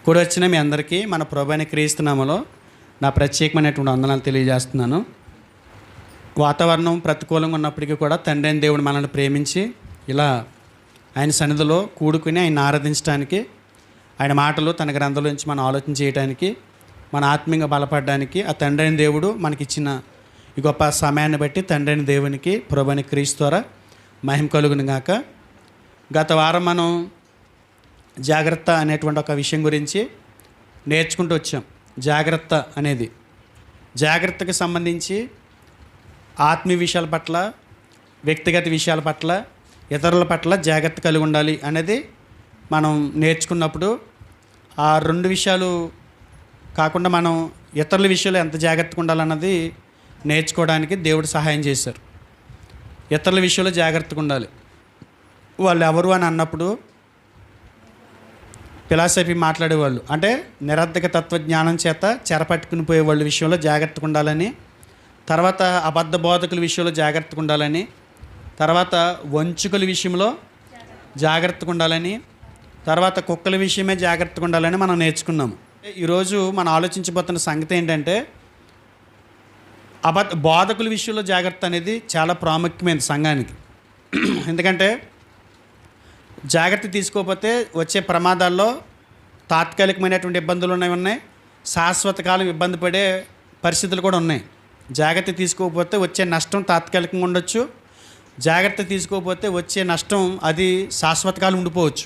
కూడి వచ్చిన మీ అందరికీ మన ప్రభువైన క్రీస్తు నామములో నా ప్రత్యేకమైనటువంటి వందనాలు తెలియజేస్తున్నాను. వాతావరణం ప్రతికూలంగా ఉన్నప్పటికీ కూడా తండ్రి అయిన దేవుడు మనల్ని ప్రేమించి ఇలా ఆయన సన్నిధిలో కూడుకుని ఆయన ఆరాధించడానికి, ఆయన మాటలు తన గ్రంథంలోంచి మనం ఆలోచన చేయడానికి, మన ఆత్మీయంగా బలపడడానికి ఆ తండ్రి అయిన దేవుడు మనకిచ్చిన ఈ గొప్ప సమయాన్ని బట్టి తండ్రి అయిన దేవునికి ప్రభువైన క్రీస్తు ద్వారా మహిమ కలుగును గాక. గత వారం మనం జాగ్రత్త అనేటువంటి ఒక విషయం గురించి నేర్చుకుంటూ వచ్చాం. జాగ్రత్త అనేది జాగ్రత్తకు సంబంధించి ఆత్మీయ విషయాల పట్ల, వ్యక్తిగత విషయాల పట్ల, ఇతరుల పట్ల జాగ్రత్త కలిగి ఉండాలి అనేది మనం నేర్చుకున్నప్పుడు ఆ రెండు విషయాలు కాకుండా మనం ఇతరుల విషయాలు ఎంత జాగ్రత్తగా ఉండాలన్నది నేర్చుకోవడానికి దేవుడు సహాయం చేశారు. ఇతరుల విషయంలో జాగ్రత్తగా ఉండాలి. వాళ్ళు ఎవరు అని అన్నప్పుడు ఫిలాసఫీ మాట్లాడేవాళ్ళు, అంటే నిరర్ధక తత్వజ్ఞానం చేత చెరపట్టుకుని పోయే వాళ్ళ విషయంలో జాగ్రత్తగా ఉండాలని, తర్వాత అబద్ధ బోధకుల విషయంలో జాగ్రత్తగా ఉండాలని, తర్వాత వంచుకుల విషయంలో జాగ్రత్తగా ఉండాలని, తర్వాత కుక్కల విషయమే జాగ్రత్తగా ఉండాలని మనం నేర్చుకున్నాము. ఈరోజు మనం ఆలోచించబోతున్న సంగతి ఏంటంటే బోధకుల విషయంలో జాగ్రత్త అనేది చాలా ప్రాముఖ్యమైనది సంఘానికి. ఎందుకంటే జాగ్రత్త తీసుకోకపోతే వచ్చే ప్రమాదాల్లో తాత్కాలికమైనటువంటి ఇబ్బందులు ఉన్నాయి, శాశ్వత కాలం ఇబ్బంది పడే పరిస్థితులు కూడా ఉన్నాయి. జాగ్రత్త తీసుకోకపోతే వచ్చే నష్టం తాత్కాలికంగా ఉండొచ్చు, జాగ్రత్త తీసుకోకపోతే వచ్చే నష్టం అది శాశ్వత కాలం ఉండిపోవచ్చు.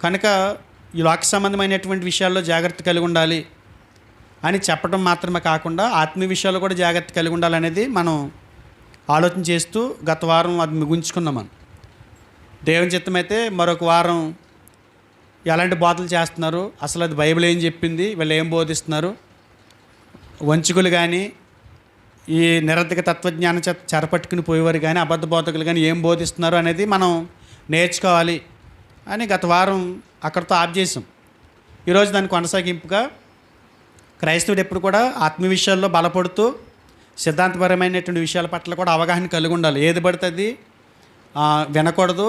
కనుక ఈ లోక సంబంధమైనటువంటి విషయాల్లో జాగ్రత్త కలిగి ఉండాలి అని చెప్పడం మాత్రమే కాకుండా ఆత్మీయ విషయాల్లో కూడా జాగ్రత్త కలిగి ఉండాలనేది మనం ఆలోచన చేస్తూ గత వారం అది ముగించుకున్నాం. మనం దేవుని చిత్తమైతే మరొక వారం ఎలాంటి బోధలు చేస్తున్నారు, అసలు అది బైబిల్ ఏం చెప్పింది, వీళ్ళు ఏం బోధిస్తున్నారు, వంచుకులు కానీ ఈ నిరర్ధక తత్వజ్ఞానం చెరపట్టుకుని పోయేవారు కానీ అబద్ధ బోధకులు కానీ ఏం బోధిస్తున్నారు అనేది మనం నేర్చుకోవాలి అని గత వారం అక్కడితో ఆఫ్ చేసాం. ఈరోజు దాని కొనసాగింపుగా క్రైస్తవుడు ఎప్పుడు కూడా ఆత్మీయ విషయాల్లో బలపడుతూ సిద్ధాంతపరమైనటువంటి విషయాల పట్ల కూడా అవగాహన కలిగి ఉండాలి. ఏది పడితే అది వినకూడదు,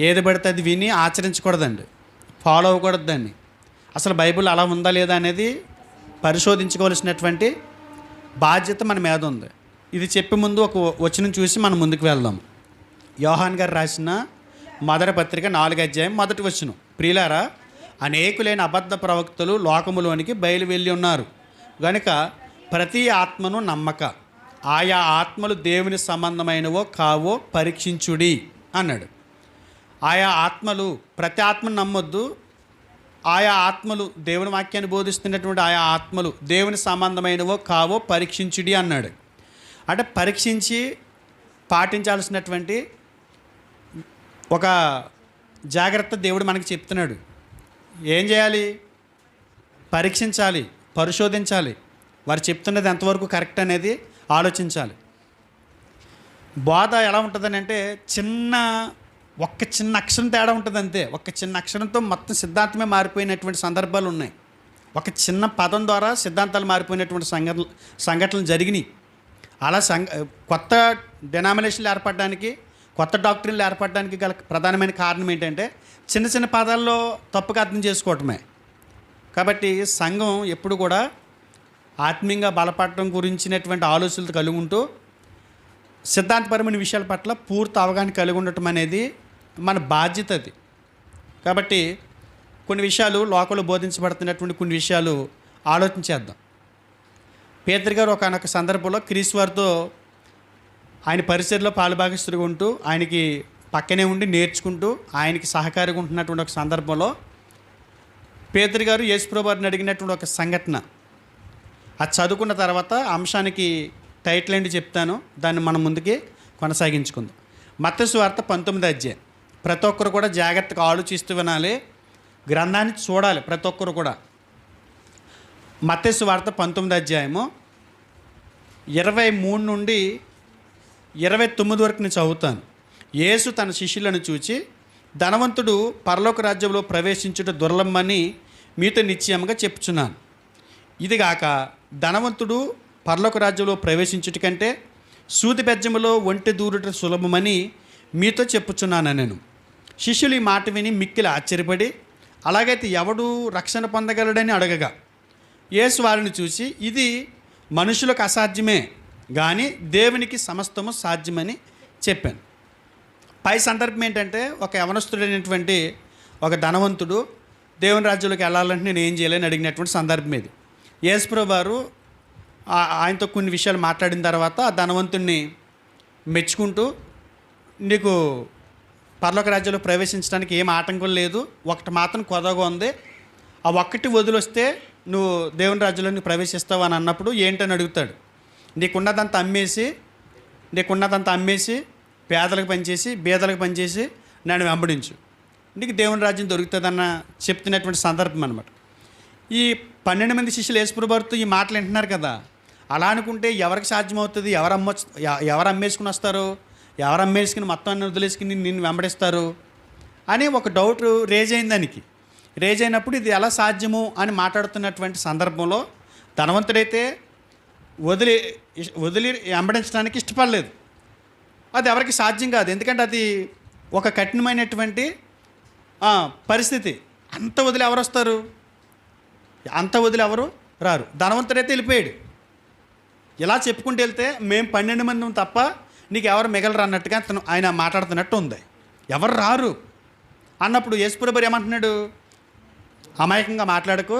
ఏది పడితే అది విని ఆచరించకూడదండి, ఫాలో అవ్వకూడదు దాన్ని. అసలు బైబిల్ అలా ఉందా లేదా అనేది పరిశోధించుకోవాల్సినటువంటి బాధ్యత మన మీద ఉంది. ఇది చెప్పే ముందు ఒక వచనం చూసి మనం ముందుకు వెళ్దాం. యోహాన్ గారు రాసిన మొదటి పత్రిక 4వ అధ్యాయం 1వ వచనం. ప్రియులారా, అనేకులైన అబద్ధ ప్రవక్తలు లోకములోనికి బయలు వెళ్ళి ఉన్నారు గనుక ప్రతి ఆత్మను నమ్మక, ఆయా ఆత్మలు దేవుని సంబంధమైనవో కావో పరీక్షించుడి అన్నాడు. ఆయా ఆత్మలు, ప్రతి ఆత్మను నమ్మొద్దు, ఆయా ఆత్మలు దేవుని వాక్యాన్ని బోధిస్తున్నటువంటి ఆయా ఆత్మలు దేవుని సంబంధమైనవో కావో పరీక్షించుడి అన్నాడు. అంటే పరీక్షించి పాటించాల్సినటువంటి ఒక జాగ్రత్త దేవుడు మనకి చెప్తున్నాడు. ఏం చేయాలి? పరీక్షించాలి, పరిశోధించాలి, వారు చెప్తున్నది ఎంతవరకు కరెక్ట్ అనేది ఆలోచించాలి. బోధ ఎలా ఉంటుందని అంటే ఒక్క చిన్న అక్షరం తేడా ఉంటుంది అంతే. ఒక్క చిన్న అక్షరంతో మొత్తం సిద్ధాంతమే మారిపోయినటువంటి సందర్భాలు ఉన్నాయి. ఒక చిన్న పదం ద్వారా సిద్ధాంతాలు మారిపోయినటువంటి సంఘటనలు జరిగినాయి. అలా కొత్త డెనామినేషన్లు ఏర్పడడానికి, కొత్త డాక్టరీన్లు ఏర్పడడానికి గల ప్రధానమైన కారణం ఏంటంటే చిన్న చిన్న పదాల్లో తప్పుగా అర్థం చేసుకోవటమే. కాబట్టి సంఘం ఎప్పుడు కూడా ఆత్మీయంగా బలపడటం గురించినటువంటి ఆలోచనలు కలిగి ఉంటూ సిద్ధాంతపరమైన విషయాల పట్ల పూర్తి అవగాహన కలిగి ఉండటం అనేది మన బాధ్యత అది. కాబట్టి కొన్ని విషయాలు లోకంలో బోధించబడుతున్నటువంటి కొన్ని విషయాలు ఆలోచన చేద్దాం. పేతురు గారు ఒకనొక సందర్భంలో క్రీస్తు వారితో ఆయన పరిసరలో పాలుభాగస్తుడిగా ఉంటూ ఆయనకి పక్కనే ఉండి నేర్చుకుంటూ ఆయనకి సహకారిగా ఉంటున్నటువంటి ఒక సందర్భంలో పేతురు గారు యేసుప్రభు వారిని అడిగినటువంటి ఒక సంఘటన, అది చదువుకున్న తర్వాత అంశానికి టైటిల్ ఏంటి చెప్తాను, దాన్ని మనం ముందుకి కొనసాగించుకుందాం. మత్తయి సువార్త 19వ అధ్యాయం. ప్రతి ఒక్కరు కూడా జాగ్రత్తగా ఆలోచిస్తూ వినాలి, గ్రంథాన్ని చూడాలి ప్రతి ఒక్కరు కూడా. మత్తయి సువార్త 19వ అధ్యాయము 23 నుండి 29 వరకు నేను చదువుతాను. యేసు తన శిష్యులను చూచి, ధనవంతుడు పరలోక రాజ్యంలో ప్రవేశించుట దుర్లభమని మీతో నిశ్చయంగా చెప్పుచున్నాను. ఇదిగాక ధనవంతుడు పరలోక రాజ్యంలో ప్రవేశించుట కంటే సూది బెజ్జములో ఒంటె దూరుట సులభమని మీతో చెప్పుచున్నాను నేను. శిష్యులు ఈ మాట విని మిక్కిలి ఆశ్చర్యపడి అలాగైతే ఎవడు రక్షణ పొందగలడని అడగగా యేసు వారిని చూసి, ఇది మనుషులకు అసాధ్యమే కానీ దేవునికి సమస్తము సాధ్యమని చెప్పాను. పై సందర్భం ఏంటంటే, ఒక యవనస్తుడైనటువంటి ఒక ధనవంతుడు దేవుని రాజ్యంలోకి వెళ్ళాలంటే నేను ఏం చేయాలని అడిగినటువంటి సందర్భం ఇది. యేసుప్రభువు వారు ఆయనతో కొన్ని విషయాలు మాట్లాడిన తర్వాత ఆ ధనవంతుడిని మెచ్చుకుంటూ, నీకు పరలోక రాజ్యంలో ప్రవేశించడానికి ఏం ఆటంకం లేదు, ఒకటి మాత్రం కొదవగా ఉంది, ఆ ఒక్కటి వదిలొస్తే నువ్వు దేవుని రాజ్యంలో ప్రవేశిస్తావు అని అన్నప్పుడు ఏంటని అడుగుతాడు. నీకున్నదంతా అమ్మేసి పేదలకు పనిచేసి బీదలకు పనిచేసి నన్ను వెంబడించు, నీకు దేవుని రాజ్యం దొరుకుతుందన్న చెప్తున్నటువంటి సందర్భం అనమాట. ఈ 12 మంది శిష్యులు యేసుప్రభువు వారితో ఈ మాటలు వింటున్నారు కదా. అలా అనుకుంటే ఎవరికి సాధ్యమవుతుంది? ఎవరు అమ్మేసుకుని వస్తారు? ఎవరు అమ్మేసుకుని మొత్తం అన్ని వదిలేసుకుని నిన్ను వెంబడిస్తారు అని ఒక డౌట్ రేజ్ అయింది. దానికి రేజ్ అయినప్పుడు ఇది ఎలా సాధ్యము అని మాట్లాడుతున్నటువంటి సందర్భంలో ధనవంతుడైతే వదిలి వెంబడించడానికి ఇష్టపడలేదు. అది ఎవరికి సాధ్యం కాదు, ఎందుకంటే అది ఒక కఠినమైనటువంటి పరిస్థితి. అంత వదిలి ఎవరు వస్తారు? అంత వదిలి ఎవరు రారు. ధనవంతుడైతే వెళ్ళిపోయాడు. ఇలా చెప్పుకుంటూ వెళ్తే మేము 12 మంది తప్ప నీకు ఎవరు మిగలరు అన్నట్టుగా ఆయన మాట్లాడుతున్నట్టు ఉంది. ఎవరు రారు అన్నప్పుడు యేసుప్రభువు ఏమంటున్నాడు? అమాయకంగా మాట్లాడకు,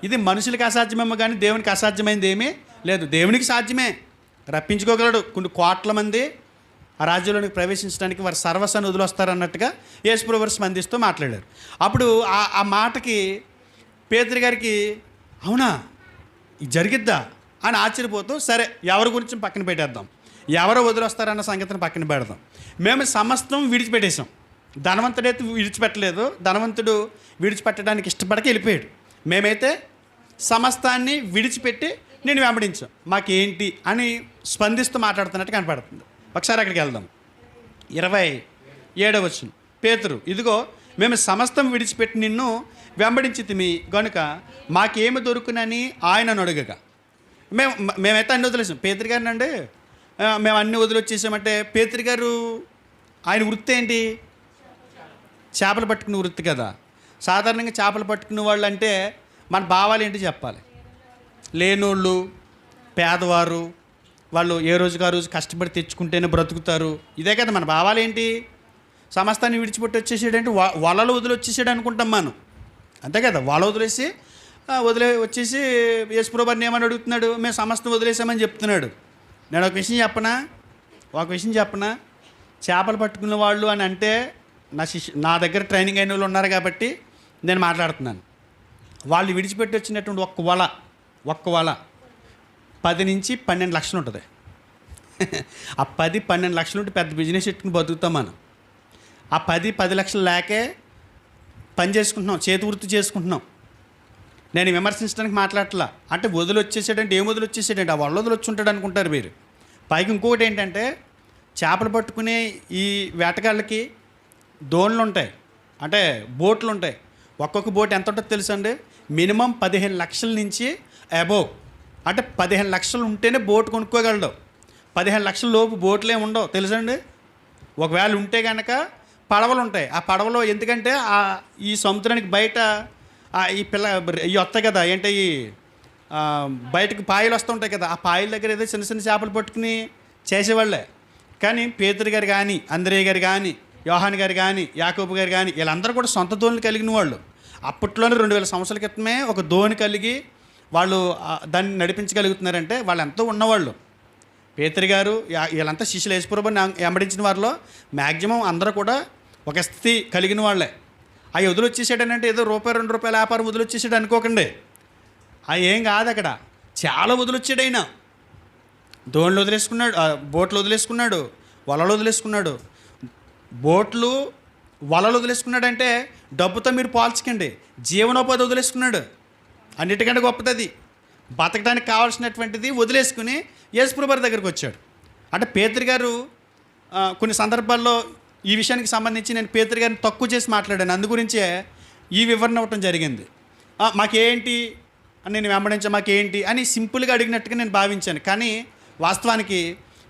ఇది మనుషులకి అసాధ్యమేమో కానీ దేవునికి అసాధ్యమైంది ఏమీ లేదు. దేవునికి సాధ్యమే, రప్పించుకోగలడు. కొన్ని కోట్ల మంది ఆ రాజ్యంలోనికి ప్రవేశించడానికి వారు సర్వస్వాన్ని వదిలొస్తారన్నట్టుగా యేసుప్రభువు వారు స్పందిస్తూ మాట్లాడారు. అప్పుడు ఆ మాటకి పేతురు గారికి అవునా ఇది జరిగిద్దా అని ఆశ్చర్యపోతూ, సరే ఎవరి గురించి పక్కన పెట్టేద్దాం, ఎవరో వదిలొస్తారన్న సంగతిని పక్కన పెడదాం, మేము సమస్తం విడిచిపెట్టేశాం. ధనవంతుడైతే విడిచిపెట్టలేదు, ధనవంతుడు విడిచిపెట్టడానికి ఇష్టపడక వెళ్ళిపోయాడు. మేమైతే సమస్తాన్ని విడిచిపెట్టి నేను వెంబడించాం, మాకేంటి అని స్పందిస్తూ మాట్లాడుతున్నట్టు కనపడుతుంది. ఒకసారి అక్కడికి వెళ్దాం. 27వ వచనం. పేతురు, ఇదిగో మేము సమస్తం విడిచిపెట్టి నిన్ను వెంబడించితిమి గనుక మాకేమి దొరుకునని ఆయనను అడగగా, మేమైతే అన్ని వదిలేసాం. పేతురు గారిని అండి మేము అన్ని వదిలొచ్చేసామంటే, పేతురు గారు ఆయన వృత్తి ఏంటి? చేపలు పట్టుకునే వృత్తి కదా. సాధారణంగా చేపలు పట్టుకునే వాళ్ళు అంటే మన భావాలు ఏంటి చెప్పాలి? లేనోళ్ళు, పేదవారు, వాళ్ళు ఏ రోజుకి ఆ రోజు కష్టపడి తెచ్చుకుంటేనే బ్రతుకుతారు, ఇదే కదా మన భావాలు. ఏంటి? సమస్తాన్ని విడిచిపెట్టి వచ్చేసాడంటే వలలు వదిలి వచ్చేసాడు అనుకుంటాం మనం, అంతే కదా. వల వదిలేసి వచ్చేసి యేసుప్రభువు వారిని ఏమని అడుగుతున్నాడు? మేము సమస్తం వదిలేసామని చెప్తున్నాడు. నేను ఒక విషయం చెప్పనా, చేపలు పట్టుకునే వాళ్ళు అని అంటే నా దగ్గర ట్రైనింగ్ అయిన వాళ్ళు ఉన్నారు కాబట్టి నేను మాట్లాడుతున్నాను. వాళ్ళు విడిచిపెట్టి వచ్చినటువంటి ఒక్క వల 10 నుంచి 12 లక్షలు ఉంటుంది. ఆ 10-12 లక్షలు ఉంటే పెద్ద బిజినెస్ పెట్టుకుని బతుకుతాం మనం. ఆ 10 లక్షలు లేకే పని చేసుకుంటున్నాం, చేతి వృత్తి చేసుకుంటున్నాం. నేను విమర్శించడానికి మాట్లాడట్లా. అంటే వదిలి వచ్చేసాడంటే ఏం వదిలి వచ్చేసాడంటే ఆ వల్ల వదిలి వచ్చి ఉంటాడు అనుకుంటారు మీరు. పైకి ఇంకొకటి ఏంటంటే, చేపలు పట్టుకునే ఈ వేటగాళ్ళకి దోణులు ఉంటాయి, అంటే బోట్లు ఉంటాయి. ఒక్కొక్క బోట్ ఎంత ఉంటుందో తెలుసండి? మినిమం 15 లక్షల నుంచి అబోవ్, అంటే 15 లక్షలు ఉంటేనే బోట్ కొనుక్కోగలడు. 15 లక్షల లోపు బోట్లే ఉండవు తెలుసండి. ఒకవేళ ఉంటే కనుక పడవలు ఉంటాయి. ఆ పడవలో ఎందుకంటే ఈ సముద్రానికి బయట ఇవి వస్తాయి కదా, ఏంటి బయటకు పాయలు వస్తుంటాయి కదా, ఆ పాయల దగ్గర ఏదో చిన్న చిన్న చేపలు పట్టుకుని చేసేవాళ్ళే. కానీ పేతురు గారు కానీ, అంద్రేయ గారు కానీ, యోహాన్ గారు కానీ, యాకోబు గారు కానీ, వీళ్ళందరూ కూడా సొంత దోణులు కలిగిన వాళ్ళు. అప్పట్లోనే 2000 సంవత్సరాల క్రితమే ఒక దోణి కలిగి వాళ్ళు దాన్ని నడిపించగలుగుతున్నారంటే వాళ్ళు ఎంతో ఉన్నవాళ్ళు. పేతురు గారు వీళ్ళంతా శిష్యులు యేసుప్రభువుని వెంబడించిన వారిలో మ్యాక్సిమం అందరూ కూడా ఒక స్థితి కలిగిన వాళ్ళే. అవి వదిలొచ్చేసాడనంటే ఏదో ₹2-2 వ్యాపారం వదిలొచ్చేసాడు అనుకోకండి. అవి ఏం కాదు, అక్కడ చాలా వదిలొచ్చాడు. అయినా దోణులు వదిలేసుకున్నాడు, బోట్లు వదిలేసుకున్నాడు, వలలు వదిలేసుకున్నాడు. బోట్లు వలలు వదిలేసుకున్నాడంటే డబ్బుతో మీరు పోల్చకండి, జీవనోపాధి వదిలేసుకున్నాడు. అన్నిటికంటే గొప్పది అది. బతకడానికి కావాల్సినటువంటిది వదిలేసుకుని యేసుప్రభువు దగ్గరికి వచ్చాడు. అంటే పేతురు గారు కొన్ని సందర్భాల్లో ఈ విషయానికి సంబంధించి నేను పేతురు గారిని తక్కువ చేసి మాట్లాడాను, అందుగురించే ఈ వివరణ ఇవ్వటం జరిగింది. మాకేంటి అని నేను వెంబడించా, మాకేంటి అని సింపుల్గా అడిగినట్టుగా నేను భావించాను. కానీ వాస్తవానికి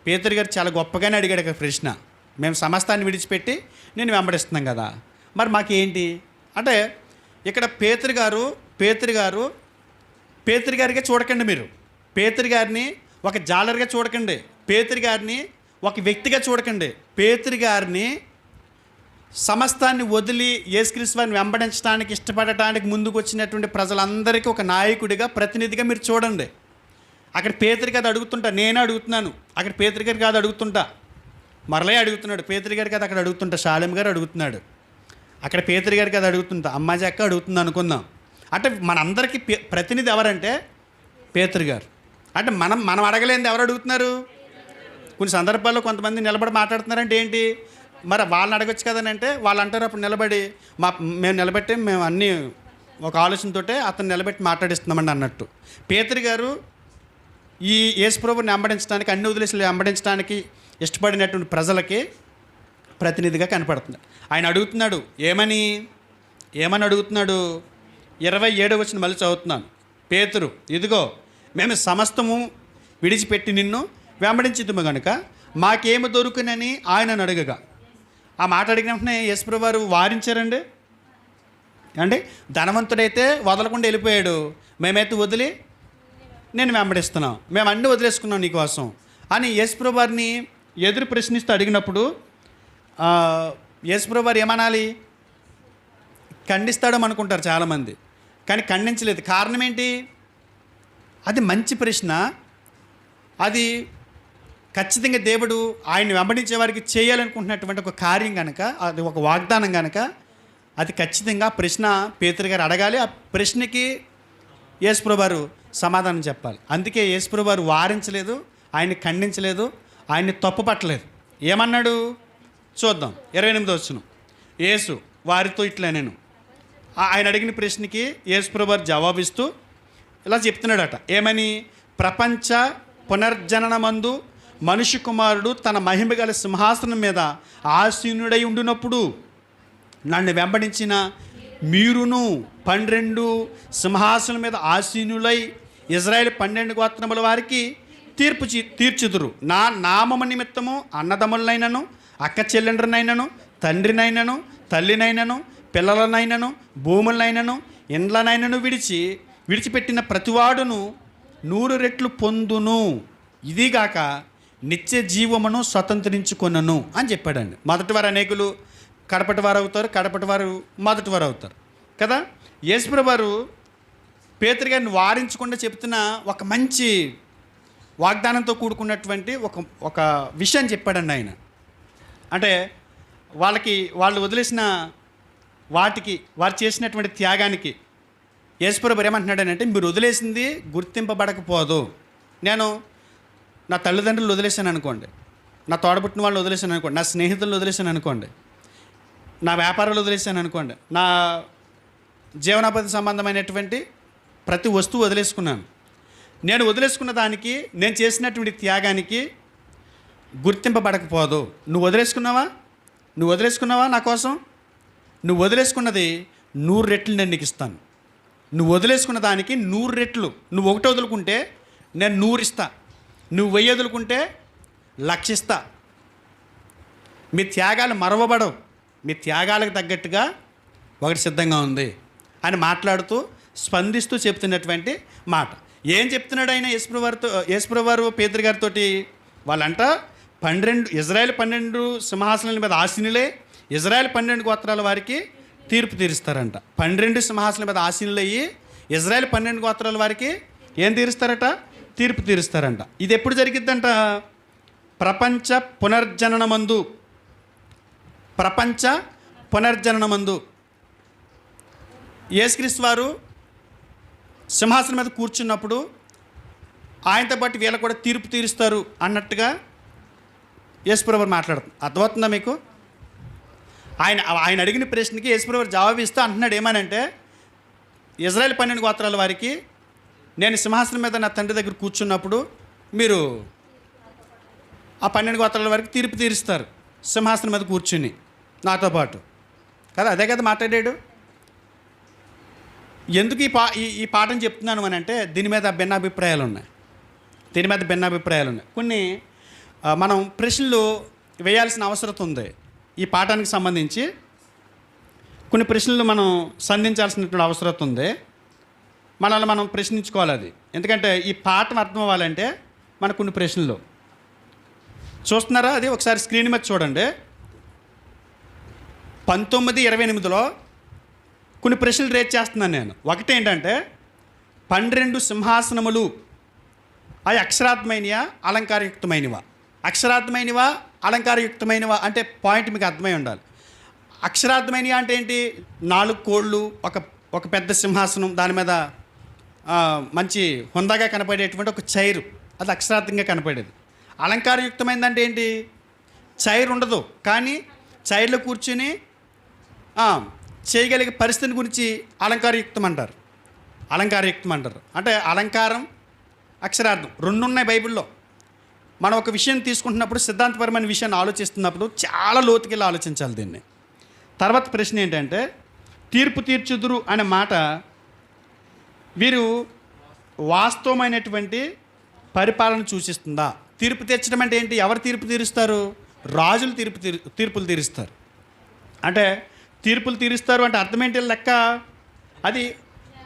పేతురు గారు చాలా గొప్పగానే అడిగాడు ఒక ప్రశ్న. మేము సమస్తాన్ని విడిచిపెట్టి నేను వెంబడిస్తున్నాం కదా, మరి మాకేంటి అంటే ఇక్కడ పేతురు గారిగా చూడకండి మీరు. పేతురు గారిని ఒక జాలర్గా చూడకండి. పేతురు గారిని ఒక వ్యక్తిగా చూడకండి. పేతురు గారిని సమస్తాన్ని వదిలి యేసుక్రీస్తు వారిని వెంబడించడానికి ఇష్టపడటానికి ముందుకు వచ్చినటువంటి ప్రజలందరికీ ఒక నాయకుడిగా, ప్రతినిధిగా మీరు చూడండి. అక్కడ పేతురు గారు అడుగుతుంటా, నేనే అడుగుతున్నాను. అక్కడ పేతురు గారు కాదు అడుగుతుంటా, మరలే అడుగుతున్నాడు. పేతురు గారు కదా అక్కడ అడుగుతుంటా, షాలేం గారు అడుగుతున్నాడు. అక్కడ పేతురు గారు కదా అడుగుతుంటా, అమ్మాజీ అక్క అడుగుతుంది అనుకుందాం. అంటే మనందరికీ ప్రతినిధి ఎవరంటే పేతురు గారు. అంటే మనం అడగలేనిది ఎవరు అడుగుతున్నారు? కొన్ని సందర్భాల్లో కొంతమంది నిలబడి మాట్లాడుతున్నారంటే ఏంటి, మరి వాళ్ళని అడగొచ్చు కదని అంటే వాళ్ళు అంటారు అప్పుడు నిలబడి, మేము అన్నీ ఒక ఆలోచనతో అతను నిలబెట్టి మాట్లాడిస్తున్నామండి అన్నట్టు. పేతురు గారు ఈ యేసుప్రభుని వెంబడించడానికి, అన్ని వదిలేసి వెంబడించడానికి ఇష్టపడినటువంటి ప్రజలకి ప్రతినిధిగా కనపడుతుంది. ఆయన అడుగుతున్నాడు, ఏమని అడుగుతున్నాడు? 27వ వచనం మళ్ళీ చదువుతున్నాను. పేతురు, ఇదిగో మేము సమస్తము విడిచిపెట్టి నిన్ను వెంబడించిద్దుము గనుక మాకేమి దొరుకునని ఆయనను అడగగా, ఆ మాట అడిగిన వెంటనే యేసుప్రభువు వారు వారించారండి. అంటే ధనవంతుడైతే వదలకుండా వెళ్ళిపోయాడు, మేమైతే వదిలి నేను వెంబడిస్తున్నాం, మేము అన్నీ వదిలేసుకున్నాం నీకోసం అని యేసుప్రభువు వారిని ఎదురు ప్రశ్నిస్తూ అడిగినప్పుడు యేసుప్రభువు వారు ఏమనాలి? ఖండిస్తాడో అనుకుంటారు చాలామంది, కానీ ఖండించలేదు. కారణం ఏంటి? అది మంచి ప్రశ్న. అది ఖచ్చితంగా దేవుడు ఆయన్ని వెంబడించే వారికి చేయాలనుకుంటున్నటువంటి ఒక కార్యం కనుక, అది ఒక వాగ్దానం కనుక, అది ఖచ్చితంగా ప్రశ్న పేతురు గారు అడగాలి. ఆ ప్రశ్నకి యేసుప్రభువు వారు సమాధానం చెప్పాలి. అందుకే యేసుప్రభువు వారు వారించలేదు, ఆయన్ని ఖండించలేదు, ఆయన్ని తప్పుపట్టలేదు. ఏమన్నాడు చూద్దాం. 28వ వచనం. యేసు వారితో ఇట్లా, నేను ఆయన అడిగిన ప్రశ్నకి యేసుప్రభువు వారు జవాబిస్తూ ఇలా చెప్తున్నాడట. ఏమని? ప్రపంచ పునర్జననమందు మనుష్య కుమారుడు తన మహిమ గల సింహాసనం మీద ఆసీనుడై ఉండినప్పుడు నన్ను వెంబడించిన మీరును 12 సింహాసనం మీద ఆసీనులై ఇజ్రాయేల్ 12 గోత్రముల వారికి తీర్చుదురు. నా నామము నిమిత్తము అన్నదమ్ములనైనను, అక్క చెల్లెండ్రనైనను, తండ్రినైనను, తల్లినైనను, పిల్లలనైనను, భూములనైనను, ఇండ్లనైనను విడిచిపెట్టిన ప్రతివాడును 100 రెట్లు పొందును. ఇదిగాక నిత్య జీవమును స్వతంత్రించుకొనను అని చెప్పాడండి. మొదటివారు అనేకులు కడపటి వారు అవుతారు, కడపటి వారు మొదటి వారు అవుతారు కదా. యేసుప్రభువు వారు పేతురు గారిని వారించకుండా చెప్తున్న ఒక మంచి వాగ్దానంతో కూడుకున్నటువంటి ఒక విషయం చెప్పాడండి ఆయన. అంటే వాళ్ళు వదిలేసిన వాటికి, వారు చేసినటువంటి త్యాగానికి యేసుప్రభువు ఏమంటున్నాడనంటే, మీరు వదిలేసింది గుర్తింపబడకపోదు. నేను నా తల్లిదండ్రులు వదిలేసాను అనుకోండి, నా తోడబుట్టిన వాళ్ళు వదిలేసాను అనుకోండి, నా స్నేహితులు వదిలేసాను అనుకోండి, నా వ్యాపారాలు వదిలేసాను అనుకోండి, నా జీవనోపాధి సంబంధమైనటువంటి ప్రతి వస్తువు వదిలేసుకున్నాను. నేను వదిలేసుకున్న దానికి, నేను చేసినటువంటి త్యాగానికి గుర్తింపబడకపోదు. నువ్వు వదిలేసుకున్నావా నా కోసం? నువ్వు వదిలేసుకున్నది 100 రెట్లు నేను నీకు ఇస్తాను. నువ్వు వదిలేసుకున్న దానికి 100 రెట్లు. నువ్వు 1 వదులుకుంటే నేను 100 ఇస్తా, నువ్వు 1000 వదులుకుంటే 1,00,000 ఇస్తా. మీ త్యాగాలు మరవబడవు, మీ త్యాగాలకు తగ్గట్టుగా ఒకటి సిద్ధంగా ఉంది అని మాట్లాడుతూ, స్పందిస్తూ చెప్తున్నటువంటి మాట. ఏం చెప్తున్నాడు ఆయన యేసుప్రభువు వారు పేతురు గారితో? వాళ్ళంట 12 ఇజ్రాయేల్ 12 సింహాసనాల మీద ఆసీనులే ఇజ్రాయేల్ 12 గోత్రాల వారికి తీర్పు తీరుస్తారంట. 12 సింహాసనాల మీద ఆసీనులయ్యి ఇజ్రాయేల్ 12 గోత్రాల వారికి ఏం తీరుస్తారట? తీర్పు తీరుస్తారంట. ఇది ఎప్పుడు జరిగిద్దంట? ప్రపంచ పునర్జననమందు యేసుక్రీస్తు వారు సింహాసనం మీద కూర్చున్నప్పుడు ఆయనతో పాటు వీళ్ళకు కూడా తీర్పు తీరుస్తారు అన్నట్టుగా యేసుప్రభువు వారు మాట్లాడుతుంది. అర్థమవుతుందా మీకు? ఆయన అడిగిన ప్రశ్నకి యేసుప్రభువు వారు జవాబిస్తూ అంటున్నాడు ఏమనంటే, ఇజ్రాయేల్ 12 గోత్రాల వారికి నేను సింహాసనం మీద నా తండ్రి దగ్గర కూర్చున్నప్పుడు మీరు ఆ 12 గోత్రాల వారికి తీర్పు తీరుస్తారు సింహాసనం మీద కూర్చుని నాతో పాటు కదా. అదే కదా మాట్లాడాడు. ఎందుకు ఈ పాఠం చెప్తున్నాను అని అంటే, దీని మీద భిన్నాభిప్రాయాలు ఉన్నాయి. కొన్ని మనం ప్రశ్నలు వేయాల్సిన అవసరం ఉంది ఈ పాఠానికి సంబంధించి. కొన్ని ప్రశ్నలు మనం సంధించాల్సినటువంటి అవసరం ఉంది. మనల్ని మనం ప్రశ్నించుకోవాలి అది. ఎందుకంటే ఈ పాఠం అర్థం అవ్వాలంటే మనకు కొన్ని ప్రశ్నలు చూస్తున్నారా, అది ఒకసారి స్క్రీన్ మీద చూడండి. 1928లో కొన్ని ప్రశ్నలు రేట్ చేస్తున్నాను నేను. ఒకటి ఏంటంటే 12 సింహాసనములు అవి అక్షరార్థమైనవా అలంకారయుక్తమైనవా? అక్షరార్థమైనవా అలంకారయుక్తమైనవా అంటే పాయింట్ మీకు అర్థమై ఉండాలి. అక్షరార్థమైనవా అంటే ఏంటి? 4 కోళ్ళు, ఒక పెద్ద సింహాసనం, దాని మీద మంచి హుందాగా కనపడేటువంటి ఒక చైరు, అది అక్షరార్థంగా కనపడేది. అలంకారయుక్తమైనదంటే ఏంటి? చైర్ ఉండదు కానీ చైర్లో కూర్చుని చేయగలిగే పరిస్థితిని గురించి అలంకారయుక్తం అంటారు. అంటే అలంకారం, అక్షరార్థం రెండు ఉన్నాయి బైబిల్లో. మనం ఒక విషయం తీసుకుంటున్నప్పుడు, సిద్ధాంతపరమైన విషయాన్ని ఆలోచిస్తున్నప్పుడు చాలా లోతుకెళ్ళి ఆలోచించాలి దీన్ని. తర్వాత ప్రశ్న ఏంటంటే తీర్పు తీర్చుదురు అనే మాట వీరు వాస్తవమైనటువంటి పరిపాలన సూచిస్తుందా? తీర్పు తీర్చడం అంటే ఏంటి? ఎవరు తీర్పు తీరుస్తారు? రాజులు తీర్పులు తీరుస్తారు. అంటే తీర్పులు తీరుస్తారు అంటే అర్థం ఏంటి? లెక్క అది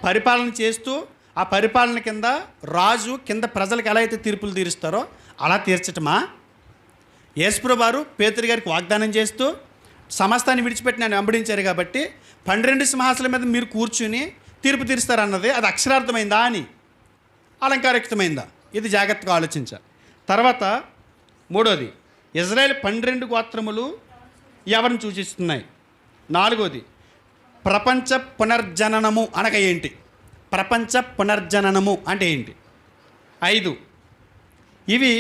పరిపాలన చేస్తూ ఆ పరిపాలన కింద రాజు కింద ప్రజలకు ఎలా అయితే తీర్పులు తీరుస్తారో అలా తీర్చటమా? యేసుప్రభువు వారు పేతురు గారికి వాగ్దానం చేస్తూ సమస్తాన్ని విడిచిపెట్టి నన్ను వెంబడించారు కాబట్టి 12 సింహాసనాల మీద మీరు కూర్చుని తీర్పు తీరుస్తారన్నది అది అక్షరార్థమైందా అని అలంకారయుక్తమైందా? ఇది జాగ్రత్తగా ఆలోచించాలి. తర్వాత మూడోది, ఇజ్రాయేల్ 12 గోత్రములు ఎవరిని సూచిస్తున్నాయి? నాలుగోది, ప్రపంచ పునర్జననము అనగా ఏంటి? ప్రపంచ పునర్జననము అంటే ఏంటి? 5, ఇవి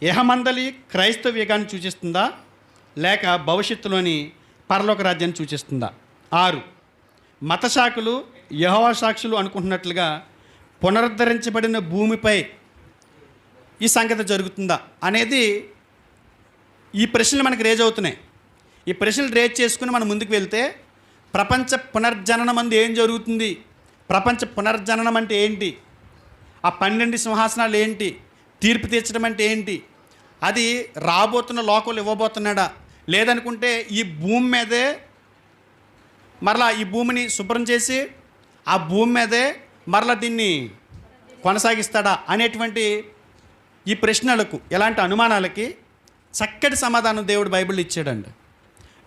యెహమందలి క్రైస్తవ యుగాన్ని సూచిస్తుందా లేక భవిష్యత్తులోని పరలోక రాజ్యాన్ని సూచిస్తుందా? 6, మత శాఖలు యెహోవా సాక్షులు అనుకుంటున్నట్లుగా పునరుద్ధరించబడిన భూమిపై ఈ సంగతి జరుగుతుందా అనేది ఈ ప్రశ్నలు మనకు రేజ్ అవుతున్నాయి. ఈ ప్రశ్నలు రేజ్ చేసుకుని మనం ముందుకు వెళ్తే ప్రపంచ పునర్జననం అంటే ఏం జరుగుతుంది? ప్రపంచ పునర్జననం అంటే ఏంటి? ఆ 12 సింహాసనాలు ఏంటి? తీర్పు తీర్చడం అంటే ఏంటి? అది రాబోతున్న లోకంలో ఇవ్వబోతున్నాడా? లేదనుకుంటే ఈ భూమి మీదే మరలా ఈ భూమిని శుభ్రం చేసి ఆ భూమి మీదే మరలా దీన్ని కొనసాగిస్తాడా అనేటువంటి ఈ ప్రశ్నలకు, ఎలాంటి అనుమానాలకి చక్కటి సమాధానం దేవుడు బైబిల్లో ఇచ్చాడండి.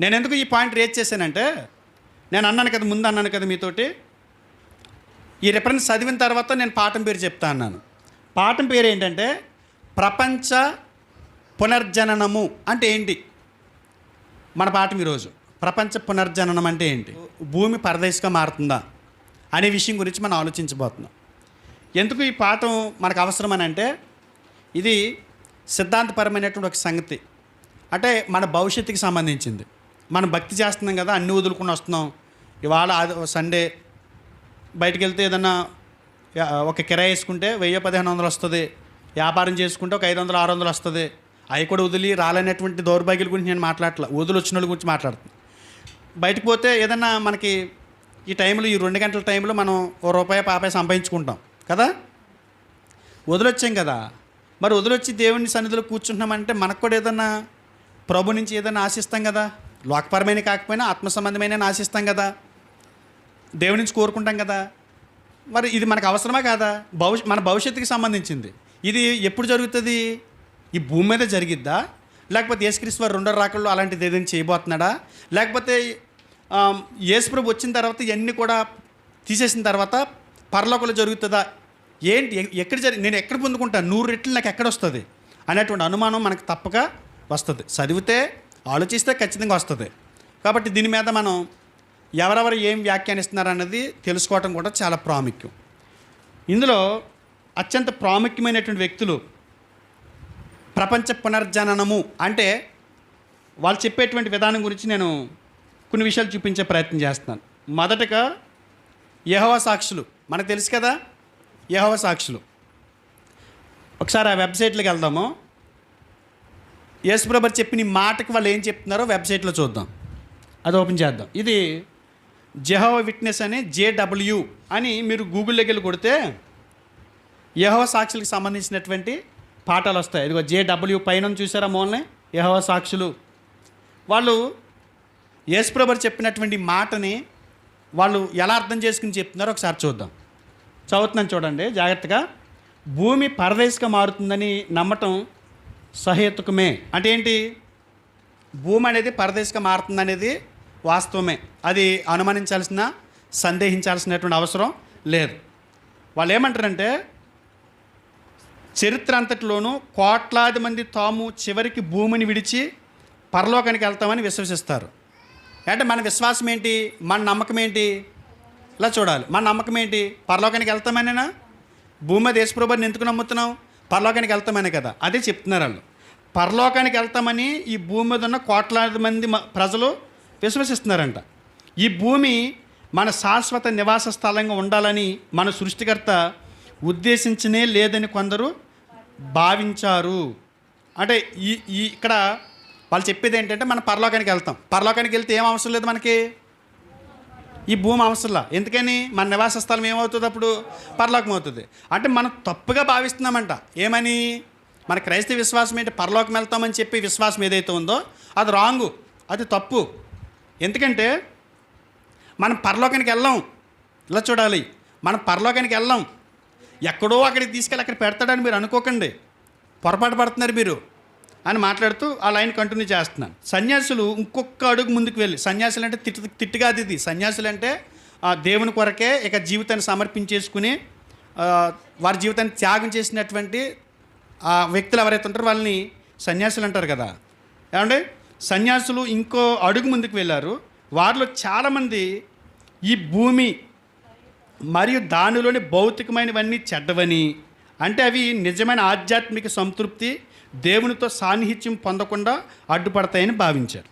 నేను ఎందుకు ఈ పాయింట్ రేజ్ చేశానంటే, నేను ముందు అన్నాను కదా మీతోటి, ఈ రిఫరెన్స్ చదివిన తర్వాత నేను పాఠం పేరు చెప్తా అన్నాను. పాఠం పేరు ఏంటంటే ప్రపంచ పునర్జననము అంటే ఏంటి? మన పాఠం ఈరోజు ప్రపంచ పునర్జననం అంటే ఏంటి? భూమి పరదేశంగా మారుతుందా అనే విషయం గురించి మనం ఆలోచించబోతున్నాం. ఎందుకు ఈ పాఠం మనకు అవసరమని అంటే, ఇది సిద్ధాంతపరమైనటువంటి ఒక సంగతి. అంటే మన భవిష్యత్తుకి సంబంధించింది. మనం భక్తి చేస్తున్నాం కదా, అన్నీ వదులుకుని వస్తున్నాం. ఇవాళ సండే బయటికి వెళ్తే ఏదన్నా ఒక కిరాయి వేసుకుంటే 1000-1500 వస్తుంది. వ్యాపారం చేసుకుంటే ఒక 500-600 వస్తుంది. అవి కూడా వదిలి రాలనేటువంటి దౌర్భాగ్యుల గురించి నేను మాట్లాడట్లా, వదిలి వచ్చిన వాళ్ళ గురించి మాట్లాడుతున్నాను. బయటకు పోతే ఏదన్నా మనకి ఈ టైంలో, ఈ 2 గంటల టైంలో మనం ₹1 సంపాదించుకుంటాం కదా, వదిలొచ్చాం కదా. మరి వదిలొచ్చి దేవుని సన్నిధిలో కూర్చుంటున్నామంటే మనకు కూడా ఏదన్నా ప్రభు నుంచి ఏదైనా ఆశిస్తాం కదా. లోకపరమైన కాకపోయినా ఆత్మ సంబంధమైన ఆశిస్తాం కదా, దేవుని నుంచి కోరుకుంటాం కదా. మరి ఇది మనకు అవసరమా కాదా? మన భవిష్యత్తుకి సంబంధించింది. ఇది ఎప్పుడు జరుగుతుంది? ఈ భూమి మీద జరిగిద్దా? లేకపోతే యేసుక్రీస్తు వారు 2వ రాకడలో అలాంటిది ఏదైనా చేయబోతున్నాడా? లేకపోతే యేసుప్రభు వచ్చిన తర్వాత ఇవన్నీ కూడా తీసేసిన తర్వాత పరలోకంలో జరుగుతుందా? ఏంటి, ఎక్కడ నేను ఎక్కడ పొందుకుంటాను? 100 రెట్లు నాకు ఎక్కడ వస్తుంది అనేటువంటి అనుమానం మనకు తప్పక వస్తుంది. చదివితే ఆలోచిస్తే ఖచ్చితంగా వస్తుంది. కాబట్టి దీని మీద మనం ఎవరెవరు ఏం వ్యాఖ్యానిస్తున్నారు అన్నది తెలుసుకోవటం కూడా చాలా ప్రాముఖ్యం. ఇందులో అత్యంత ప్రాముఖ్యమైనటువంటి వ్యక్తులు ప్రపంచ పునర్జననము అంటే వాళ్ళు చెప్పేటువంటి విధానం గురించి నేను కొన్ని విషయాలు చూపించే ప్రయత్నం చేస్తున్నాను. మొదటగా యెహోవా సాక్షులు మనకు తెలుసు కదా. యెహోవా సాక్షులు ఒకసారి ఆ వెబ్సైట్లోకి వెళ్దాము. యేసుప్రభు చెప్పిన ఈ మాటకి వాళ్ళు ఏం చెప్తున్నారో వెబ్సైట్లో చూద్దాం. అది ఓపెన్ చేద్దాం. ఇది జెహోవా విట్నెస్ అని JW అని మీరు గూగుల్లోకి వెళ్ళి కొడితే యెహోవా సాక్షులకు సంబంధించినటువంటి పాఠాలు వస్తాయి. ఇదిగో JW పైన చూసారా మూలనే యెహోవా సాక్షులు. వాళ్ళు యేసుప్రభు చెప్పినటువంటి మాటని వాళ్ళు ఎలా అర్థం చేసుకుని చెప్తున్నారో ఒకసారి చూద్దాం. చదువుతున్నాను చూడండి జాగ్రత్తగా. భూమి పరదేశంగా మారుతుందని నమ్మటం సహేతుకమే. అంటే ఏంటి? భూమి అనేది పరదేశంగా మారుతుంది అనేది వాస్తవమే. అది అనుమానించాల్సిన, సందేహించాల్సినటువంటి అవసరం లేదు. వాళ్ళు ఏమంటారంటే, చరిత్ర అంతటిలోనూ కోట్లాది మంది తాము చివరికి భూమిని విడిచి పరలోకానికి వెళ్తామని విశ్వసిస్తారు. అంటే మన విశ్వాసం ఏంటి? మన నమ్మకం ఏంటి? ఇలా చూడాలి. మన నమ్మకం ఏంటి? పరలోకానికి వెళ్తామనేనా? భూమి మీద యేసుప్రభుని ఎందుకు నమ్ముతున్నాం? పరలోకానికి వెళ్తామనే కదా. అదే చెప్తున్నారు వాళ్ళు. పరలోకానికి వెళ్తామని ఈ భూమి మీద ఉన్న కోట్లాది మంది ప్రజలు విశ్వసిస్తున్నారంట. ఈ భూమి మన శాశ్వత నివాస స్థలంగా ఉండాలని మన సృష్టికర్త ఉద్దేశించనే లేదని కొందరు భావించారు. అంటే ఇక్కడ వాళ్ళు చెప్పేది ఏంటంటే, మనం పరలోకానికి వెళ్తాం. పరలోకానికి వెళ్తే ఏం అవసరం లేదు మనకి, ఈ భూమి అవసరంలా. ఎందుకని? మన నివాస స్థలం ఏమవుతుంది అప్పుడు? పరలోకం అవుతుంది. అంటే మనం తప్పుగా భావిస్తున్నామంట. ఏమని? మన క్రైస్తవ విశ్వాసం ఏంటి? పరలోకం వెళ్తామని చెప్పి విశ్వాసం ఏదైతే ఉందో అది రాంగు, అది తప్పు. ఎందుకంటే మనం పరలోకానికి వెళ్ళాం. ఇలా చూడాలి, మనం పరలోకానికి వెళ్ళాం. ఎక్కడో అక్కడికి తీసుకెళ్ళి అక్కడ పెడతాడని మీరు అనుకోకండి, పొరపాటు పడుతున్నారు మీరు అని మాట్లాడుతూ ఆ లైన్ కంటిన్యూ చేస్తున్నాను. సన్యాసులు ఇంకొక అడుగు ముందుకు వెళ్ళి, సన్యాసులు అంటే తిట్టుగా అది సన్యాసులు అంటే దేవుని కొరకే ఇక జీవితాన్ని సమర్పించేసుకుని వారి జీవితాన్ని త్యాగం చేసినటువంటి వ్యక్తులు ఎవరైతే ఉంటారో వాళ్ళని సన్యాసులు అంటారు కదా. ఏమంటే సన్యాసులు ఇంకో అడుగు ముందుకు వెళ్ళారు. వారిలో చాలామంది ఈ భూమి మరియు దానిలోని భౌతికమైనవన్నీ చెడ్డవని, అంటే అవి నిజమైన ఆధ్యాత్మిక సంతృప్తి, దేవునితో సాన్నిహిత్యం పొందకుండా అడ్డుపడతాయని భావించారు.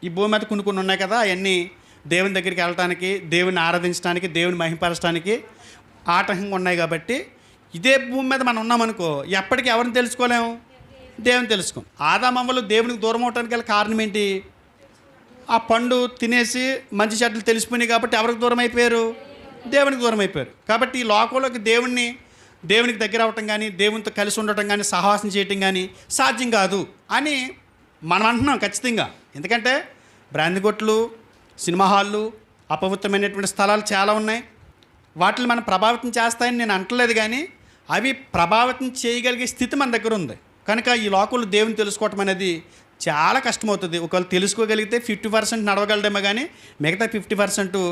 ఈ భూమి మీద కొన్ని ఉన్నాయి కదా, అవన్నీ దేవుని దగ్గరికి వెళ్ళటానికి, దేవుని ఆరాధించడానికి, దేవుని మహిమపరచడానికి ఆటంకంగా ఉన్నాయి. కాబట్టి ఇదే భూమి మీద మనం ఉన్నామనుకో, ఎప్పటికీ ఎవరిని తెలుసుకోలేము? దేవుని తెలుసుకోం. ఆదామవ్వలు దేవునికి దూరం అవడానికి గల కారణం ఏంటి? ఆ పండు తినేసి మంచి చెడ్డలు తెలిసిపోయినాయి కాబట్టి ఎవరికి దూరం అయిపోయారు? దేవునికి దూరం అయిపోయారు. కాబట్టి ఈ లోకంలోకి దేవునికి దగ్గర అవ్వటం కానీ, దేవునితో కలిసి ఉండటం కానీ, సహవాసం చేయటం కానీ సాధ్యం కాదు అని మనం అంటున్నాం ఖచ్చితంగా. ఎందుకంటే బ్రాంది కొట్లు, సినిమా హాళ్ళు, అపవిత్రమైనటువంటి స్థలాలు చాలా ఉన్నాయి. వాటిని మనం ప్రభావితం చేస్తాయని నేను అంటలేదు, కానీ అవి ప్రభావితం చేయగలిగే స్థితి మన దగ్గర ఉంది. కనుక ఈ లోకంలో దేవుని తెలుసుకోవటం అనేది చాలా కష్టమవుతుంది. ఒకవేళ తెలుసుకోగలిగితే 50% నడవగలడేమో, కానీ మిగతా 50%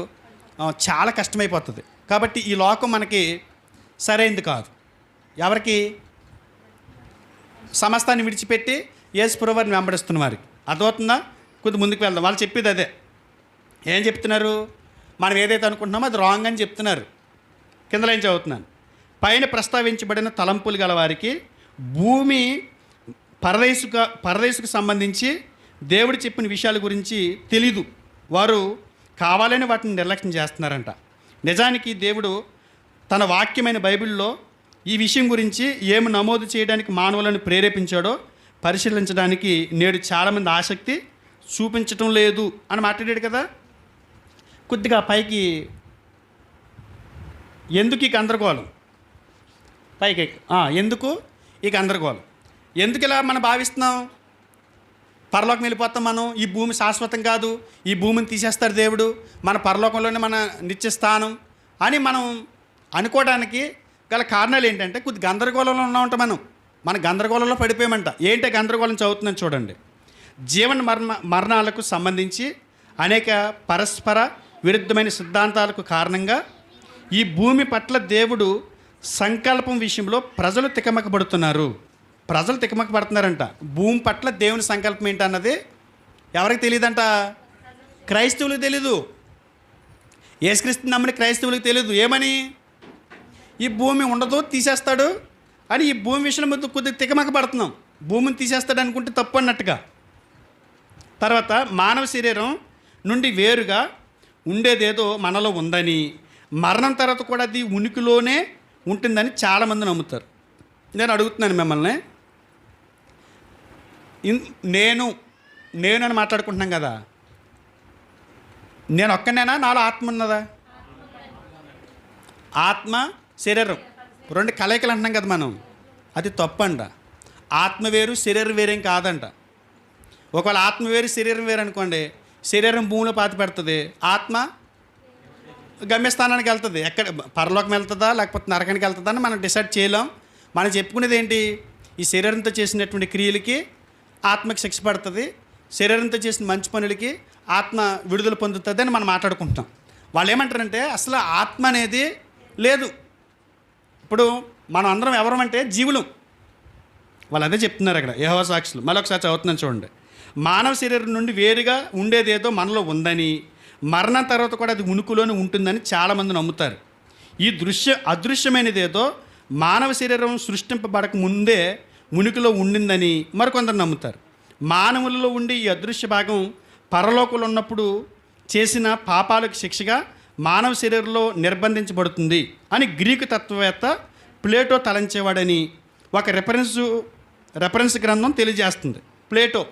చాలా కష్టమైపోతుంది. కాబట్టి ఈ లోకం మనకి సరైనది కాదు. ఎవరికి? సమస్తాన్ని విడిచిపెట్టి యేసుప్రభువుని వెంబడిస్తున్న వారికి. అర్థమవుతుందా? కొద్ది ముందుకు వెళ్దాం. వాళ్ళు చెప్పేది అదే. ఏం చెప్తున్నారు? మనం ఏదైతే అనుకుంటున్నామో అది రాంగ్ అని చెప్తున్నారు. కింద లైన్ చదువుతున్నాను. పైన ప్రస్తావించబడిన తలంపులు గల వారికి భూమి పరదేశుకు సంబంధించి దేవుడు చెప్పిన విషయాల గురించి తెలీదు. వారు కావాలని వాటిని నిర్లక్ష్యం చేస్తున్నారంట. నిజానికి దేవుడు తన వాక్యమైన బైబిల్లో ఈ విషయం గురించి ఏమి నమోదు చేయడానికి మానవులను ప్రేరేపించాడో పరిశీలించడానికి నేడు చాలామంది ఆసక్తి చూపించటం లేదు అని మాట్లాడాడు కదా. కొద్దిగా పైకి ఎందుకు ఈ గందరగోళం? పైకి ఎందుకు ఈ గందరగోళం? ఎందుకు ఇలా మనం భావిస్తున్నాం? పరలోకం వెళ్ళిపోతాం మనం, ఈ భూమి శాశ్వతం కాదు, ఈ భూమిని తీసేస్తాడు దేవుడు, మన పరలోకంలోనే మన నిత్య స్థానం అని మనం అనుకోవడానికి గల కారణాలు ఏంటంటే కొద్ది గందరగోళంలో ఉన్నామంట. మన గందరగోళంలో పడిపోయామంట. ఏంటంటే గందరగోళం చదువుతుందని చూడండి. జీవన మరణాలకు సంబంధించి అనేక పరస్పర విరుద్ధమైన సిద్ధాంతాలకు కారణంగా ఈ భూమి పట్ల దేవుడు సంకల్పం విషయంలో ప్రజలు తికమకబడుతున్నారంట. భూమి పట్ల దేవుని సంకల్పం ఏంటన్నది ఎవరికి తెలియదంట? క్రైస్తవులకు తెలీదు. యేసుక్రీస్తుని నమ్మని క్రైస్తవులకు తెలియదు. ఏమని? ఈ భూమి ఉండదు, తీసేస్తాడు అని ఈ భూమి విషయంలో కొద్దిగా తికమకబడుతున్నాం. భూమిని తీసేస్తాడు అనుకుంటే తప్పు అన్నట్టుగా. తర్వాత మానవ శరీరం నుండి వేరుగా ఉండేదేదో మనలో ఉందని, మరణం తర్వాత కూడా అది ఉనికిలోనే ఉంటుందని చాలామంది నమ్ముతారు. నేను అడుగుతున్నాను మిమ్మల్ని, నేను అని మాట్లాడుకుంటున్నాం కదా, నేను ఒక్కనేనా? నాలో ఆత్మ ఉన్నదా? ఆత్మ శరీరం రెండు కలయికలు అంటున్నాం కదా మనం. అది తప్పంట. ఆత్మ వేరు, శరీరం వేరేం కాదంట. ఒకవేళ ఆత్మ వేరు, శరీరం వేరు అనుకోండి, శరీరం భూమిలో పాతి పెడుతుంది, ఆత్మ గమ్యస్థానానికి వెళ్తుంది. ఎక్కడ పరలోకం వెళ్తుందా లేకపోతే నరకానికి వెళ్తుందా అని మనం డిసైడ్ చేయలేం. మనం చెప్పుకునేది ఏంటి, ఈ శరీరంతో చేసినటువంటి క్రియలకి ఆత్మకి శిక్ష పడుతుంది, శరీరంతో చేసిన మంచి పనులకి ఆత్మ విడుదల పొందుతుంది అని మనం మాట్లాడుకుంటాం. వాళ్ళు ఏమంటారంటే అసలు ఆత్మ అనేది లేదు. ఇప్పుడు మనం అందరం ఎవరమంటే జీవులు. వాళ్ళు అదే చెప్తున్నారు అక్కడ యెహోవా సాక్షులు. మరొకసారి చదువుతున్నాను చూడండి. మానవ శరీరం నుండి వేరుగా ఉండేదేదో మనలో ఉందని, మరణం తర్వాత కూడా అది ఉనికిలోనే ఉంటుందని చాలామంది నమ్ముతారు. ఈ అదృశ్యమైనదేదో మానవ శరీరం సృష్టింపబడక ముందే ఉనికిలో ఉండిందని మరికొందరు నమ్ముతారు. మానవులలో ఉండి ఈ అదృశ్య భాగం పరలోకంలో ఉన్నప్పుడు చేసిన పాపాలకు శిక్షగా మానవ శరీరంలో నిర్బంధించబడుతుంది అని గ్రీకు తత్వవేత్త ప్లేటో తలంచేవాడని ఒక రెఫరెన్స్ గ్రంథం తెలియజేస్తుంది. ప్లేటో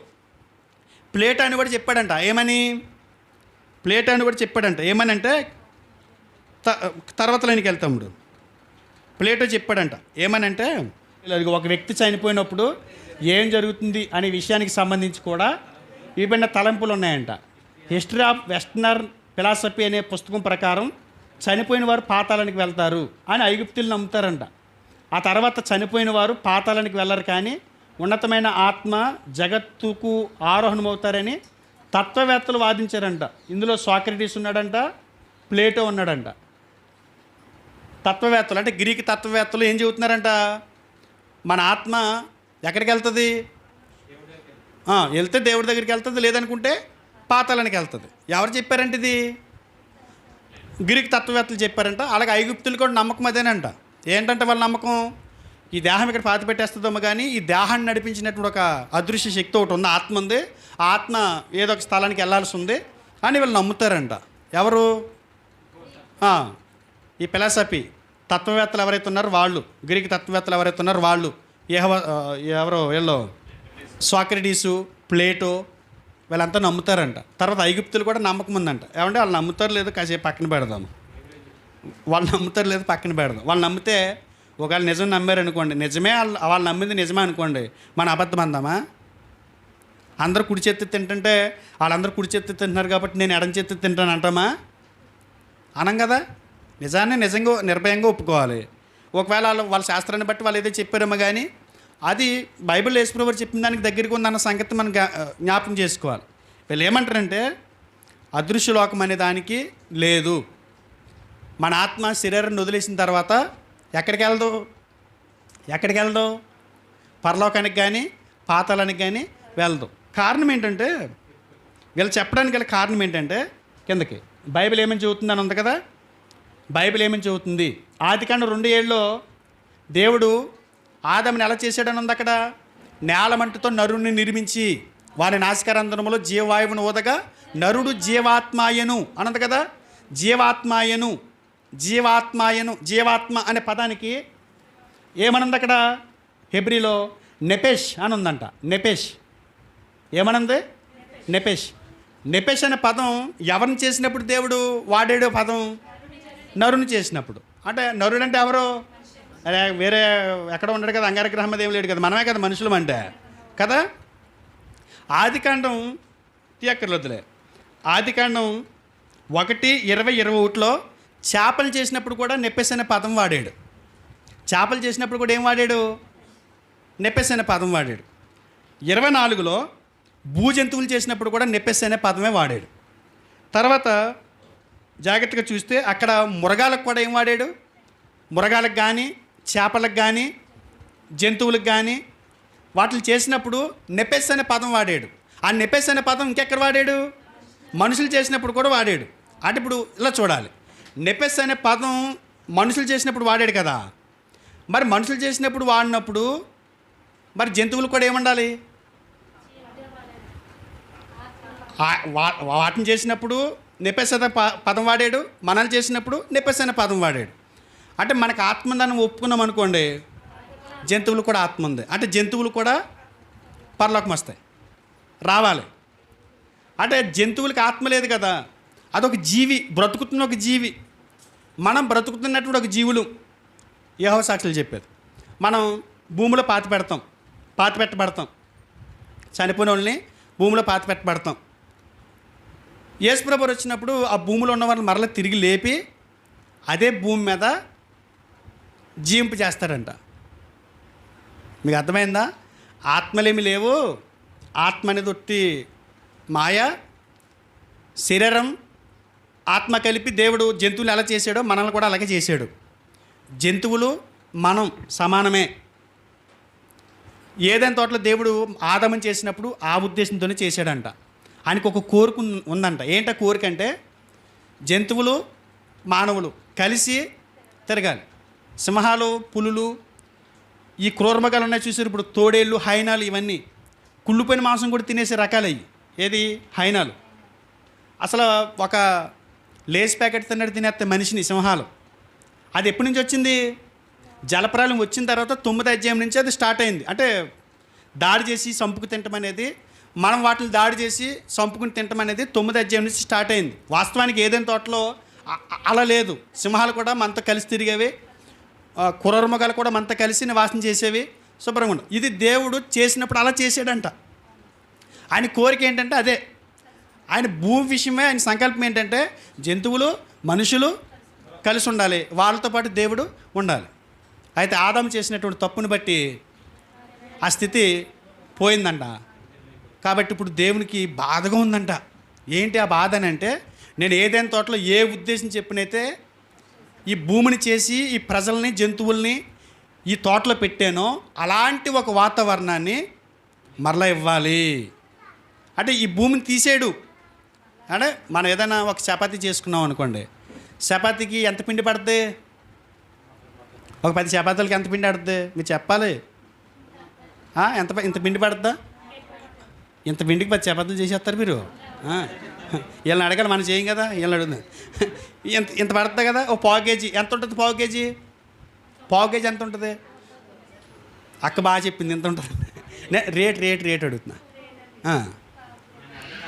అని కూడా చెప్పాడంట. ప్లేటో అని కూడా చెప్పాడంట ఏమనంటే తర్వాత లైన్కి వెళ్తాముడు. ప్లేటో చెప్పాడంట ఏమనంటే ఒక వ్యక్తి చనిపోయినప్పుడు ఏం జరుగుతుంది అనే విషయానికి సంబంధించి కూడా విభిన్న తలంపులు ఉన్నాయంట. హిస్టరీ ఆఫ్ వెస్టర్న్ ఫిలాసఫీ అనే పుస్తకం ప్రకారం చనిపోయిన వారు పాతాళానికి వెళ్తారు అని ఐగుప్తులు నమ్ముతారంట. ఆ తర్వాత చనిపోయిన వారు పాతాళానికి వెళ్ళరు, కానీ ఉన్నతమైన ఆత్మ జగత్తుకు ఆరోహణమవుతారని తత్వవేత్తలు వాదించారంట. ఇందులో సాక్రటీస్ ఉన్నాడంట, ప్లేటో ఉన్నాడంట. తత్వవేత్తలు అంటే గ్రీక్ తత్వవేత్తలు ఏం చెబుతున్నారంట, మన ఆత్మ ఎక్కడికి వెళ్తుంది, వెళ్తే దేవుడి దగ్గరికి వెళ్తుంది, లేదనుకుంటే పాతాళానికి వెళ్తుంది. ఎవరు చెప్పారంటే ఇది గ్రీక్ తత్వవేత్తలు చెప్పారంట. అలాగే ఐగుప్తులు కూడా నమ్మకం అదేనంట. ఏంటంటే వాళ్ళ నమ్మకం, ఈ దేహం ఇక్కడ పాతి పెట్టేస్తుందేమో కానీ ఈ దేహాన్ని నడిపించినటువంటి ఒక అదృశ్య శక్తి ఒకటి ఉంది, ఆత్మ ఉంది. ఆ ఆత్మ ఏదో ఒక స్థలానికి వెళ్ళాల్సి ఉంది అని వీళ్ళు నమ్ముతారంట. ఎవరు ఈ ఫిలాసఫీ తత్వవేత్తలు ఎవరైతే ఉన్నారో వాళ్ళు, గ్రీక్ తత్వవేత్తలు ఎవరైతే ఉన్నారో వాళ్ళు, ఎవరో వీళ్ళు సాక్రటీసు, ప్లేటో వీళ్ళంతా నమ్ముతారంట. తర్వాత ఐగుప్తులు కూడా నమ్మకం ఉందంట. ఏమంటే వాళ్ళు నమ్ముతారు లేదు కాసేపు పక్కన పెడదాము, వాళ్ళు నమ్ముతారు లేదు పక్కన పెడదాం. వాళ్ళు నమ్మితే ఒకవేళ నిజం నమ్మారనుకోండి, నిజమే వాళ్ళు నమ్మింది నిజమే అనుకోండి, మన అబద్ధం అందామా? అందరూ కుడి చేతి తింటుంటే వాళ్ళందరూ కుడి చేతి తింటున్నారు కాబట్టి నేను ఎడం చేతి తింటాను అంటామా? అనం కదా. నిజాన్ని నిజంగా నిర్భయంగా ఒప్పుకోవాలి. ఒకవేళ వాళ్ళ శాస్త్రాన్ని బట్టి వాళ్ళు ఏదో చెప్పారేమో కానీ అది బైబిల్ యేసుప్రభువు చెప్పిన దానికి దగ్గరికి ఉందన్న సంగతి మనం జ్ఞాపకం చేసుకోవాలి. వీళ్ళు ఏమంటారంటే అదృశ్య లోకం అనే దానికి లేదు. మన ఆత్మ శరీరాన్ని వదిలేసిన తర్వాత ఎక్కడికి వెళ్దు, పరలోకానికి కానీ పాతాళానికి కానీ వెళ్దు. కారణం ఏంటంటే వీళ్ళు చెప్పడానికి గల కారణం ఏంటంటే కిందకి బైబిల్ ఏమని చెబుతుందని ఉంది కదా. బైబిల్ ఏమని చెబుతుంది, ఆదికాండం 2:7 దేవుడు ఆదాముని ఎలా చేశాడని ఉంది అక్కడ. నేలమంటుతో నరుని నిర్మించి వారి నాసికారంధ్రములో జీవవాయువును ఊదగా నరుడు జీవాత్మాయను అన్నది కదా. జీవాత్మ అనే పదానికి ఏమనుంది అక్కడ, హెబ్రీలో నెపెష్ అని ఉందంట. ఏమనుంది? నెపెష్ అనే పదం ఎవరిని చేసినప్పుడు దేవుడు వాడాడు పదం, నరుని చేసినప్పుడు. అంటే నరుడు అంటే ఎవరు, అదే వేరే ఎక్కడ ఉన్నాడు కదా, అంగారగ్రహం ఏం లేడు కదా, మనమే కదా మనుషులం అంటే కదా. ఆదికాండం తీయక్కర్లొద్దులే, ఆదికాండం 1:20-21 చేపలు చేసినప్పుడు కూడా నెప్పెస్ అనే పదం వాడాడు. చేపలు చేసినప్పుడు కూడా ఏం వాడాడు, నెప్పెస్ అనే పదం వాడాడు. 24 భూజంతువులు చేసినప్పుడు కూడా నెప్పెస్ అనే పదమే వాడాడు. తర్వాత జాగ్రత్తగా చూస్తే అక్కడ మురగాలకు కూడా ఏం వాడాడు, మురగాలకు కానీ చేపలకు కానీ జంతువులకు కానీ వాటిని చేసినప్పుడు నెపెస్ అనే పదం వాడాడు. ఆ నెపెస్ అనే పదం ఇంకెక్కడ వాడాడు, మనుషులు చేసినప్పుడు కూడా వాడాడు. అంటే ఇప్పుడు ఇలా చూడాలి, నెపెస్ అనే పదం మనుషులు చేసినప్పుడు వాడాడు కదా, మరి మనుషులు చేసినప్పుడు వాడినప్పుడు మరి జంతువులు కూడా ఏముండాలి, వాటిని చేసినప్పుడు నెపెస్ అనే పదం వాడాడు, మనల్ని చేసినప్పుడు నెపెస్ అనే పదం వాడాడు. అంటే మనకు ఆత్మ ఉందని ఒప్పుకున్నాం అనుకోండి, జంతువులు కూడా ఆత్మ ఉంది అంటే జంతువులు కూడా పరలోకం వస్తాయి, రావాలి. అంటే జంతువులకి ఆత్మ లేదు కదా, అదొక జీవి, బ్రతుకుతున్న ఒక జీవి. మనం బ్రతుకుతున్నటువంటి ఒక జీవులు. యెహోవా సాక్షులు చెప్పారు, మనం భూమిలో పాతి పెట్టబడతాం, చనిపోయిన వాళ్ళని భూమిలో పాతి పెట్టబడతాం. యేసుప్రభువు వచ్చినప్పుడు ఆ భూమిలో ఉన్న వాళ్ళని మరలా తిరిగి లేపి అదే భూమి మీద జీవింపు చేస్తాడంట. మీకు అర్థమైందా? ఆత్మలేమి లేవు, ఆత్మ అనేది ఒట్టి మాయ, శరీరం ఆత్మ కలిపి దేవుడు జంతువులు ఎలా చేశాడో మనల్ని కూడా అలాగే చేశాడు. జంతువులు మనం సమానమే. ఏదైనా తోటలో దేవుడు ఆదామం చేసినప్పుడు ఆ ఉద్దేశంతోనే చేశాడంట. ఆయనకు ఒక కోరిక ఉందంట. ఏంట కోరిక అంటే జంతువులు మానవులు కలిసి తిరగాలి. సింహాలు, పులులు, ఈ క్రూరమృగాలు ఉన్నాయి చూసారు ఇప్పుడు, తోడేళ్ళు, హైనాలు, ఇవన్నీ కుళ్ళిపోయిన మాంసం కూడా తినేసే రకాలు అయ్యి. ఏది? హైనాలు. అసలు ఒక లేస్ ప్యాకెట్ తినేస్తే మనిషిని సింహాలు. అది ఎప్పటి నుంచి వచ్చింది? జలప్రాలయం వచ్చిన తర్వాత 9వ అధ్యాయం నుంచి అది స్టార్ట్ అయింది. అంటే దాడి చేసి చంపుకు తినటం అనేది, మనం వాటిని దాడి చేసి చంపుకుని తినటం అనేది 9వ అధ్యాయం నుంచి స్టార్ట్ అయింది. వాస్తవానికి ఏదైనా తోటలో అలా లేదు. సింహాలు కూడా మనతో కలిసి తిరిగేవి, క్రూరమృగాలు కూడా మనతో కలిసి నివాసం చేసేవి, శుభ్రంగా ఉండవు. ఇది దేవుడు చేసినప్పుడు అలా చేసాడంట. ఆయన కోరిక ఏంటంటే అదే. ఆయన భూమి విషయమే ఆయన సంకల్పం ఏంటంటే జంతువులు, మనుషులు కలిసి ఉండాలి, వాళ్ళతో పాటు దేవుడు ఉండాలి. అయితే ఆదాము చేసినటువంటి తప్పుని బట్టి ఆ స్థితి పోయిందంట. కాబట్టి ఇప్పుడు దేవునికి బాధగా ఉందంట. ఏంటి ఆ బాధ అని అంటే, నేను ఏదైనా తోటలో ఏ ఉద్దేశం చెప్పినైతే ఈ భూమిని చేసి ఈ ప్రజల్ని, జంతువుల్ని ఈ తోటలో పెట్టానో అలాంటి ఒక వాతావరణాన్ని మరలా ఇవ్వాలి. అంటే ఈ భూమిని తీసేడు. అంటే మనం ఏదైనా ఒక చపాతీ చేసుకున్నాం అనుకోండి, చపాతీకి ఎంత పిండి పడుతుంది? ఒక 10 చపాతీలకి ఎంత పిండి పడుతుంది? మీరు చెప్పాలి. ఇంత పిండి పడుతుందా? ఇంత పిండికి 10 చపాతీలు చేసేస్తారు మీరు. వీళ్ళని అడగాలి, మనం చేయం కదా, వీళ్ళని అడుగుతుంది. ఇంత పడుతుంది కదా. ఓ పావు కేజీ ఎంత ఉంటుంది? పావు కేజీ ఎంత ఉంటుంది? అక్క బాగా చెప్పింది, ఎంత ఉంటుంది. రేట్ అడుగుతున్నా.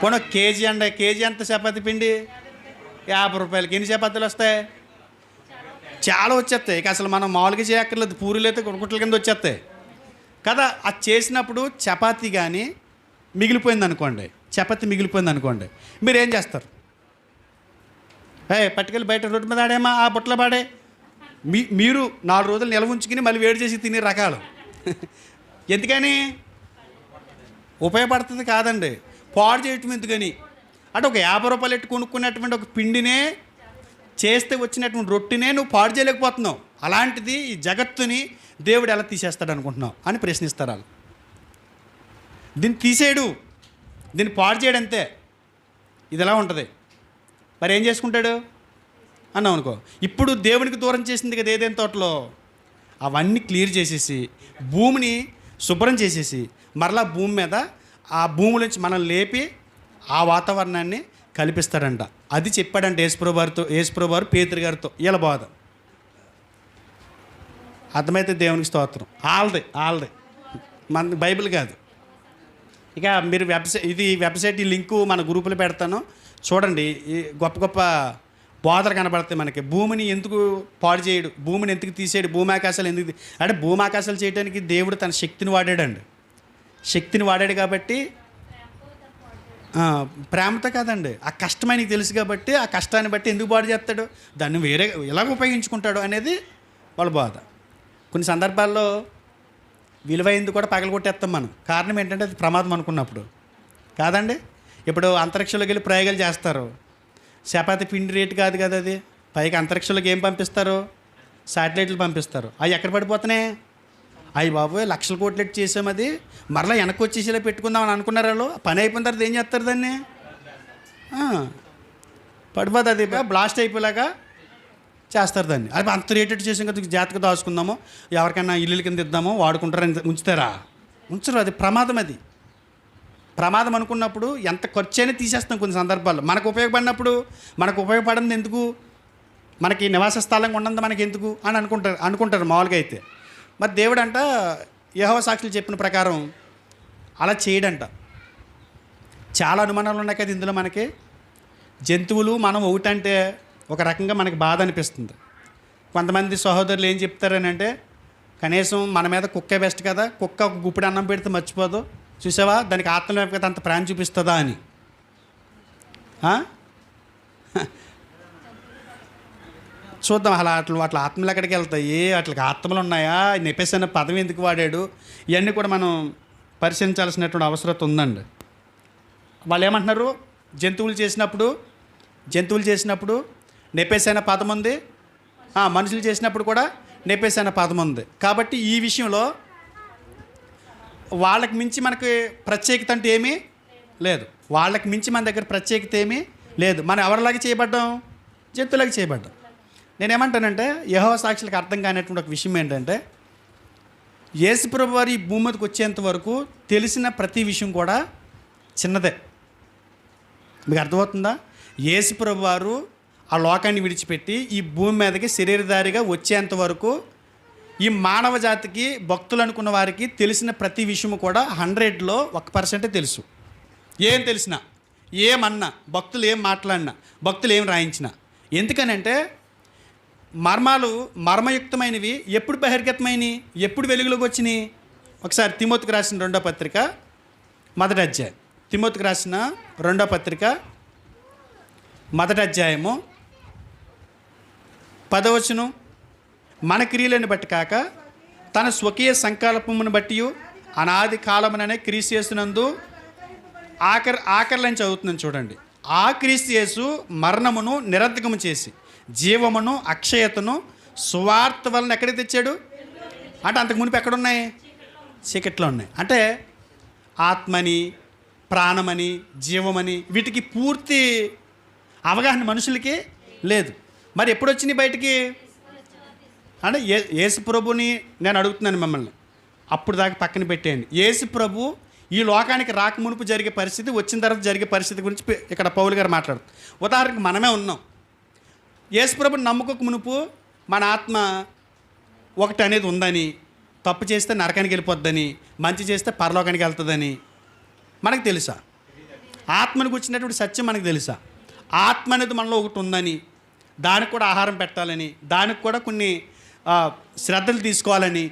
పోనీ కేజీ అండి, కేజీ ఎంత చపాతీ పిండి? 50 రూపాయలకి ఎన్ని చపాతీలు వస్తాయి? చాలా వచ్చేస్తాయి. ఇక అసలు మనం మామూలుగా చేయక్కర్లేదు, పూరీలు అయితే గుట్టల కింద వచ్చేస్తాయి కదా. అది చేసినప్పుడు చపాతీ కానీ మిగిలిపోయింది అనుకోండి, మీరు ఏం చేస్తారు? పట్టుకెళ్ళి బయట రోడ్డు మీద ఆడేమా, ఆ బుట్టలో పాడే. మీరు 4 రోజులు నిల్వ ఉంచుకుని మళ్ళీ వేడి చేసి తినే రకాలు. ఎందుకని? ఉపయోగపడుతుంది కాదండి, పాడు చేయటం ఎందుకని అంటే ఒక 50 రూపాయలు ఎట్టు కొనుక్కున్నటువంటి ఒక పిండినే చేస్తే వచ్చినటువంటి రొట్టినే నువ్వు పాడు చేయలేకపోతున్నావు. అలాంటిది ఈ జగత్తుని దేవుడు ఎలా తీసేస్తాడు అనుకుంటున్నావు అని ప్రశ్నిస్తారు వాళ్ళు. దీన్ని తీసేయడు, దీన్ని పాడు చేయడు, అంతే. ఇది ఎలా ఉంటుంది? మరి ఏం చేసుకుంటాడు అన్నావు అనుకో. ఇప్పుడు దేవునికి దూరం చేసింది కదా ఏదైనా తోటలో, అవన్నీ క్లియర్ చేసేసి భూమిని శుభ్రం చేసేసి మరలా భూమి మీద ఆ భూమి నుంచి మనం లేపి ఆ వాతావరణాన్ని కల్పిస్తాడంట. అది చెప్పాడంట యేసుప్రభువారు వారు పేతురు గారితో. వీళ్ళ బాధ అర్థమైతే దేవునికి స్తోత్రం. ఆల్దే మన బైబిల్ కాదు. ఇక మీరు వెబ్సైట్ ఈ లింకు మన గ్రూపులో పెడతాను, చూడండి. ఈ గొప్ప గొప్ప బోధలు కనబడతాయి మనకి. భూమిని ఎందుకు పాడు చేయడు, భూమిని ఎందుకు తీసేయడు, భూమి ఆకాశాలు ఎందుకు అంటే భూమి ఆకాశాలు చేయడానికి దేవుడు తన శక్తిని వాడాడండి. శక్తిని వాడాడు కాబట్టి, ప్రేమతో కాదండి, ఆ కష్టం ఆయనకి తెలుసు కాబట్టి ఆ కష్టాన్ని బట్టి ఎందుకు పాడు చేస్తాడు, దాన్ని వేరే ఎలాగ ఉపయోగించుకుంటాడు అనేది వాళ్ళ బాధ. కొన్ని సందర్భాల్లో విలువైంది కూడా పగలగొట్టేస్తాం మనం. కారణం ఏంటంటే అది ప్రమాదం అనుకున్నప్పుడు కాదండి. ఇప్పుడు అంతరిక్షంలోకి వెళ్ళి ప్రయోగాలు చేస్తారు, చపాతీ పిండి రేటు కాదు కదా అది. పైకి అంతరిక్షంలోకి ఏం పంపిస్తారు? శాటిలైట్లు పంపిస్తారు. అవి ఎక్కడ పడిపోతున్నాయి? అయ్యి బాబోయ్, లక్షల కోట్లు చేసాం, అది మరలా వెనక్కి వచ్చేసేలా పెట్టుకుందామని అనుకున్నారు వాళ్ళు. పని అయిపోయిన తర్వాత ఏం చేస్తారు? దాన్ని పడిపోతుంది, అది బ్లాస్ట్ అయిపోయేలాగా చేస్తారు దాన్ని. అది అంత రేటెడ్ చేసాం కదా, జాగ్రత్తగా దాచుకుందాము, ఎవరికైనా ఇల్లు కింద ఇద్దాము, వాడుకుంటారని ఉంచుతారా? ఉంచరు. అది ప్రమాదం. అది ప్రమాదం అనుకున్నప్పుడు ఎంత ఖర్చు అయినా తీసేస్తాం. కొన్ని సందర్భాల్లో మనకు ఉపయోగపడినప్పుడు, మనకు ఉపయోగపడింది ఎందుకు, మనకి నివాస స్థలంగా ఉన్నది మనకి ఎందుకు అని అనుకుంటారు మామూలుగా అయితే. మరి దేవుడు అంట యెహోవా సాక్షులు చెప్పిన ప్రకారం అలా చేయడంట. చాలా అనుమానాలు ఉన్నాయి కదా ఇందులో మనకి. జంతువులు మనం ఒకటంటే ఒక రకంగా మనకి బాధ అనిపిస్తుంది. కొంతమంది సహోదరులు ఏం చెప్తారని అంటే, కనీసం మన మీద కుక్కే బెస్ట్ కదా, కుక్క ఒక గుప్పిడి అన్నం పెడితే మర్చిపోదు, చూసావా దానికి ఆత్మలేకపోతే అంత ప్రాణం చూపిస్తుందా అని. చూద్దాం అలా అట్లా ఆత్మలు ఎక్కడికి వెళ్తాయి, అట్లకి ఆత్మలు ఉన్నాయా, నెపెస్ అనే పదం ఎందుకు వాడాడు, ఇవన్నీ కూడా మనం పరిశీలించాల్సినటువంటి అవసరం ఉందండి. వాళ్ళు ఏమంటున్నారు, జంతువులు చేసినప్పుడు నెపెస్ అనే పదం ఉంది, మనుషులు చేసినప్పుడు కూడా నెపెస్ అనే పదం ఉంది. కాబట్టి ఈ విషయంలో వాళ్ళకి మించి మనకి ప్రత్యేకత అంటే ఏమీ లేదు. వాళ్ళకి మించి మన దగ్గర ప్రత్యేకత ఏమీ లేదు. మనం ఎవరిలాగా చేయబడ్డాం, జంతువులాగా చేయబడ్డాం. నేనేమంటానంటే యెహోవా సాక్షులకు అర్థం కానిటువంటి ఒక విషయం ఏంటంటే, యేసుప్రభు వారు ఈ భూమి మీదకి వచ్చేంత వరకు తెలిసిన ప్రతి విషయం కూడా చిన్నదే. మీకు అర్థమవుతుందా? యేసుప్రభు వారు ఆ లోకాన్ని విడిచిపెట్టి ఈ భూమి మీదకి శరీరధారిగా వచ్చేంత వరకు ఈ మానవ జాతికి, భక్తులు అనుకున్న వారికి తెలిసిన ప్రతి విషయము కూడా 100లో 1% తెలుసు. ఏం తెలిసినా, ఏమన్నా, భక్తులు ఏం మాట్లాడినా, భక్తులు ఏం రాయించినా. ఎందుకనంటే మర్మయుక్తమైనవి ఎప్పుడు బహిర్గతమైనవి, ఎప్పుడు వెలుగులోకి వచ్చినాయి? ఒకసారి తిమోతికి రాసిన 2వ పత్రిక 1వ అధ్యాయం, తిమోతికి రాసిన 2వ పత్రిక 1వ అధ్యాయము 10వ వచనం, మన క్రియలను బట్టి కాక తన స్వకీయ సంకల్పమును బట్టి అనాది కాలముననే క్రీస్తు యేసునందు ఆఖరిని చదువుతున్నాను చూడండి. ఆ క్రీస్తు యేసు మరణమును నిరర్ధకము చేసి జీవమును అక్షయతను సువార్త వలన ఎక్కడికి తెచ్చాడు అంటే, అంతకు మునుపు ఎక్కడున్నాయి? చీకట్లో ఉన్నాయి. అంటే ఆత్మని, ప్రాణమని, జీవమని వీటికి పూర్తి అవగాహన మనుషులకి లేదు. మరి ఎప్పుడు వచ్చినాయి బయటికి అంటే, యేసు ప్రభుని నేను అడుగుతున్నాను మిమ్మల్ని, అప్పుడు దాకా పక్కన పెట్టేయండి. యేసు ప్రభు ఈ లోకానికి రాక మునుపు జరిగే పరిస్థితి, వచ్చిన తర్వాత జరిగే పరిస్థితి గురించి ఇక్కడ పౌలు గారు మాట్లాడుతారు. ఉదాహరణకు మనమే ఉన్నాం. యేసు ప్రభుని నమ్ముకోక మునుపు మన ఆత్మ ఒకటి అనేది ఉందని, తప్పు చేస్తే నరకానికి వెళ్ళిపోద్దని, మంచి చేస్తే పరలోకానికి వెళ్తుందని మనకు తెలుసా? ఆత్మను గురించినటువంటి సత్యం మనకు తెలుసా? ఆత్మ అనేది మనలో ఒకటి ఉందని, దానికి కూడా ఆహారం పెట్టాలని, దానికి కూడా కొన్ని శ్రద్ధలు తీసుకోవాలని,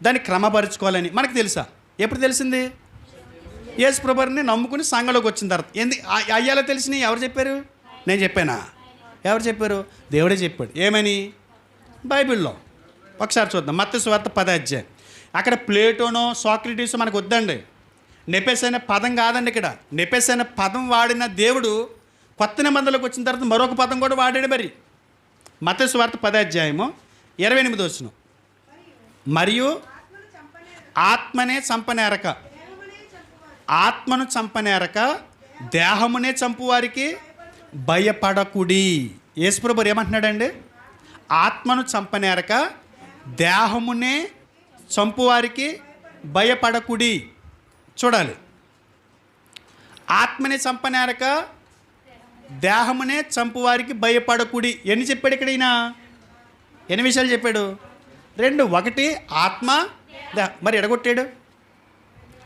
దాన్ని క్రమపరుచుకోవాలని మనకు తెలుసా? ఎప్పుడు తెలిసింది? యేసు ప్రభుని నమ్ముకుని సంఘంలోకి వచ్చిన తర్వాత. అయ్యాలో తెలిసినాయి ఎవరు చెప్పారు? నేను చెప్పానా? ఎవరు చెప్పారు? దేవుడే చెప్పాడు. ఏమని? బైబిల్లో. ఒకసారి చూద్దాం. మత్తయి సువార్త 10వ అధ్యాయం. అక్కడ ప్లేటోనో సోక్రటీసో మనకు వద్దండి. నెపెస్ అనే పదం కాదండి. ఇక్కడ నెపెస్ అనే పదం వాడిన దేవుడు కొత్త నిబంధనలోకి వచ్చిన తర్వాత మరొక పదం కూడా వాడాడు. మరి మత్తయి సువార్త 10వ అధ్యాయము 28వ వచనం, మరియు ఆత్మను చంపనేరక దేహమునే చంపువారికి భయపడకుడి. యేసుప్రభు ఏమంటున్నాడండి? ఆత్మను చంపనేరక దేహమునే చంపువారికి భయపడకుడి. చూడాలి, ఆత్మనే చంపనేరక దేహమునే చంపువారికి భయపడకుడి. ఎన్ని చెప్పాడు ఇక్కడ ఈయన? ఎన్ని విషయాలు చెప్పాడు? 2. ఒకటి ఆత్మ, మరి ఎడగొట్టాడు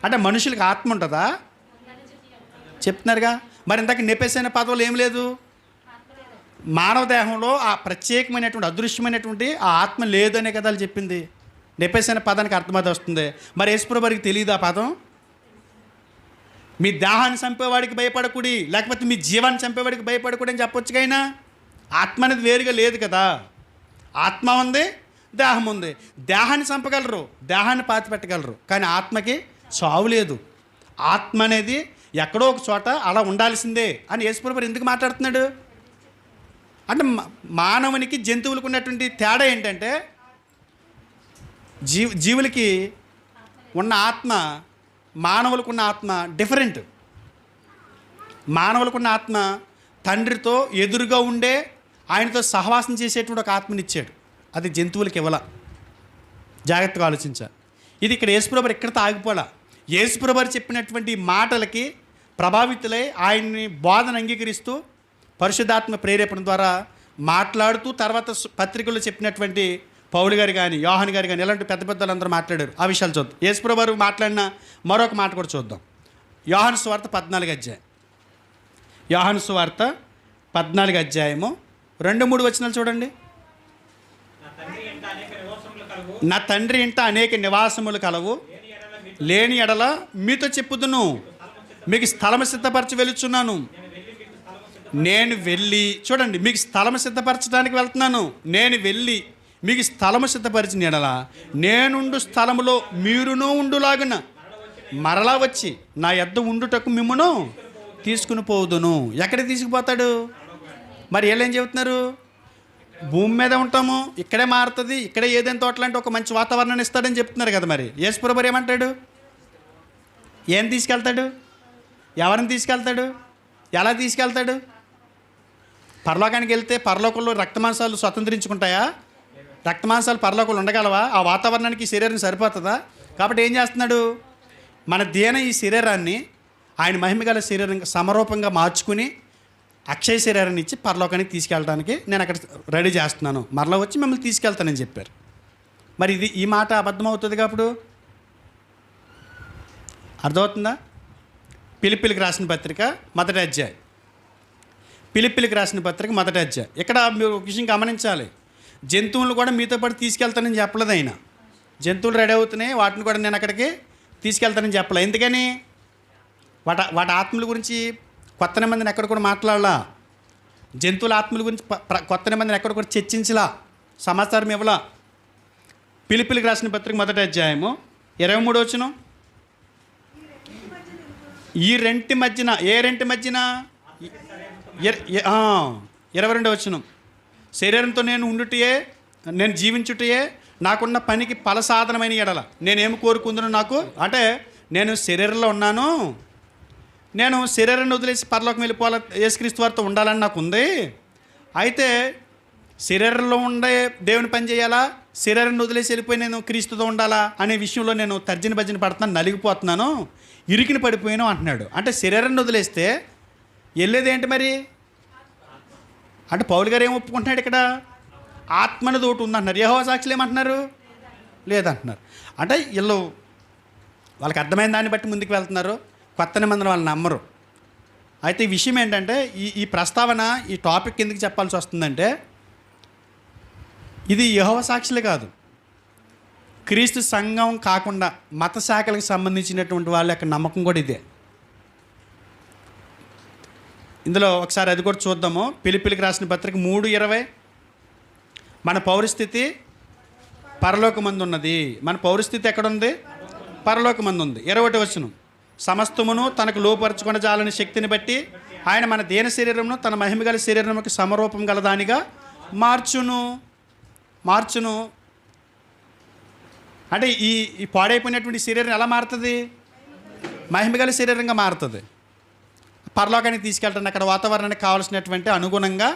అంటే మనుషులకి ఆత్మ ఉంటుందా? చెప్తున్నారుగా. మరి ఇందాక నెపెస్ అనే పదవులు ఏం లేదు. మానవ దేహంలో ఆ ప్రత్యేకమైనటువంటి అదృశ్యమైనటువంటి ఆ ఆత్మ లేదనే కదా చెప్పింది. నెపెస్ అనే పదానికి అర్థమది వస్తుంది. మరి యేసుప్రభు వారికి తెలియదు ఆ పదం? మీ దేహాన్ని చంపేవాడికి భయపడకుడి, లేకపోతే మీ జీవాన్ని చంపేవాడికి భయపడకూడదు అని చెప్పొచ్చుగా. అయినా ఆత్మ అనేది వేరుగా లేదు కదా. ఆత్మ ఉంది, దేహం ఉంది. దేహాన్ని చంపగలరు, దేహాన్ని పాతిపెట్టగలరు, కానీ ఆత్మకి చావు లేదు. ఆత్మ అనేది ఎక్కడో ఒక చోట అలా ఉండాల్సిందే అని యేసుప్రభు ఎందుకు మాట్లాడుతున్నాడు అంటే, మానవునికి జంతువులకు ఉన్నటువంటి తేడా ఏంటంటే, జీవులకి ఉన్న ఆత్మ, మానవులకు ఉన్న ఆత్మ డిఫరెంట్. మానవులకు ఉన్న ఆత్మ తండ్రితో ఎదురుగా ఉండే ఆయనతో సహవాసం చేసేటువంటి ఒక ఆత్మనిచ్చాడు. అది జంతువులకి ఇవ్వాల. జాగ్రత్తగా ఆలోచించాలి. ఇది ఇక్కడ యేసుప్రభు ఎక్కడితో ఆగిపోలా. యేసుప్రభు చెప్పినటువంటి మాటలకి ప్రభావితులై ఆయన్ని బోధన అంగీకరిస్తూ పరిశుద్ధాత్మ ప్రేరేపణ ద్వారా మాట్లాడుతూ, తర్వాత పత్రికల్లో చెప్పినటువంటి పౌలు గారు కానీ, యోహాను గారు కానీ, ఇలాంటి పెద్ద పెద్దలందరూ మాట్లాడారు. ఆ విషయాలు చూద్దాం. యేసుప్రభు వారు మాట్లాడిన మరొక మాట కూడా చూద్దాం. యోహాను సువార్త 14వ అధ్యాయం. యోహాను సువార్త 14వ అధ్యాయము 2-3 వచనాలు చూడండి. నా తండ్రి ఇంట అనేక నివాసములు కలవు, లేని ఎడల మీతో చెప్పుదును, మీకు స్థలము సిద్ధపరచి వెలుచున్నాను. నేను వెళ్ళి, చూడండి, మీకు స్థలము సిద్ధపరచడానికి వెళ్తున్నాను. నేను వెళ్ళి మీకు స్థలము సిద్ధపరిచిన ఎడల నేనుండు స్థలములో మీరును ఉండులాగున మరలా వచ్చి నా యొద్ద ఉండుటకు మిమ్మును తీసుకుని పోదును. ఎక్కడికి తీసుకుపోతాడు? మరి వీళ్ళేం చెబుతున్నారు? భూమి మీద ఉంటాము, ఇక్కడే మారుతుంది, ఇక్కడే ఏదైనా తోటలాంటి ఒక మంచి వాతావరణాన్ని ఇస్తాడని చెప్తున్నారు కదా. మరి యేసుప్రభువు ఏమంటాడు? ఏం తీసుకెళ్తాడు? ఎవరిని తీసుకెళ్తాడు? ఎలా తీసుకెళ్తాడు? పరలోకానికి వెళ్తే పరలోకంలో రక్తమాంసాలు స్వతంత్రించుకుంటాయా? రక్తమాంసాలు పరలోకంలో ఉండగలవా? ఆ వాతావరణానికి ఈ శరీరం సరిపోతుందా? కాబట్టి ఏం చేస్తున్నాడు? మన ఈ శరీరాన్ని ఆయన మహిమగల శరీరంగా సమరూపంగా మార్చుకుని అక్షయ శరీరాన్ని ఇచ్చి పరలోకానికి తీసుకెళ్ళడానికి నేను అక్కడ రెడీ చేస్తున్నాను, మరలా వచ్చి మిమ్మల్ని తీసుకెళ్తానని చెప్పారు. మరి ఈ మాట అబద్ధం అవుతుంది అప్పుడు? అర్థమవుతుందా? ఫిలిప్పీలకు రాసిన పత్రిక మొదటి అధ్యాయం. ఫిలిప్పీలకు రాసిన పత్రిక మొదటి అధ్యాయం. ఇక్కడ మీరు ఒక విషయం గమనించాలి. జంతువులు కూడా మీతో పాటు తీసుకెళ్తానని చెప్పలేదు ఆయన. జంతువులు రెడీ అవుతున్నాయి, వాటిని కూడా నేను అక్కడికి తీసుకెళ్తానని చెప్పలే. ఎందుకని? వాటి ఆత్మల గురించి కొత్త నిబంధన ఎక్కడ కూడా మాట్లాడలా. జంతువుల ఆత్మల గురించి కొత్త నిబంధన ఎక్కడ కూడా చర్చించలా, సమాచారం ఇవ్వలా. ఫిలిప్పీలకు రాసిన పత్రిక మొదటి అధ్యాయము 23వ వచనం. ఈ రెంటి మధ్యన, ఏ రెంటి మధ్యన? 22వ వచనం. శరీరంతో నేను జీవించుటయే నాకున్న పనికి ఫలసాధనమైన ఎడల నేనేమి కోరుకుందును నాకు, అంటే నేను శరీరంలో ఉన్నాను, నేను శరీరాన్ని వదిలేసి పరలోకం వెళ్ళిపోవాలి, యేసుక్రీస్తు వారితో ఉండాలని నాకు ఉంది. అయితే శరీరంలో ఉండే దేవుని పని చేయాలా, శరీరాన్ని వదిలేసి వెళ్ళిపోయి నేను క్రీస్తుతో ఉండాలా అనే విషయంలో నేను తర్జన భర్జన పడుతున్నాను, నలిగిపోతున్నాను, ఇరికిని పడిపోయాను అంటున్నాడు. అంటే శరీరాన్ని వదిలేస్తే వెళ్ళేది ఏంటి మరి? అంటే పౌలు గారు ఏం ఒప్పుకుంటున్నాడు ఇక్కడ? ఆత్మని తోటి ఉందంటున్నారు. యెహోవా సాక్షులు ఏమంటున్నారు? లేదంటున్నారు. అంటే వీళ్ళు వాళ్ళకి అర్థమైన దాన్ని బట్టి ముందుకు వెళ్తున్నారు, కొత్త నిబంధన వాళ్ళు నమ్మరు. అయితే ఈ విషయం ఏంటంటే, ఈ ప్రస్తావన, ఈ టాపిక్ ఎందుకు చెప్పాల్సి వస్తుందంటే, ఇది యెహోవా సాక్షులే కాదు, క్రీస్తు సంఘం కాకుండా మత శాఖలకు సంబంధించినటువంటి వాళ్ళ యొక్క నమ్మకం కూడా ఇదే. ఇందులో ఒకసారి అది కూడా చూద్దాము. ఫిలిప్పీలకు రాసిన పత్రిక 3:20. మన పౌరస్థితి పరలోకమందు ఉన్నది. మన పౌరస్థితి ఎక్కడుంది? పరలోకమందు ఉంది. 21వ వచనం. సమస్తమును తనకు లోపరుచుకున్న జాలని శక్తిని బట్టి ఆయన మన దేన శరీరమును తన మహిమగల శరీరముకి సమరూపం గలదానిగా మార్చును. అంటే ఈ పాడైపోయినటువంటి శరీరం ఎలా మారుతుంది? మహిమగల శరీరంగా మారుతుంది. పరలోకానికి తీసుకెళ్ళడానికి అక్కడ వాతావరణానికి కావాల్సినటువంటి అనుగుణంగా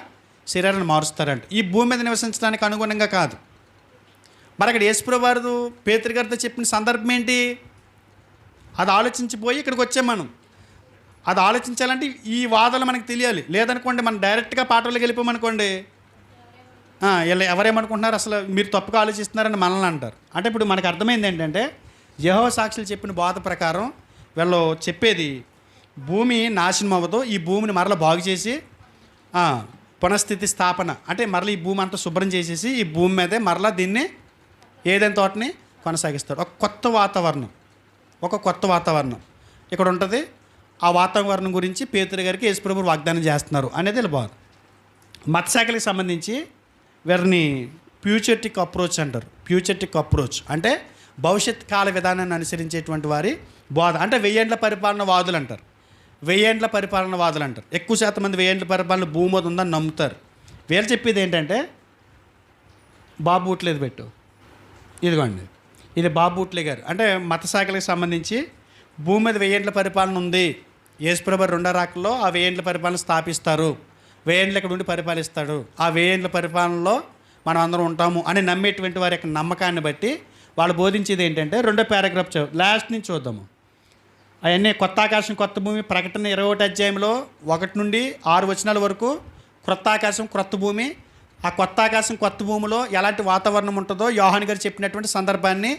శరీరాన్ని మారుస్తారంట. ఈ భూమి మీద నివసించడానికి అనుగుణంగా కాదు. మరి అక్కడ యేసుప్రభువు వారు పేతురు గారితో చెప్పిన సందర్భం ఏంటి? అది ఆలోచించిపోయి ఇక్కడికి వచ్చాం మనం. అది ఆలోచించాలంటే ఈ వాదనలు మనకు తెలియాలి. లేదనుకోండి మనం డైరెక్ట్గా పాటలోకి వెళ్ళిపోమనుకోండి, వీళ్ళు ఎవరేమనుకుంటున్నారు, అసలు మీరు తప్పుగా ఆలోచిస్తున్నారని మనల్ని అంటారు. అంటే ఇప్పుడు మనకు అర్థమైంది ఏంటంటే, యెహోవా సాక్షులు చెప్పిన బోధ ప్రకారం వీళ్ళు చెప్పేది భూమి నాశనం అవ్వదు, ఈ భూమిని మరలా బాగు చేసి పునఃస్థితి స్థాపన, అంటే మరలా ఈ భూమి అంతా శుభ్రం చేసేసి ఈ భూమి మీదే మరలా దీన్ని ఏదైనా తోటని కొనసాగిస్తాడు. ఒక కొత్త వాతావరణం ఇక్కడ ఉంటుంది. ఆ వాతావరణం గురించి పేతురు గారికి యేసుప్రభువు వాగ్దానం చేస్తున్నారు అనేది వీళ్ళ బాధ. మతశాఖలకు సంబంధించి వీరిని ఫ్యూచరిటిక్ అప్రోచ్ అంటారు. ఫ్యూచరిటిక్ అప్రోచ్ అంటే భవిష్యత్ కాల విధానాన్ని అనుసరించేటువంటి వారి బోధ. అంటే 1000 ఏండ్ల పరిపాలన వాదులు అంటారు. 1000 ఏండ్ల పరిపాలన వాదులు అంటారు. ఎక్కువ శాతం మంది 1000 ఏండ్ల పరిపాలన భూమి మీద ఉందని నమ్ముతారు. వీళ్ళు చెప్పేది ఏంటంటే, బాబు బూట్లేదు పెట్టు, ఇదిగోండి ఇది బాబు బూట్లే గారు. అంటే మత శాఖలకు సంబంధించి భూమి మీద 1000 ఏండ్ల పరిపాలన ఉంది, యేసుప్రభువు రెండో రాకల్లో ఆ 1000 ఏండ్ల పరిపాలన స్థాపిస్తారు, 1000 ఏండ్లు ఇక్కడ ఉండి పరిపాలిస్తాడు, ఆ 1000 ఏండ్ల పరిపాలనలో మనం అందరం ఉంటాము అని నమ్మేటువంటి వారి యొక్క నమ్మకాన్ని బట్టి వాళ్ళు బోధించేది ఏంటంటే, 2వ పారాగ్రాఫ్ లాస్ట్ నుంచి చూద్దాము. అవన్నీ కొత్త ఆకాశం కొత్త భూమి ప్రకటన 21వ అధ్యాయంలో 1 నుండి 6 వచనాల వరకు క్రొత్త ఆకాశం క్రొత్త భూమి, ఆ కొత్త ఆకాశం కొత్త భూమిలో ఎలాంటి వాతావరణం ఉంటుందో యోహాను గారు చెప్పినటువంటి సందర్భాన్ని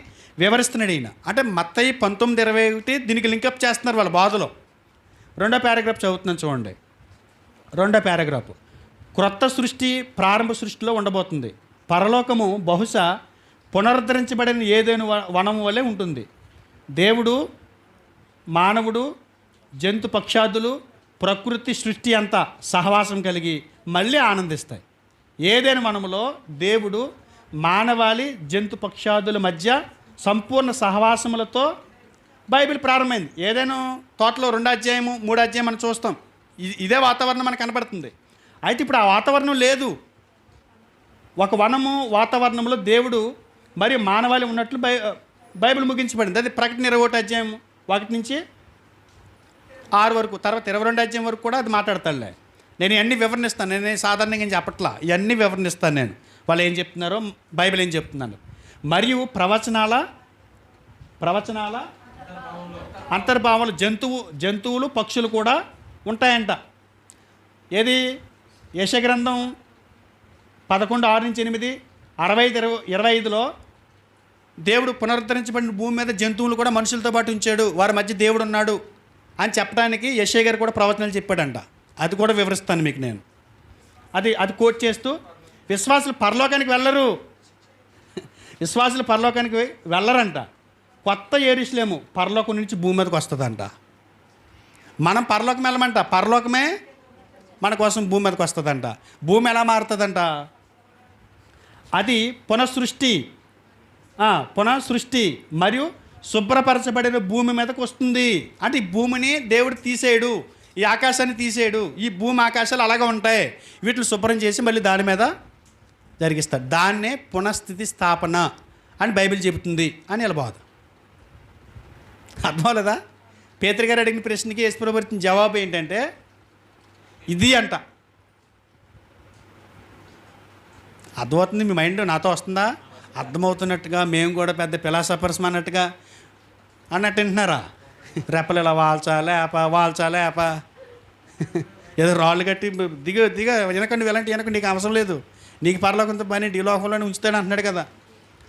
వివరిస్తున్నాడు ఈయన. అంటే మత్తయి 19:21 దీనికి లింకప్ చేస్తున్నారు వాళ్ళ బాధలో. 2వ పారాగ్రాఫ్ చదువుతున్నాను చూడండి. 2వ పారాగ్రాఫ్, క్రొత్త సృష్టి ప్రారంభ సృష్టిలో ఉండబోతుంది. పరలోకము బహుశా పునరుద్ధరించబడిన ఏదైనా వనము వలె ఉంటుంది. దేవుడు, మానవుడు, జంతు పక్షాదులు, ప్రకృతి సృష్టి అంతా సహవాసం కలిగి మళ్ళీ ఆనందిస్తాయి. ఏదైనా మనములో దేవుడు మానవాళి జంతు పక్షాదుల మధ్య సంపూర్ణ సహవాసములతో బైబిల్ ప్రారంభమైంది. ఏదైనా తోటలో 2వ అధ్యాయము 3వ అధ్యాయం మనం చూస్తాం. ఇదే వాతావరణం మనకు కనబడుతుంది. అయితే ఇప్పుడు ఆ వాతావరణం లేదు. ఒక వనము వాతావరణంలో దేవుడు మరియు మానవాళి ఉన్నట్లు బైబిల్ ముగించబడింది. అది ప్రకటన 21వ అధ్యాయం 1 నుంచి 6 వరకు, తర్వాత 22వ అధ్యాయం వరకు కూడా అది మాట్లాడతాడులే. నేను ఇవన్నీ వివరణిస్తాను. నేను సాధారణంగా ఏం చెప్పట్లా, ఇవన్నీ వివరణిస్తాను నేను. వాళ్ళు ఏం చెప్తున్నారో బైబిల్ ఏం చెప్తున్నాను. మరియు ప్రవచనాల అంతర్భావాలు జంతువులు పక్షులు కూడా ఉంటాయంట. ఏది యెషయా గ్రంథం 11:6-8, 65:25లో దేవుడు పునరుద్ధరించబడిన భూమి మీద జంతువులు కూడా మనుషులతో పాటు ఉంచాడు, వారి మధ్య దేవుడు ఉన్నాడు అని చెప్పడానికి యెషయా గారు కూడా ప్రవచనాలు చెప్పాడంట. అది కూడా వివరిస్తాను మీకు నేను. అది కోట్ చేస్తూ, విశ్వాసులు పరలోకానికి వెళ్ళరు, విశ్వాసులు పరలోకానికి వెళ్ళరంట. కొత్త యెరూషలేము పరలోకం నుంచి భూమి మీదకి వస్తుందంట. మనం పరలోకం వెళ్ళమంట, పరలోకమే మన కోసం భూమి మీదకి వస్తుందంట. భూమి ఎలా మారుతుందంట? అది పునఃసృష్టి మరియు శుభ్రపరచబడిన భూమి మీదకి వస్తుంది. అంటే ఈ భూమిని దేవుడు తీసేయడు, ఈ ఆకాశాన్ని తీసేయడు. ఈ భూమి ఆకాశాలు అలాగే ఉంటాయి, వీటిని శుభ్రం చేసి మళ్ళీ దాని మీద జరిగిస్తాడు. దాన్నే పునఃస్థితి స్థాపన అని బైబిల్ చెబుతుంది అని ఇలా బాధ. అర్థం లేదా? పేతురు గారు అడిగిన ప్రశ్నకి యేసుప్రభువు ఇచ్చిన జవాబు ఏంటంటే ఇది అంట. అర్థమవుతుంది? మీ మైండ్ నాతో వస్తుందా? అర్థమవుతున్నట్టుగా మేము కూడా పెద్ద ఫిలాసఫర్స్ అన్నట్టుగా అన్నట్టు వింటున్నారా? రెప్పలు ఇలా వాల్చాలే ఏదో రాళ్ళు కట్టి దిగ వెనకండి వెనకండి నీకు అవసరం లేదు, నీకు పరలోకంతో పని ఈ లోకంలోనే ఉంచుతాడు అంటున్నాడు కదా.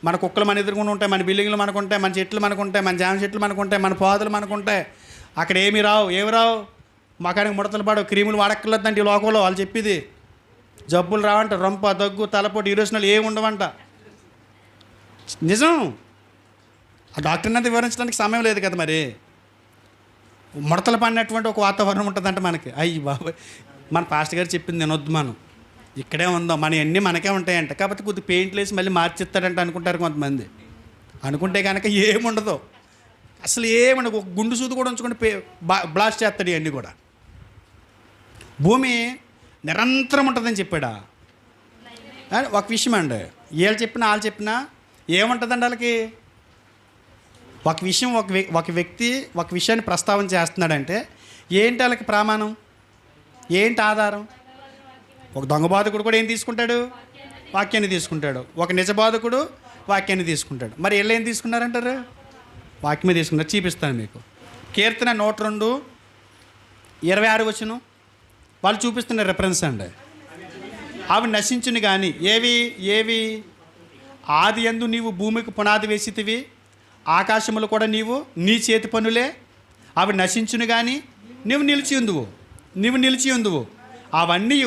మన కుక్కలు మన ఎదురుకుండా ఉంటాయి, మన బిల్డింగ్లు మనకు ఉంటాయి, మన చెట్లు మనకు ఉంటాయి, మన జామ చెట్లు మనకు ఉంటాయి, మన పాదులు మనకు ఉంటాయి. అక్కడ ఏమి రావు, మకానికి ముడతలు పడవు, క్రీములు వాడక్కర్లేదంటే ఈ లోకంలో వాళ్ళు చెప్పేది. జబ్బులు రావంట, రొంప, దగ్గు, తలపోటు, ఈరోజునాలు ఏమి ఉండవంట. నిజం. ఆ డాక్టర్ని అంతా వివరించడానికి సమయం లేదు కదా. మరి ముడతలు పడినటువంటి ఒక వాతావరణం ఉంటుందంట మనకి. అయ్యి బాబు, మన పాస్టర్ గారు చెప్పింది వినొద్దు, మనం ఇక్కడే ఉందాం, మన అన్నీ మనకే ఉంటాయంట. కాకపోతే కొద్దిగా పెయింట్లు వేసి మళ్ళీ మార్చిస్తాడంట అనుకుంటారు కొంతమంది. అనుకుంటే కనుక ఏముండదు, అసలు ఏముండదు. ఒక గుండు సూది కూడా ఉంచుకుంటే బ్లాస్ట్ చేస్తాడు ఇవన్నీ కూడా. భూమి నిరంతరం ఉంటుందని చెప్పాడా? ఒక విషయం అండి, వీళ్ళు చెప్పినా వాళ్ళు చెప్పినా ఏముంటుందండి వాళ్ళకి? ఒక విషయం ఒక వ్యక్తి ఒక విషయాన్ని ప్రస్తావన చేస్తున్నాడంటే ఏంటి వాళ్ళకి ప్రమాణం, ఏంటి ఆధారం? ఒక దొంగ బాధకుడు కూడా ఏం తీసుకుంటాడు? వాక్యాన్ని తీసుకుంటాడు. ఒక నిజ బాధకుడు వాక్యాన్ని తీసుకుంటాడు. మరి వీళ్ళు ఏం తీసుకున్నారంటారు? వాక్యమే తీసుకున్నారు. చూపిస్తాను మీకు. కీర్తన 102:26 వాళ్ళు చూపిస్తున్న రెఫరెన్స్ అండి. అవి నశించుని కానీ ఏవి ఆది యందు నీవు భూమికి పునాది వేసితివి, ఆకాశములు కూడా నీ చేతి పనులే. అవి నశించును కానీ నీవు నిలిచి ఉందువు. అవన్నీ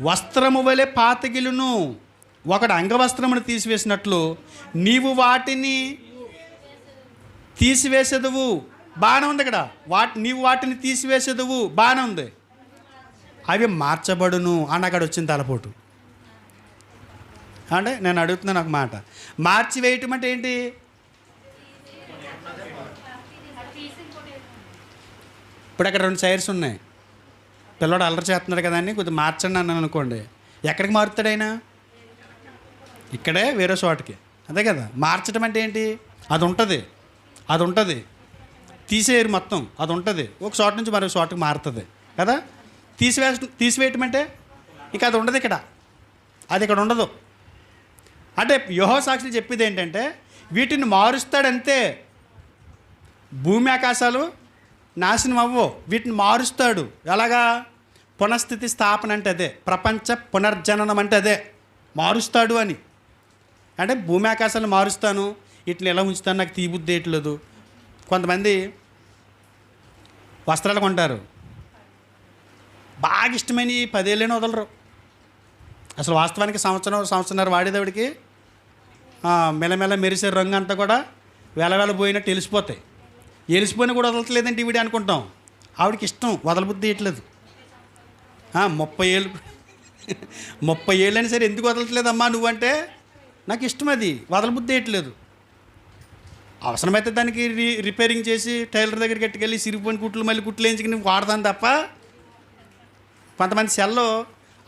వస్త్రము వలె పాతగిలును. ఒకడు అంగవస్త్రమును తీసివేసినట్లు నీవు వాటిని తీసివేసేదువు. బాగానే ఉంది ఇక్కడ. నీవు వాటిని తీసివేసేదువు, బాగానే ఉంది. అవి మార్చబడును అని అక్కడ వచ్చిన తలపోటు. అంటే నేను అడుగుతున్నాను ఒక మాట, మార్చివేయటం అంటే ఏంటి? ఇప్పుడు అక్కడ 2 చైర్స్ ఉన్నాయి, పిల్లవాడు అల్లరి చేస్తున్నాడు కదా అని కొద్దిగా మార్చండి అన్నాను అనుకోండి, ఎక్కడికి మారుతాడు ఆయన? ఇక్కడే వేరే చోటకి. అదే కదా మార్చడం అంటే ఏంటి? అది ఉంటుంది, తీసేయరు మొత్తం, అది ఉంటుంది. ఒక చోట నుంచి మరొక చోటకి మారుతుంది కదా. తీసివేయటం అంటే ఇక అది ఉండదు ఇక్కడ, అది ఇక్కడ ఉండదు. అంటే యెహోవా సాక్షులు చెప్పేది ఏంటంటే వీటిని మారుస్తాడంతే. భూమి ఆకాశాలు నాశనం అవ్వవు, వీటిని మారుస్తాడు. ఎలాగా? పునఃస్థితి స్థాపన అంటే అదే, ప్రపంచ పునర్జననం అంటే అదే, మారుస్తాడు అని. అంటే భూమి ఆకాశాలను మారుస్తాను, వీటిని ఎలా ఉంచుతాను, నాకు తీబుద్ధి వేయట్లేదు. కొంతమంది వస్త్రాలు కొంటారు, బాగా ఇష్టమైన 10 ఏళ్ళైనా వదలరు. అసలు వాస్తవానికి సంవత్సరంన్నర వాడేదవిడికి మెల్లమెల్ల మెరిసే రంగు అంతా కూడా వెలవెల పోయినట్టు తెలిసిపోతాయి. ఎలిసిపోయినా కూడా వదలట్లేదంటే వీడి అనుకుంటాం. ఆవిడకి ఇష్టం, వదలబుద్ధి వేయట్లేదు. 30 ఏళ్ళు 30 ఏళ్ళైనా సరే ఎందుకు వదలట్లేదమ్మా నువ్వంటే, నాకు ఇష్టం అది, వదలబుద్ధి వేయట్లేదు. అవసరమైతే దానికి రిపేరింగ్ చేసి టైలర్ దగ్గరికి ఎట్టుకెళ్ళి సిరిపోయిన కుట్లు మళ్ళీ కుట్లు వేయించుకుని వాడతాను తప్ప. కొంతమంది సెల్లో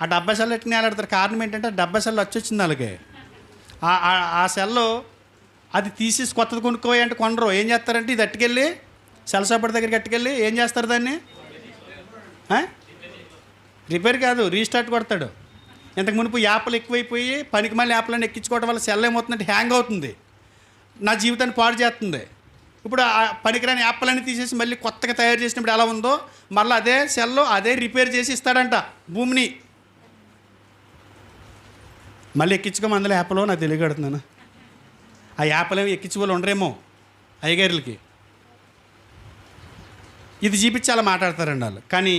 ఆ 70 సెల్లు ఎట్టుకుని ఆడతారు. కారణం ఏంటంటే ఆ 70 సెల్లు వచ్చింది వాళ్ళకి. ఆ సెల్లో అది తీసేసి కొత్తది కొనుక్కోవాలి అంటే కొనరు. ఏం చేస్తారంటే ఇది అట్టుకెళ్ళి సెల్ షాప్ దగ్గరికి అట్టుకెళ్ళి ఏం చేస్తారు, దాన్ని రిపేర్ కాదు రీస్టార్ట్ కొడతాడు. ఇంతకు మునుపు యాప్లు ఎక్కువైపోయి పనికి మళ్ళీ యాప్లను ఎక్కించుకోవడం వల్ల సెల్ ఏమవుతుందంటే హ్యాంగ్ అవుతుంది, నా జీవితాన్ని పాడు చేస్తుంది. ఇప్పుడు ఆ పనికిరాని యాప్లన్నీ తీసేసి మళ్ళీ కొత్తగా తయారు చేసినప్పుడు ఎలా ఉందో మళ్ళీ అదే సెల్లో అదే రిపేర్ చేసి ఇస్తాడంట భూమిని. మళ్ళీ ఎక్కించుకోమని అందులో యాప్లో నాకు తెలియగడుతున్నాను. ఆ యాప్లు ఎక్కించే వాళ్ళు ఉండరేమో అయ్యగారులకి. ఇది చూపించి అలా మాట్లాడతారండి వాళ్ళు. కానీ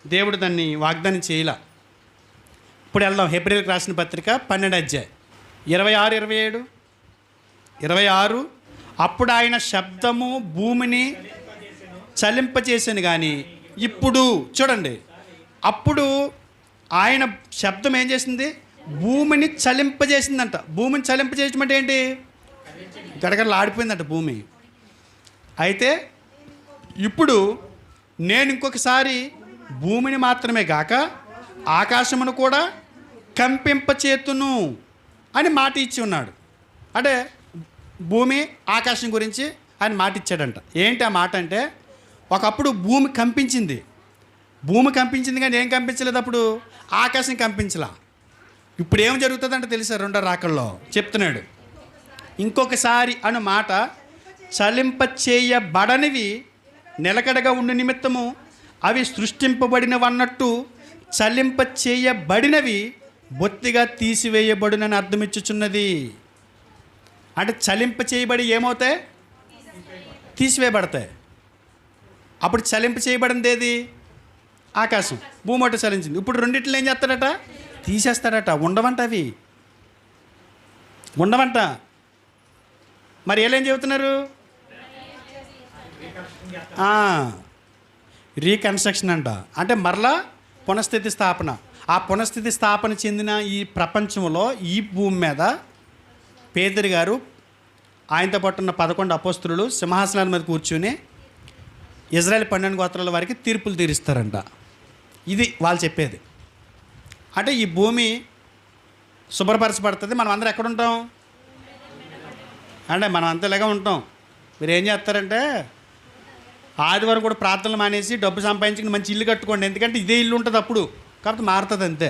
దేవుడు దాన్ని వాగ్దానం చేయలే. ఇప్పుడు వెళ్దాం హెబ్రీయులకు రాసిన పత్రిక 12 అధ్యాయం 26, 27, 26. అప్పుడు ఆయన శబ్దము భూమిని చలింపచేసాను కానీ ఇప్పుడు చూడండి, అప్పుడు ఆయన శబ్దం ఏం చేసింది, భూమిని చలింపజేసిందంట. భూమిని చలింపజేయటం అంటే ఏంటి, గడగడలు ఆడిపోయిందంట భూమి. అయితే ఇప్పుడు నేను ఇంకొకసారి భూమిని మాత్రమే గాక ఆకాశమును కూడా కంపింపచేతును అని మాట ఇచ్చి ఉన్నాడు. అంటే భూమి ఆకాశం గురించి ఆయన మాట ఇచ్చాడంట. ఏంటి ఆ మాట అంటే, ఒకప్పుడు భూమి కంపించింది, భూమి కంపించింది కానీ ఏం కంపించలేదు, అప్పుడు ఆకాశం కంపించలా. ఇప్పుడు ఏం జరుగుతుందంటే తెలుసా, రెండో రాకల్లో చెప్తున్నాడు, ఇంకొకసారి అను మాట చలింపచేయబడనివి నిలకడగా ఉండు నిమిత్తము అవి సృష్టింపబడినవన్నట్టు చలింపచేయబడినవి బొత్తిగా తీసివేయబడునని అర్థమిచ్చుచున్నది. అంటే చలింప చేయబడి ఏమవుతాయి, తీసివేయబడతాయి. అప్పుడు చలింప చేయబడింది ఏది, ఆకాశం. భూమి ఒకటి చలించింది. ఇప్పుడు రెండిట్లో ఏం చేస్తాడట, తీసేస్తాడట. ఉండవంట, అవి ఉండవంట. మరి ఏం చెబుతున్నారు, రీకన్స్ట్రక్షన్ అంట. అంటే మరలా పునఃస్థితి స్థాపన. ఆ పునఃస్థితి స్థాపన చెందిన ఈ ప్రపంచంలో ఈ భూమి మీద పేదరి గారు ఆయనతో పాటు ఉన్న 11 అపోస్తులు సింహాసనాల మీద కూర్చుని ఇజ్రాయెల్ 12 గోత్రాల వారికి తీర్పులు తీరుస్తారంట. ఇది వాళ్ళు చెప్పేది. అంటే ఈ భూమి శుభ్రపరచబడుతుంది. మనం అందరం ఎక్కడ ఉంటాం అంటే మనం అంతా ఇలాగా ఉంటాం. మీరు ఏం చేస్తారంటే ఆదివారం కూడా ప్రార్థనలు మానేసి డబ్బు సంపాదించుకుని మంచి ఇల్లు కట్టుకోండి, ఎందుకంటే ఇదే ఇల్లు ఉంటుంది అప్పుడు, కాబట్టి మారుతుంది అంతే.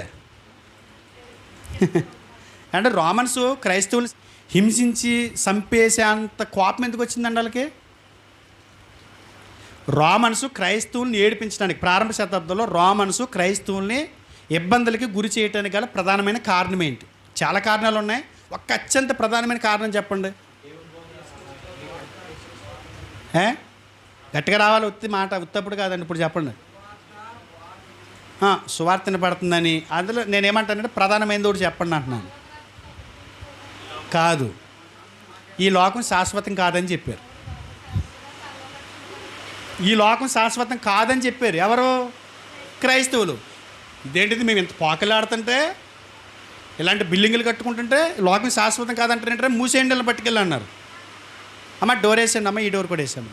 అంటే రోమన్స్ క్రైస్తవులు హింసించి చంపేసే అంత కోపం ఎందుకు వచ్చిందండి వాళ్ళకి? రోమన్స్ క్రైస్తవుల్ని ఏడిపించడానికి ప్రారంభ శతాబ్దంలో రోమన్స్ క్రైస్తవుల్ని ఇబ్బందులకి గురి చేయడానికి గల ప్రధానమైన కారణం ఏంటి? చాలా కారణాలు ఉన్నాయి. ఒక్క అత్యంత ప్రధానమైన కారణం చెప్పండి. గట్టిగా రావాలి, ఉత్తప్పుడు కాదండి. ఇప్పుడు చెప్పండి. సువార్తని పడుతుందని. అందులో నేనేమంటానంటే ప్రధానమైనది ఒకటి చెప్పండి అంటున్నాను. కాదు, ఈ లోకం శాశ్వతం కాదని చెప్పారు. ఈ లోకం శాశ్వతం కాదని చెప్పారు ఎవరు? క్రైస్తవులు. ఇదేంటిది, మేము ఇంత పోకలాడుతుంటే ఇలాంటి బిల్డింగులు కట్టుకుంటుంటే లోకం శాశ్వతం కాదంటారంటే మూసేయండి ఇలా పట్టుకెళ్ళి అన్నారు. అమ్మ డోర్ వేసాను, అమ్మ ఈ డోర్ కూడా వేసాను.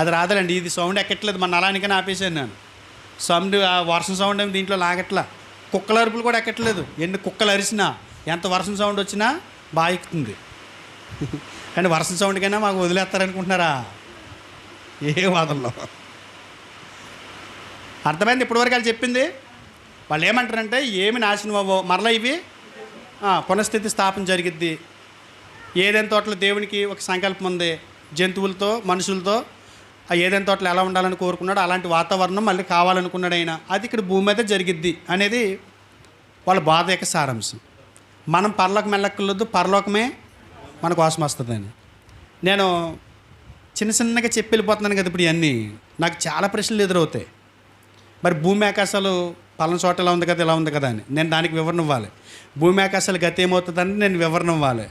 అది రాదండి, ఇది సౌండ్ ఎక్కట్లేదు, మన అలానికని ఆపేసాను నేను. సౌండ్ వర్షం సౌండ్ ఏమి దీంట్లో లాగట్లా. కుక్కల అరుపులు కూడా ఎక్కట్లేదు. ఎన్ని కుక్కలు అరిసినా ఎంత వర్షం సౌండ్ వచ్చినా బాగా ఎక్కుతుంది. కానీ వర్షం సౌండ్ కైనా మాకు వదిలేస్తారనుకుంటున్నారా? ఏ వాదనలో అర్థమైంది. ఇప్పటివరకు వాళ్ళు చెప్పింది. వాళ్ళు ఏమంటారంటే ఏమి నాశనం అవ్వవు, మరలా ఇవి పునఃస్థితి స్థాపన జరిగిద్ది. ఏదైనా తోటలో దేవునికి ఒక సంకల్పం ఉంది, జంతువులతో మనుషులతో ఆ ఏదైనా తోటలో ఎలా ఉండాలని కోరుకున్నాడు, అలాంటి వాతావరణం మళ్ళీ కావాలనుకున్నాడు ఆయన. అది ఇక్కడ భూమి మీద జరిగిద్ది అనేది వాళ్ళ బాధ యొక్క సారాంశం. మనం పరలోకం వెళ్ళక్కర్లేదు, పరలోకమే మన కోసం వస్తుందని. నేను చిన్నగా చెప్పి వెళ్ళిపోతున్నాను కదా ఇప్పుడు. ఇవన్నీ నాకు చాలా ప్రశ్నలు ఎదురవుతాయి. మరి భూమి ఆకాశాలు పలానా చోట ఎలా ఉంది కదా, ఇలా ఉంది కదా అని నేను దానికి వివరణ ఇవ్వాలి. భూమి ఆకాశాలు గతి ఏమవుతుందని నేను వివరణ ఇవ్వాలి.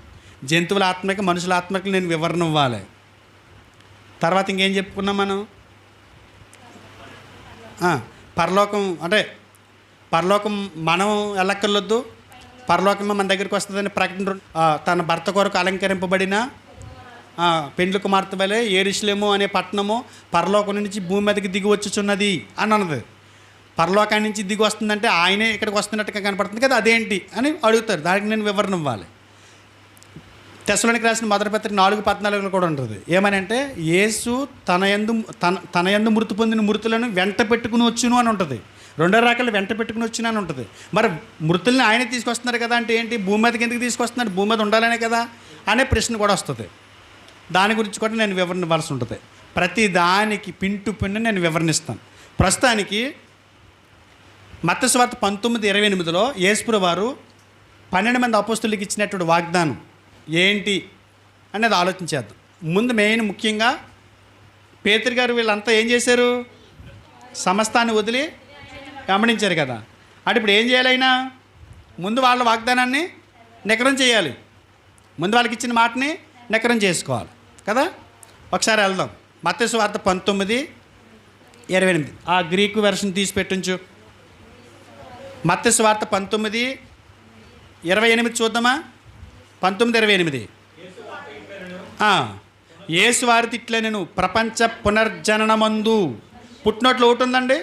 జంతువుల ఆత్మకి మనుషుల ఆత్మకి నేను వివరణ ఇవ్వాలి. తర్వాత ఇంకేం చెప్పుకున్నాం మనం? పరలోకం అంటే పరలోకం మనం వెళ్ళక్కర్లొద్దు, పరలోకమే మన దగ్గరికి వస్తుందని ప్రకటన. తన భర్త కొరకు అలంకరింపబడిన పెండ్లి కుమార్తె వలె యెరూషలేము అనే పట్టణము పరలోకం నుంచి భూమి మీదకి దిగి వచ్చుచున్నది అని అన్నది. పరలోకాన్ని నుంచి దిగి వస్తుందంటే ఆయనే ఇక్కడికి వస్తున్నట్టుగా కనపడుతుంది కదా, అదేంటి అని అడుగుతారు. దానికి నేను వివరణ ఇవ్వాలి. తెస్సలోనికి రాసిన మొదటి పత్రిక 4:14 కూడా ఉంటుంది. ఏమని అంటే, యేసు తన యందు మృతి పొందిన మృతులను వెంట పెట్టుకుని వచ్చును అని ఉంటుంది. రెండో రకాలు వెంట పెట్టుకుని వచ్చిన అని ఉంటుంది. మరి మృతుల్ని ఆయనే తీసుకొస్తున్నారు కదా అంటే ఏంటి, భూమి మీదకి ఎందుకు తీసుకొస్తున్నాడు, భూమి మీద ఉండాలనే కదా అనే ప్రశ్న కూడా వస్తుంది. దాని గురించి కూడా నేను వివరణ ఇవ్వాల్సి ఉంటుంది. ప్రతి దానికి పింటు పిన్ను నేను వివరణిస్తాను. ప్రస్తుతానికి మత్తయి సువార్త 19:28 యేసుప్రభువు వారు 12 మంది అపోస్తలులకు ఇచ్చినటువంటి వాగ్దానం ఏంటి అనేది ఆలోచించేద్దాం. ముందు ముఖ్యంగా పేతురు గారు వీళ్ళంతా ఏం చేశారు, సమస్తాన్ని వదిలి గమనించారు కదా. అంటే ఇప్పుడు ఏం చేయాలి, అయినా ముందు వాళ్ళ వాగ్దానాన్ని నికరం చేయాలి, ముందు వాళ్ళకి ఇచ్చిన మాటని నికరం చేసుకోవాలి కదా. ఒకసారి వెళ్దాం. మత్తయి సువార్త 19:28 ఆ గ్రీకు వెర్షన్ తీసి పెట్టించు. మత్తయి సువార్త 19:28 చూద్దామా. 19:28 యేసు వారి తిట్లనెను ప్రపంచ పునర్జననమందు. పుట్టినోట్లో ఒకటి ఉందండి,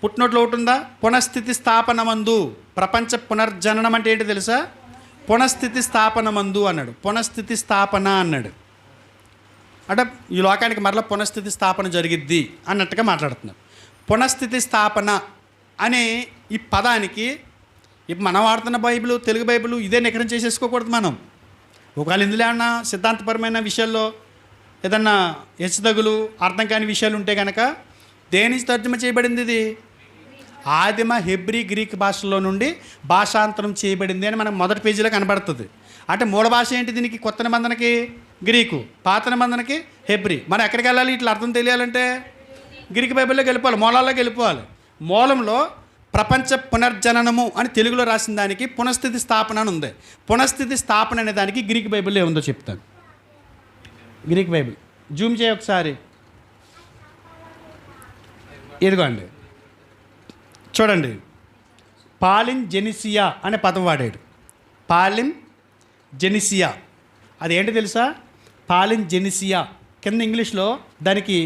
పుట్టినోట్లో ఒకటి ఉందా, పునఃస్థితి స్థాపనమందు. ప్రపంచ పునర్జననం అంటే ఏంటి తెలుసా, పునఃస్థితి స్థాపనమందు అన్నాడు. పునఃస్థితి స్థాపన అన్నాడు అంటే ఈ లోకానికి మరలా పునఃస్థితి స్థాపన జరిగిద్ది అన్నట్టుగా మాట్లాడుతున్నాడు. పునఃస్థితి స్థాపన అనే ఈ పదానికి ఇప్పుడు మనం వాడుతున్న బైబిల్, తెలుగు బైబిల్ ఇదే నికరం చేసేసుకోకూడదు మనం. ఒకవేళ ఇందులో ఏమన్నా సిద్ధాంతపరమైన విషయాల్లో ఏదన్నా హెచ్చుతగులు అర్థం కాని విషయాలు ఉంటే కనుక దేని తర్జుమ చేయబడింది, ఇది ఆదిమ హెబ్రీ గ్రీక్ భాషలో నుండి భాషాంతరం చేయబడింది అని మనకు మొదటి పేజీలో కనబడుతుంది. అంటే మూల భాష ఏంటి దీనికి, కొత్త నిబంధనకి గ్రీకు, పాత నిబంధనకి హెబ్రీ. మనం ఎక్కడికి వెళ్ళాలి ఇట్లా అర్థం తెలియాలంటే గ్రీక్ బైబిల్లోకి వెళ్ళిపోవాలి, మూలాల్లోకి వెళ్ళిపోవాలి. మూలంలో ప్రపంచ పునర్జననము అని తెలుగులో రాసిన దానికి పునఃస్థితి స్థాపన అని ఉంది. పునఃస్థితి స్థాపన అనే దానికి గ్రీక్ బైబిల్లో ఏముందో చెప్తాను. గ్రీక్ బైబిల్ జూమ్ చేయ ఒకసారి. ఇదిగోండి చూడండి, పాలిన్ జెనిసియా అనే పదం వాడాడు. పాలిన్ జెనిసియా అది ఏంటి తెలుసా, పాలిన్ జెనిసియా కింద ఇంగ్లీష్లో దానికి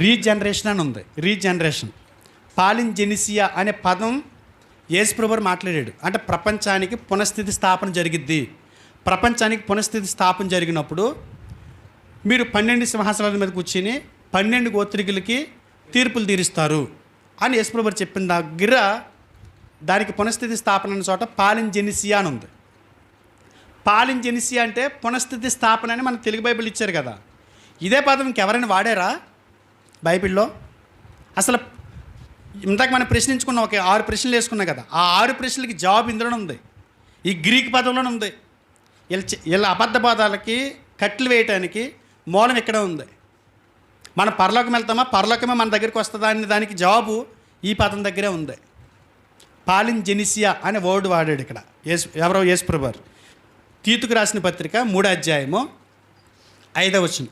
రీజనరేషన్ అని ఉంది. రీజనరేషన్. పాలిన్ జెనిసియా అనే పదం యేసుప్రభువు మాట్లాడాడు. అంటే ప్రపంచానికి పునఃస్థితి స్థాపన జరిగిద్ది. ప్రపంచానికి పునఃస్థితి స్థాపన జరిగినప్పుడు మీరు 12 సింహాసనాల మీద కూర్చొని 12 గోత్రికులకి తీర్పులు తీరుస్తారు అని యేసుప్రభువు చెప్పిన దగ్గర దానికి పునఃస్థితి స్థాపన అనే చోట పాలిన్ జెనిసియా అని ఉంది. పాలిన్ జెనిసియా అంటే పునఃస్థితి స్థాపన అని మన తెలుగు బైబిల్ ఇచ్చారు కదా. ఇదే పదం ఇంకెవరైనా వాడారా బైబిల్లో? అసలు ఇందాక మనం ప్రశ్నించుకున్నాం, ఒక 6 ప్రశ్నలు వేసుకున్నాం కదా, ఆ 6 ప్రశ్నలకి జవాబు ఇందులోనే ఉంది, ఈ గ్రీక్ పదంలోనే ఉంది. వీళ్ళ అబద్ధ పదాలకి కట్లు వేయటానికి మూలం ఇక్కడ ఉంది. మనం పరలోకం వెళ్తామా, పరలోకమే మన దగ్గరికి వస్తుందా అనే దానికి జవాబు ఈ పదం దగ్గరే ఉంది. పాలిన్ జెనిసియా అనే వర్డ్ వాడాడు ఇక్కడ ఎవరో యేసుప్రభువు. తీతుకు రాసిన పత్రిక 3:5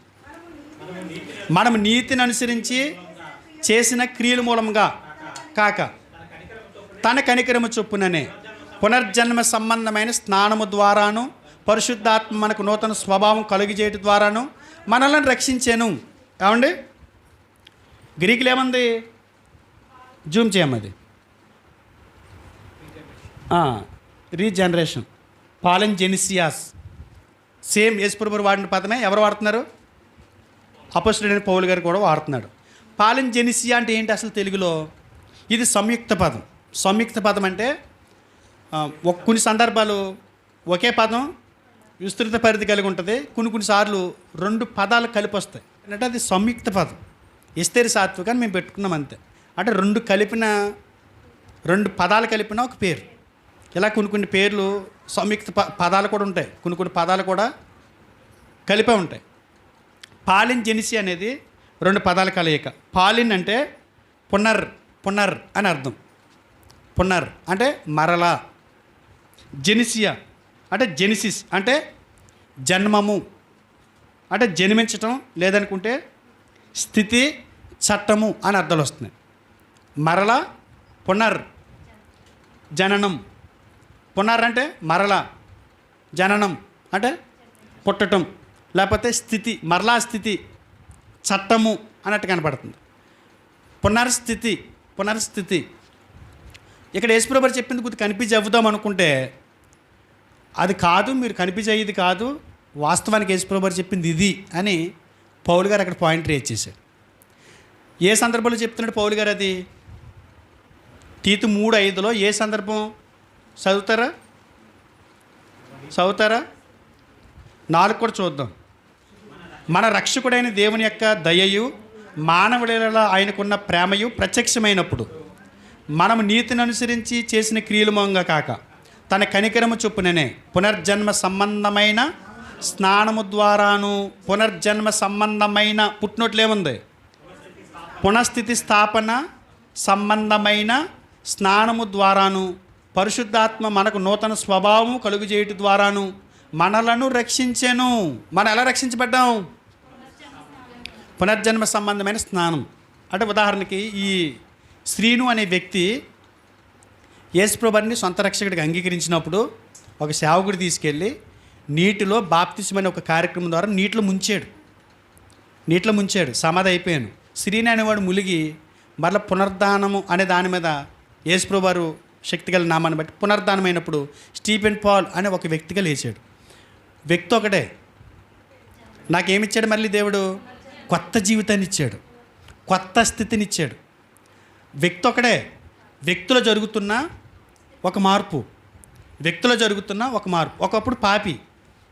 మనం నీతిని అనుసరించి చేసిన క్రియల మూలంగా కాక తన కనికరము చొప్పుననే పునర్జన్మ సంబంధమైన స్నానము ద్వారాను పరిశుద్ధాత్మ మనకు నూతన స్వభావం కలుగజేయటం ద్వారాను మనల్ని రక్షించాను. ఏమండి గ్రీకులు ఏమంది, జూమ్ చేయమది. రీజనరేషన్, పాలిన్ జెనిసియాస్. సేమ్ యేసుప్రభువు వాడిన పదమే ఎవరు వాడుతున్నారు, అపోస్తలుడైన పౌలు గారు కూడా వాడుతున్నాడు. పాలిన్ జెనిసియా అంటే ఏంటి అసలు తెలుగులో? ఇది సంయుక్త పదం. సంయుక్త పదం అంటే కొన్ని సందర్భాలు ఒకే పదం విస్తృత పరిధి కలిగి ఉంటుంది, కొన్నిసార్లు 2 పదాలు కలిపి వస్తాయి అంటే అది సంయుక్త పదం. ఇస్తేరి సాత్వికాన్ని మేము పెట్టుకున్నాం అంతే. అంటే 2 పదాలు కలిపిన ఒక పేరు. ఇలా కొన్ని పేర్లు సంయుక్త పదాలు కూడా ఉంటాయి, కొన్ని పదాలు కూడా కలిపే ఉంటాయి. పాలిన్ జెనిసియా అనేది 2 పదాల కలయిక. పాలిన్ అంటే పునర్ అని అర్థం, పునర్ అంటే మరలా. జెనిసియా అంటే జెనిసిస్ అంటే జన్మము, అంటే జన్మించటం, లేదనుకుంటే స్థితి, చట్టము అని అర్థాలు వస్తున్నాయి. మరల పునర్ జననం. పునర్ అంటే మరల, జననం అంటే పుట్టటం, లేకపోతే స్థితి, మరలా స్థితి, చట్టము అన్నట్టు కనపడుతుంది. పునర్స్థితి, పునర్స్థితి. ఇక్కడ యేసుప్రభు చెప్పింది కొద్దిగా కనిపించి చెబుదాం అనుకుంటే అది కాదు, మీరు కనిపించేది కాదు, వాస్తవానికి యేసుప్రభు చెప్పింది ఇది అని పౌలు గారు అక్కడ పాయింట్ రేజ్ చేశారు. ఏ సందర్భంలో చెప్తున్నాడు పౌలు గారు అది? తీతు 3:5 ఏ సందర్భం చదువుతారా? 4 కూడా చూద్దాం. మన రక్షకుడైన దేవుని యొక్క దయయు మానవుల ఆయనకున్న ప్రేమయు ప్రత్యక్షమైనప్పుడు మనము నీతిని అనుసరించి చేసిన క్రియలు మూలంగా కాక తన కనికరము చొప్పుననే పునర్జన్మ సంబంధమైన స్నానము ద్వారాను, పునర్జన్మ సంబంధమైన పుట్టినట్లేముంది, పునఃస్థితి స్థాపన సంబంధమైన స్నానము ద్వారాను, పరిశుద్ధాత్మ మనకు నూతన స్వభావము కలుగు చేయటం ద్వారాను మనలను రక్షించెను. మనం ఎలా రక్షించబడ్డాం? పునర్జన్మ సంబంధమైన స్నానం. అంటే ఉదాహరణకి ఈ శ్రీను అనే వ్యక్తి యేసుప్రభుని సొంత రక్షకుడికి అంగీకరించినప్పుడు ఒక సేవకుడు తీసుకెళ్ళి నీటిలో బాప్తిస్మని ఒక కార్యక్రమం ద్వారా నీటిలో ముంచాడు. సమాధి అయిపోయాను. శ్రీని అనేవాడు ములిగి మరలా పునర్ధానము అనే దాని మీద యేసుప్రభు వారు శక్తిగల నామాన్ని బట్టి పునర్ధానమైనప్పుడు స్టీఫెన్ పాల్ అనే ఒక వ్యక్తిగా లేచాడు. వ్యక్తి ఒకటే. నాకేమిచ్చాడు మళ్ళీ దేవుడు? కొత్త జీవితాన్ని ఇచ్చాడు, కొత్త స్థితిని ఇచ్చాడు. వ్యక్తి ఒకడే. వ్యక్తిలో జరుగుతున్న ఒక మార్పు. ఒకప్పుడు పాపి,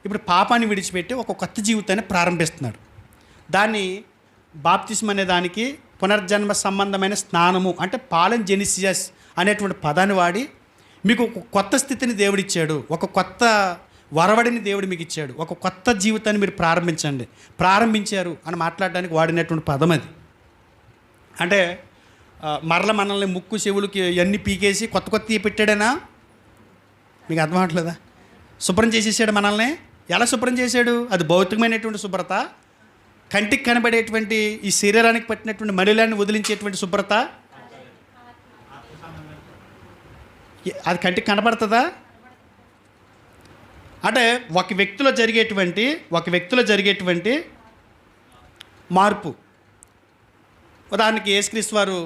ఇప్పుడు పాపాన్ని విడిచిపెట్టి ఒక కొత్త జీవితాన్ని ప్రారంభిస్తున్నాడు. దాన్ని బాప్తిస్మ అనే దానికి పునర్జన్మ సంబంధమైన స్నానము అంటే పాలన్ జెనిసియస్ అనేటువంటి పదాన్ని వాడి మీకు ఒక కొత్త స్థితిని దేవుడిచ్చాడు, ఒక కొత్త వరవడిని దేవుడు మీకు ఇచ్చాడు, ఒక కొత్త జీవితాన్ని మీరు ప్రారంభించారు అని మాట్లాడడానికి వాడినటువంటి పదం అది. అంటే మరల మనల్ని ముక్కు చెవులకి ఇవన్నీ పీకేసి కొత్త పెట్టాడనా? మీకు అర్థం అవట్లేదా? శుభ్రం చేసేసాడు మనల్ని. ఎలా శుభ్రం చేశాడు? అది భౌతికమైనటువంటి శుభ్రత, కంటికి కనబడేటువంటి ఈ శరీరానికి పట్టినటువంటి మలిలాన్ని వదిలించేటువంటి శుభ్రత. అది కంటికి కనబడుతుందా? అంటే ఒక వ్యక్తిలో జరిగేటువంటి మార్పు. ఉదాహరణకి యేసుక్రీస్తు వారు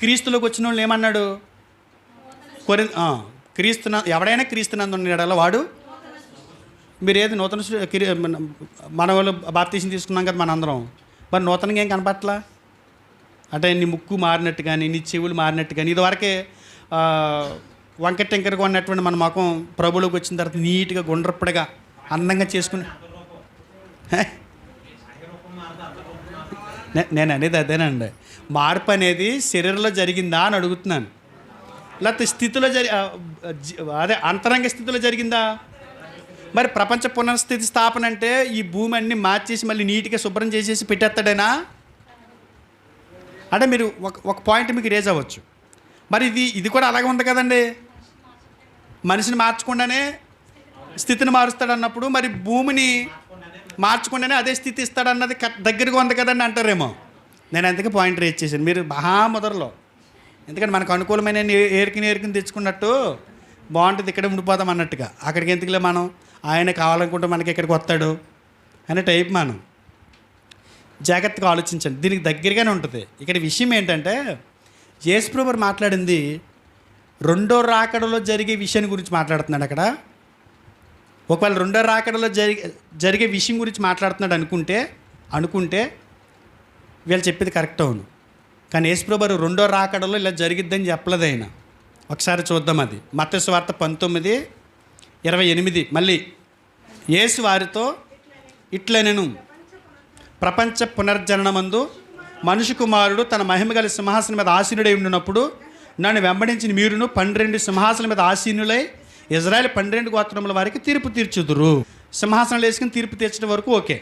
క్రీస్తులోకి వచ్చిన వాళ్ళు ఏమన్నాడు? ఎవడైనా క్రీస్తునందు ఉన్నాడో వాడు, మీరు ఏది నూతన మన వాళ్ళు బాప్తీసం తీసుకున్నాం కదా మనందరం, మరి నూతనంగా ఏం కనపట్లా? అంటే నీ ముక్కు మారినట్టు కానీ, నీ చెవులు మారినట్టు కానీ, ఇదివరకే వంకటెంకరగా ఉన్నటువంటి మన ముఖం ప్రభులోకి వచ్చిన తర్వాత నీట్గా గుండ్రప్పుడుగా అందంగా చేసుకుని, నేను అనేది అదేనండి. మార్పు అనేది శరీరంలో జరిగిందా అని అడుగుతున్నాను, లేకపోతే స్థితిలో అంతరంగ స్థితిలో జరిగిందా? మరి ప్రపంచ పునఃస్థితి స్థాపన అంటే ఈ భూమి అన్ని మార్చేసి మళ్ళీ నీట్గా శుభ్రం చేసేసి పెట్టేస్తాడేనా? అంటే మీరు ఒక పాయింట్ మీకు రేజ్ అవ్వచ్చు. మరి ఇది కూడా అలాగే ఉంది కదండి. మనిషిని మార్చకుండానే స్థితిని మారుస్తాడన్నప్పుడు మరి భూమిని మార్చకుండానే అదే స్థితి ఇస్తాడన్నది దగ్గరగా ఉంది కదండి అంటారేమో. నేను అందుకే పాయింట్ రేజ్ చేశాను. మీరు మొదట్లో ఎందుకంటే మనకు అనుకూలమైన ఏరికిని తెచ్చుకున్నట్టు బాగుంటుంది, ఇక్కడే ఉండిపోతాం అన్నట్టుగా. అక్కడికి ఎందుకులే మనం, ఆయన కావాలనుకుంటే మనకి ఇక్కడికి వస్తాడు అనే టైప్. మనం జాగ్రత్తగా ఆలోచించండి, దీనికి దగ్గరగానే ఉంటుంది. ఇక్కడ విషయం ఏంటంటే యేసుప్రభు మాట్లాడింది రెండో రాకడలో జరిగే విషయాన్ని గురించి మాట్లాడుతున్నాడు. అక్కడ ఒకవేళ రెండో రాకడలో జరిగే విషయం గురించి మాట్లాడుతున్నాడు అనుకుంటే వీళ్ళు చెప్పేది కరెక్ట్ అవును. కానీ యేసుప్రభు రెండో రాకడలో ఇలా జరిగిద్దని చెప్పలేదు ఆయన. ఒకసారి చూద్దాం. అది మత్తయి సువార్త 19:28. మళ్ళీ యేసు వారితో ఇట్లనెను, ప్రపంచ పునర్జననమందు మనుష్య కుమారుడు తన మహిమగల సింహాసనం మీద ఆసీనుడై ఉండినప్పుడు నన్ను వెంబడించిన మీరును 12 సింహాసనం మీద ఆసీనులై ఇజ్రాయేల్ 12 గోత్రముల వారికి తీర్పు తీర్చుదురు. సింహాసనాలు వేసుకుని తీర్పు తీర్చడం వరకు ఓకే.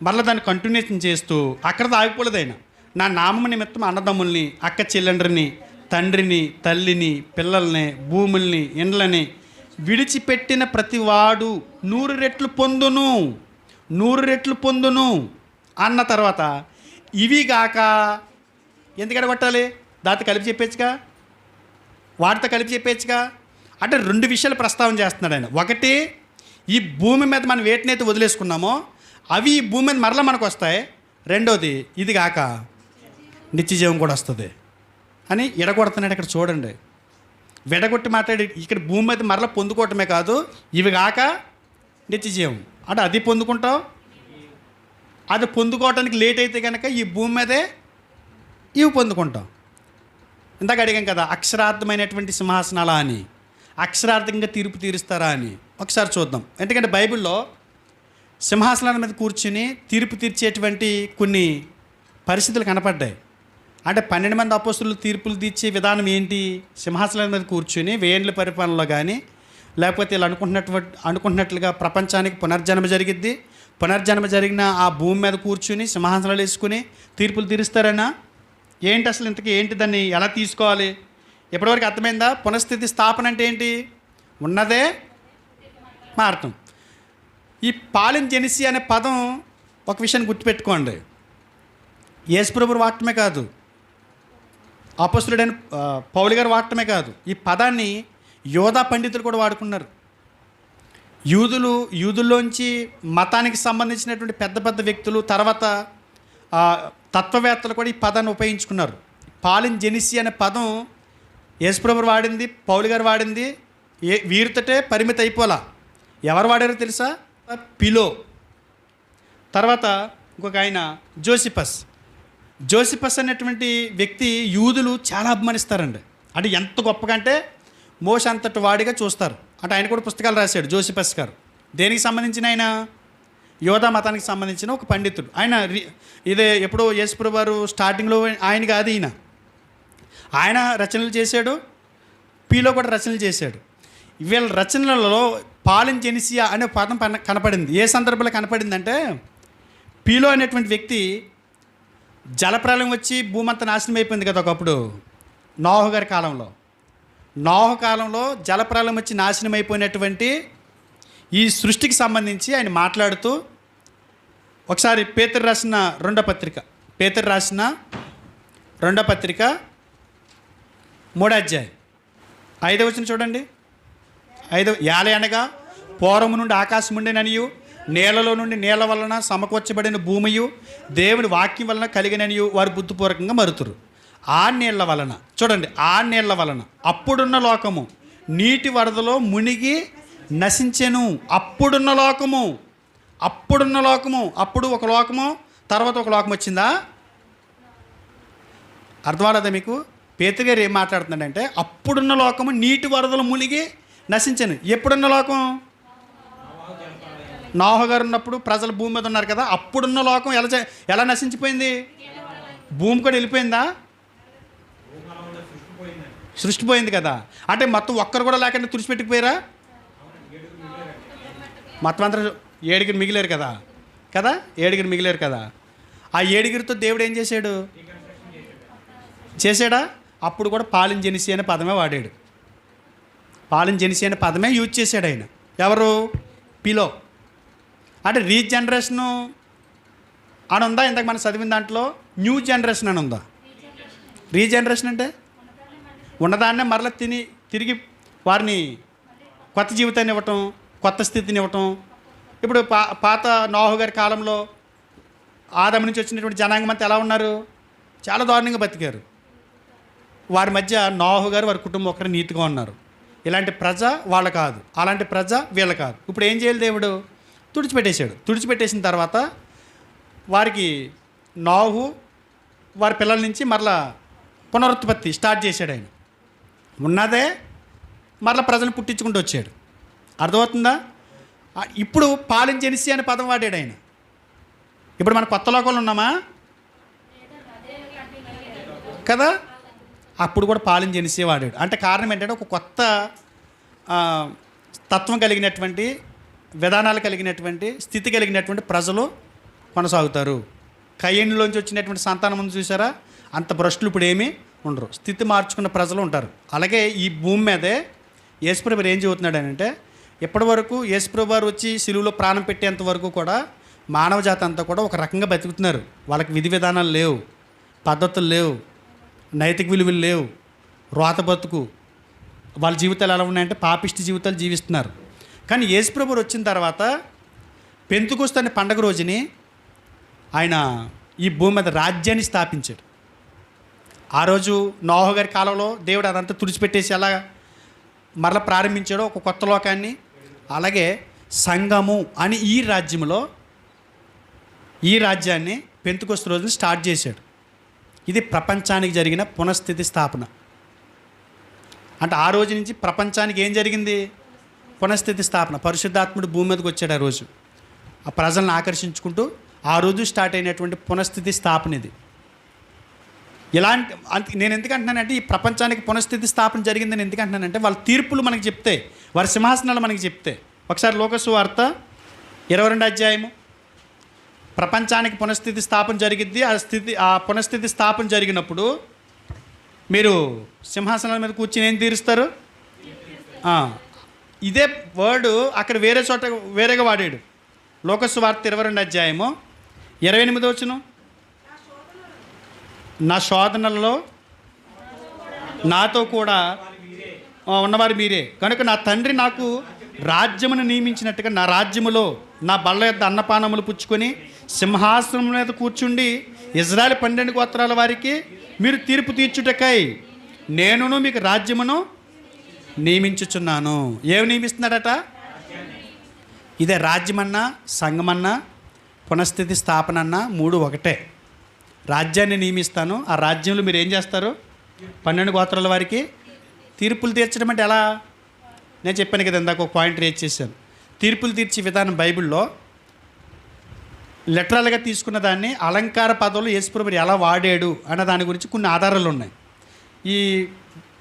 మరలా దాన్ని కంటిన్యూషన్ చేస్తూ అక్కడ ఆగిపోలేదు ఆయన. నా నామం నిమిత్తం అన్నదమ్ముల్ని, అక్క చెల్లెండ్రిని, తండ్రిని, తల్లిని, పిల్లల్ని, భూముల్ని, ఇండ్లని విడిచిపెట్టిన ప్రతివాడు 100 రెట్లు పొందును అన్న తర్వాత ఇవి గాక ఎందుకు ఎడగొట్టాలి? దాంతో కలిపి చెప్పేచ్చుగా, వాటితో కలిపి చెప్పేచ్చుగా. అంటే 2 విషయాలు ప్రస్తావన చేస్తున్నాడు ఆయన. ఒకటి, ఈ భూమి మీద మనం వేటినైతే వదిలేసుకున్నామో అవి ఈ భూమి మీద మరలా మనకు వస్తాయి. రెండోది, ఇది కాక నిత్యజీవం కూడా వస్తుంది అని ఎడగొడుతున్నాడు. ఇక్కడ చూడండి, విడగొట్టి మాట్లాడి ఇక్కడ భూమి మీద మరలా పొందుకోవటమే కాదు, ఇవి కాక నిత్యజీవం అంటే అది పొందుకుంటాం. అది పొందుకోవటానికి లేట్ అయితే కనుక ఈ భూమి మీదే ఇవి పొందుకుంటాం. ఇందాక అడిగాం కదా, అక్షరార్థమైనటువంటి సింహాసనాలా అని, అక్షరార్థంగా తీర్పు తీరుస్తారా అని. ఒకసారి చూద్దాం. ఎందుకంటే బైబిల్లో సింహాసనాల మీద కూర్చుని తీర్పు తీర్చేటువంటి కొన్ని పరిస్థితులు కనపడ్డాయి. అంటే 12 మంది అపోస్తులు తీర్పులు తీర్చే విధానం ఏంటి? సింహాసనాల మీద కూర్చుని వేండ్ల పరిపాలనలో కానీ, లేకపోతే ఇలా అనుకుంటున్నట్లుగా ప్రపంచానికి పునర్జన్మ జరిగిద్ది, పునర్జన్మ జరిగిన ఆ భూమి మీద కూర్చుని సింహాసనాలు వేసుకుని తీర్పులు తీరుస్తారనా ఏంటి? అసలు ఇంతకీ ఏంటి? దాన్ని ఎలా తీసుకోవాలి? ఎప్పటివరకు అర్థమైందా? పునఃస్థితి స్థాపన అంటే ఏంటి? ఉన్నదే మారటం. ఈ పాలింజెనిసి అనే పదం ఒక విషయాన్ని గుర్తుపెట్టుకోండి. యేసుప్రభువు వాడటమే కాదు, అపోస్తలుడైన పౌలు గారు వాడటమే కాదు, ఈ పదాన్ని యోధా పండితులు కూడా వాడుకున్నారు. యూదుల్లోంచి మతానికి సంబంధించినటువంటి పెద్ద పెద్ద వ్యక్తులు, తర్వాత తత్వవేత్తలు కూడా ఈ పదాన్ని ఉపయోగించుకున్నారు. పాలింజెనిసి అనే పదం యేసుప్రభువు వాడింది, పౌలు గారు వాడింది. వీరితోటే పరిమితి అయిపోలా. ఎవరు వాడారో తెలుసా? పిలో, తర్వాత ఇంకొక ఆయన జోసిపస్ అనేటువంటి వ్యక్తి యూదులు చాలా అభిమానిస్తారండి. అంటే ఎంత గొప్పగా అంటే మోషే అంతటి వాడిగా చూస్తారు. అంటే ఆయన కూడా పుస్తకాలు రాశాడు జోసిపస్ గారు. దేనికి సంబంధించిన ఆయన? యోధా మతానికి సంబంధించిన ఒక పండితుడు. ఆయన ఇదే ఎప్పుడో యేసుప్రభు వారు స్టార్టింగ్లో ఆయన కాదు, ఆయన రచనలు చేశాడు, పీలో కూడా రచనలు చేశాడు. వీళ్ళ రచనలలో పాలింజెనిసియా అనే పదం కనపడింది. ఏ సందర్భంలో కనపడిందంటే, పీలో అనేటువంటి వ్యక్తి జలప్రలయం వచ్చి భూమి అంతా నాశనం అయిపోయింది కదా ఒకప్పుడు, నోహు గారి కాలంలో. నోహు కాలంలో జలప్రలయం వచ్చి నాశనం అయిపోయినటువంటి ఈ సృష్టికి సంబంధించి ఆయన మాట్లాడుతూ, ఒకసారి పేతురు రాసిన రెండో పత్రిక 3వ అధ్యాయం 5వ వచనం చూడండి. 5 యాలే అనగా పూర్వము నుండి ఆకాశం ఉండేననియు, నేలలో నుండి నేల వలన సమకూర్చబడిన భూమియు దేవుని వాక్యం వలన కలిగిననియు వారు బుద్ధిపూర్వకంగా మరుతురు. ఆ నీళ్ల వలన, చూడండి, ఆ నీళ్ల వలన అప్పుడున్న లోకము నీటి వరదలో మునిగి నశించెను. అప్పుడున్న లోకము, అప్పుడు ఒక లోకము, తర్వాత ఒక లోకం వచ్చిందా? అర్థమవుతుందా మీకు? పేతురు గారు ఏం మాట్లాడుతున్నాడంటే, అప్పుడున్న లోకము నీటి వరదలు మునిగి నశించను. ఎప్పుడున్న లోకం? నోహు గారు ఉన్నప్పుడు ప్రజలు భూమి మీద ఉన్నారు కదా. అప్పుడున్న లోకం ఎలా నశించిపోయింది? భూమి కూడా వెళ్ళిపోయిందా? సృష్టి పోయింది కదా. అంటే మొత్తం ఒక్కరు కూడా లేకుండా తుడిచిపెట్టుకుపోయారా? మొత్తం అందరూ 7 మిగిలేరు కదా. 7 మిగిలేరు కదా. ఆ 7 దేవుడు ఏం చేశాడా? అప్పుడు కూడా పాలింజెనిసి అనే పదమే వాడాడు. పాలింజెనిసి అనే పదమే యూజ్ చేశాడు ఆయన. ఎవరు? పిలో. అంటే రీజనరేషను అని ఉందా? ఇందాక మనం చదివిన దాంట్లో న్యూ జనరేషన్ అని ఉందా? రీజనరేషన్ అంటే ఉన్నదాన్నే మరలా తిరిగి వారిని కొత్త జీవితాన్ని ఇవ్వటం, కొత్త స్థితిని ఇవ్వటం. ఇప్పుడు పాత నోహు గారి కాలంలో ఆదాము నుంచి వచ్చినటువంటి జనాంగం అంతా ఎలా ఉన్నారు? చాలా దారుణంగా బతికారు. వారి మధ్య నోహు గారు వారి కుటుంబం ఒకరు నీతిగా ఉన్నారు. ఇలాంటి ప్రజ వాళ్ళ కాదు, అలాంటి ప్రజ వీళ్ళ కాదు. ఇప్పుడు ఏం చేయాలి? దేవుడు తుడిచిపెట్టేసిన తర్వాత వారికి నోహు వారి పిల్లల నుంచి మరలా పునరుత్పత్తి స్టార్ట్ చేశాడు. ఆయన ఉన్నదే మరలా ప్రజలను పుట్టించుకుంటూ వచ్చాడు. అర్థమవుతుందా? ఇప్పుడు పాలింజెనిసి అనే పదం వాడాడు ఆయన. ఇప్పుడు మన కొత్త లోకంలో ఉన్నామా కదా? అప్పుడు కూడా పాలింజెనిసి వాడాడు. అంటే కారణం ఏంటంటే, ఒక కొత్త తత్వం కలిగినటువంటి, విధానాలు కలిగినటువంటి, స్థితి కలిగినటువంటి ప్రజలు కొనసాగుతారు. కయ్యనులోంచి వచ్చినటువంటి సంతానం ముందు చూసారా? అంత భ్రష్టులు ఇప్పుడు ఏమీ ఉండరు. స్థితి మార్చుకున్న ప్రజలు ఉంటారు. అలాగే ఈ భూమి మీదే యేసుప్రభు ఏం చెబుతున్నాడు అంటే, ఇప్పటి వరకు యేసుప్రభు వారు వచ్చి సిలువలో ప్రాణం పెట్టేంత వరకు కూడా మానవ జాతి అంతా కూడా ఒక రకంగా బతుకుతున్నారు. వాళ్ళకి విధి విధానాలు లేవు, పద్ధతులు లేవు. నైతిక విలువలు లేవు, రోత బతుకు, వాళ్ళ జీవితాలు ఎలా ఉన్నాయంటే పాపిష్టి జీవితాలు జీవిస్తున్నారు. కానీ యేసుప్రభువు వచ్చిన తర్వాత పెంతెకొస్తు అనే పండగ రోజుని ఆయన ఈ భూమి మీద రాజ్యాన్ని స్థాపించాడు. ఆ రోజు నోహు గారి కాలంలో దేవుడు అదంతా తుడిచిపెట్టేసి ఎలా మరలా ప్రారంభించాడో ఒక కొత్త లోకాన్ని, అలాగే సంఘము అని ఈ రాజ్యాన్ని పెంతెకొస్తు రోజున స్టార్ట్ చేశాడు. ఇది ప్రపంచానికి జరిగిన పునఃస్థితి స్థాపన. అంటే ఆ రోజు నుంచి ప్రపంచానికి ఏం జరిగింది? పునఃస్థితి స్థాపన. పరిశుద్ధాత్ముడు భూమి మీదకి వచ్చాడు ఆ రోజు, ఆ ప్రజలను ఆకర్షించుకుంటూ ఆ రోజు స్టార్ట్ అయినటువంటి పునఃస్థితి స్థాపన ఇది. నేను ఎందుకంటున్నానంటే ఈ ప్రపంచానికి పునఃస్థితి స్థాపన జరిగిందని ఎందుకంటున్నానంటే వాళ్ళ తీర్పులు మనకి చెప్తే, వారి సింహాసనాలు మనకి చెప్తే. ఒకసారి లోకసు వార్త 22 అధ్యాయము. ప్రపంచానికి పునఃస్థితి స్థాపన జరిగిద్ది. ఆ పునఃస్థితి స్థాపన జరిగినప్పుడు మీరు సింహాసనాల మీద కూర్చుని ఏం తీరుస్తారు? ఇదే వర్డ్ అక్కడ వేరే చోట వేరేగా వాడాడు. లోకసు వార్త 22 అధ్యాయము 28 వచనం. నా శోధనలలో నాతో కూడా ఉన్నవారు మీరే కనుక నా తండ్రి నాకు రాజ్యమును నియమించినట్టుగా నా రాజ్యములో నా బల్ల యొద్ద అన్నపానములు పుచ్చుకొని సింహాసనం మీద కూర్చుండి ఇజ్రాయెల్ 12 గోత్రాల వారికి మీరు తీర్పు తీర్చుటకై నేనును మీకు రాజ్యమును నియమించుచున్నాను. ఏమి నియమిస్తున్నాడట? ఇదే రాజ్యమన్నా, సంఘమన్నా, పునఃస్థితి స్థాపన అన్నా 3 ఒకటే. రాజ్యాన్ని నియమిస్తాను, ఆ రాజ్యంలో మీరు ఏం చేస్తారు? 12 గోత్రాల వారికి తీర్పులు తీర్చడం అంటే ఎలా? నేను చెప్పాను కదా, ఇందాక ఒక పాయింట్ రేజ్ చేశాను. తీర్పులు తీర్చే విధానం బైబిల్లో లిటరల్గా తీసుకున్న దాన్ని అలంకార పదాలు యేసుప్రభువు ఎలా వాడాడు అన్న దాని గురించి కొన్ని ఆధారాలు ఉన్నాయి. ఈ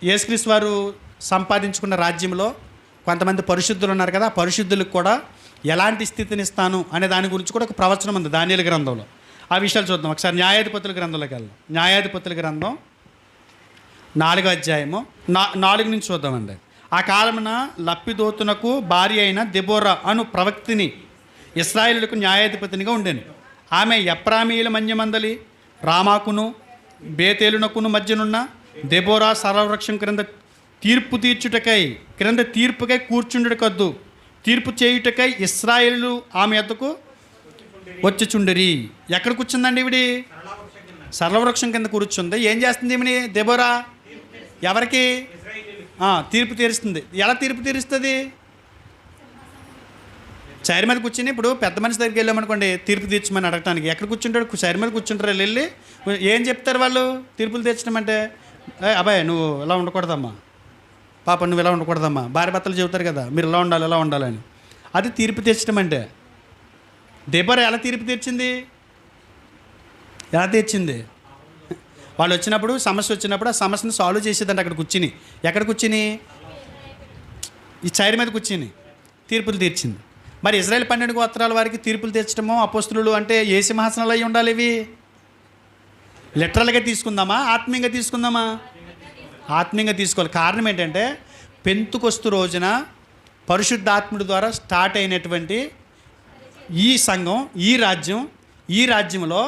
యేసుక్రీస్తు వారు సంపాదించుకున్న రాజ్యంలో కొంతమంది పరిశుద్ధులు ఉన్నారు కదా, ఆ పరిశుద్ధులకు కూడా ఎలాంటి స్థితిని ఇస్తాను అనే దాని గురించి కూడా ఒక ప్రవచనం ఉంది దానియేలు గ్రంథంలో. ఆ విషయాలు చూద్దాం. ఒకసారి న్యాయాధిపతుల గ్రంథంలోకి వెళ్దాం. న్యాయాధిపతుల గ్రంథం 4వ అధ్యాయము 4 నుంచి చూద్దామండి. ఆ కాలమున లప్పిదోతునకు భార్య అయిన దెబోరా అను ప్రవక్తిని ఇశ్రాయేలులకు న్యాయాధిపతినిగా ఉండేను. ఆమె ఎఫ్రామీయుల మన్యమందలి రామాకును బేతేలునకును మధ్యనున్న దెబోరా సర్వవృక్షం క్రింద తీర్పుకై కూర్చుండుటకద్దు, తీర్పు చేయుటకై ఇశ్రాయేలు ఆమె యొద్దకు వచ్చుచుండిరి. ఎక్కడ కూర్చుందండి ఈవిడి? సర్వవృక్షం కింద కూర్చుంది. ఏం చేస్తుంది ఈమెని? దెబోరా ఎవరికి తీర్పు తీరుస్తుంది. ఎలా తీర్పు తీరుస్తుంది? చైర్ మీద కూర్చుని, ఇప్పుడు పెద్ద మనిషి దగ్గరికి వెళ్ళామనుకోండి తీర్పు తీర్చమని అడగటానికి, ఎక్కడ కూర్చుంటాడు? చైర్ మీద కూర్చుంటారు. వెళ్ళి ఏం చెప్తారు వాళ్ళు? తీర్పులు తీర్చడం అంటే, అబ్బాయి నువ్వు ఇలా ఉండకూడదమ్మా, పాప నువ్వు ఇలా ఉండకూడదమ్మా, భార్య భర్తలు చెబుతారు కదా మీరు ఇలా ఉండాలి ఇలా ఉండాలని. అది తీర్పు తీర్చడం అంటే. దెబోరా ఎలా తీర్పు తీర్చింది? ఎలా తీర్చింది? వాళ్ళు వచ్చినప్పుడు, సమస్య వచ్చినప్పుడు ఆ సమస్యను సాల్వ్ చేసేదంటే అక్కడ కూర్చుని. ఎక్కడ కూర్చుని? ఈ చైర్ మీద కూర్చుని తీర్పులు తీర్చింది. మరి ఇజ్రాయెల్ 12 గోత్రాల వారికి తీర్పులు తీర్చడము అపోస్తులు అంటే ఏ సింహాసనాలు అయి ఉండాలి? ఇవి లిటరల్గా తీసుకుందామా, ఆత్మీయంగా తీసుకుందామా? ఆత్మీయంగా తీసుకోవాలి. కారణం ఏంటంటే పెంతెకొస్తు రోజున పరిశుద్ధాత్ముడి ద్వారా స్టార్ట్ అయినటువంటి ఈ సంఘం, ఈ రాజ్యంలో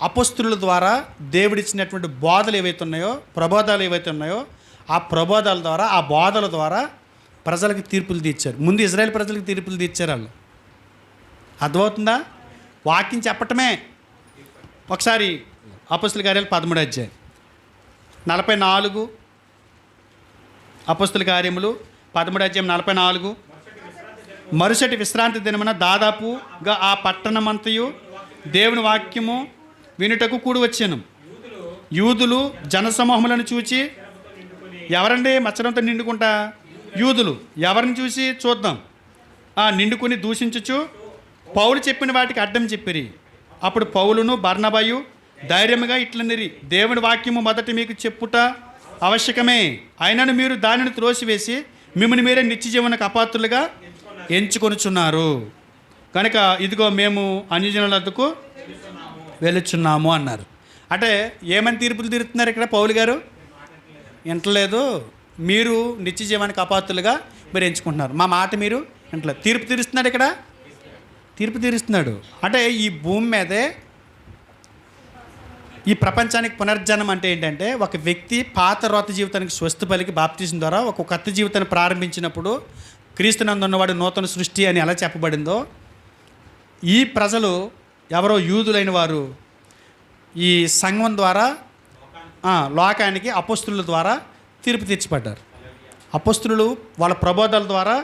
అపోస్తుల ద్వారా దేవుడిచ్చినటువంటి బోధలు ఏవైతే ఉన్నాయో, ప్రబోధాలు ఏవైతే ఉన్నాయో, ఆ ప్రబోధాల ద్వారా, ఆ బోధల ద్వారా ప్రజలకు తీర్పులు తీర్చారు. ముందు ఇజ్రాయెల్ ప్రజలకు తీర్పులు తీర్చారు వాళ్ళు. అర్థమవుతుందా? వాక్యం చెప్పటమే. ఒకసారి అపోస్తుల కార్యాలు 13వ అధ్యాయం 44. అపోస్తుల కార్యములు 13వ అధ్యాయం 44. మరుసటి విశ్రాంతి దినమున దాదాపుగా ఆ పట్టణమంతయు దేవుని వాక్యము వినుటకు కూడి వచ్చాను. యూదులు జనసమూహములను చూచి, ఎవరండి మచ్చరంతా నిండుకుంటా? యూదులు. ఎవరిని చూసి? చూద్దాం. నిండుకుని దూషించుచు పౌలు చెప్పిన వాటికి అడ్డం చెప్పిరి. అప్పుడు పౌలును బర్నబాయు ధైర్యముగా ఇట్లనిరి, దేవుని వాక్యము మొదట మీకు చెప్పుట ఆవశ్యకమే, అయినను మీరు దానిని త్రోసివేసి మిమ్మల్ని మీరే నిత్య జీవనకు అపాత్రులుగా ఎంచుకొనుచున్నారు కనుక ఇదిగో మేము అన్యజనుల వద్దకు వెళుచున్నాము అన్నారు. అంటే ఏమని తీర్పులు తీరుతున్నారు ఇక్కడ పౌలు గారు? వింటలేదు, మీరు నిత్య జీవానికి అపాత్రులుగా మీరు ఎంచుకుంటున్నారు, మా మాట మీరు వింటలేదు. తీర్పు తీరుస్తున్నాడు ఇక్కడ, తీర్పు తీరుస్తున్నాడు. అంటే ఈ భూమి మీదే ఈ ప్రపంచానికి పునర్జన్మ అంటే ఏంటంటే, ఒక వ్యక్తి పాత రోత జీవితానికి స్వస్థ పలికి బాప్తిజం ద్వారా ఒక కొత్త జీవితాన్ని ప్రారంభించినప్పుడు క్రీస్తునందు ఉన్నవాడు నూతన సృష్టి అని ఎలా చెప్పబడిందో, ఈ ప్రజలు ఎవరో యూదులైన వారు ఈ సంఘం ద్వారా లోకానికి అపోస్తుల ద్వారా తీర్పు తీర్చబడ్డారు. అపోస్తులు వాళ్ళ ప్రబోధాల ద్వారా,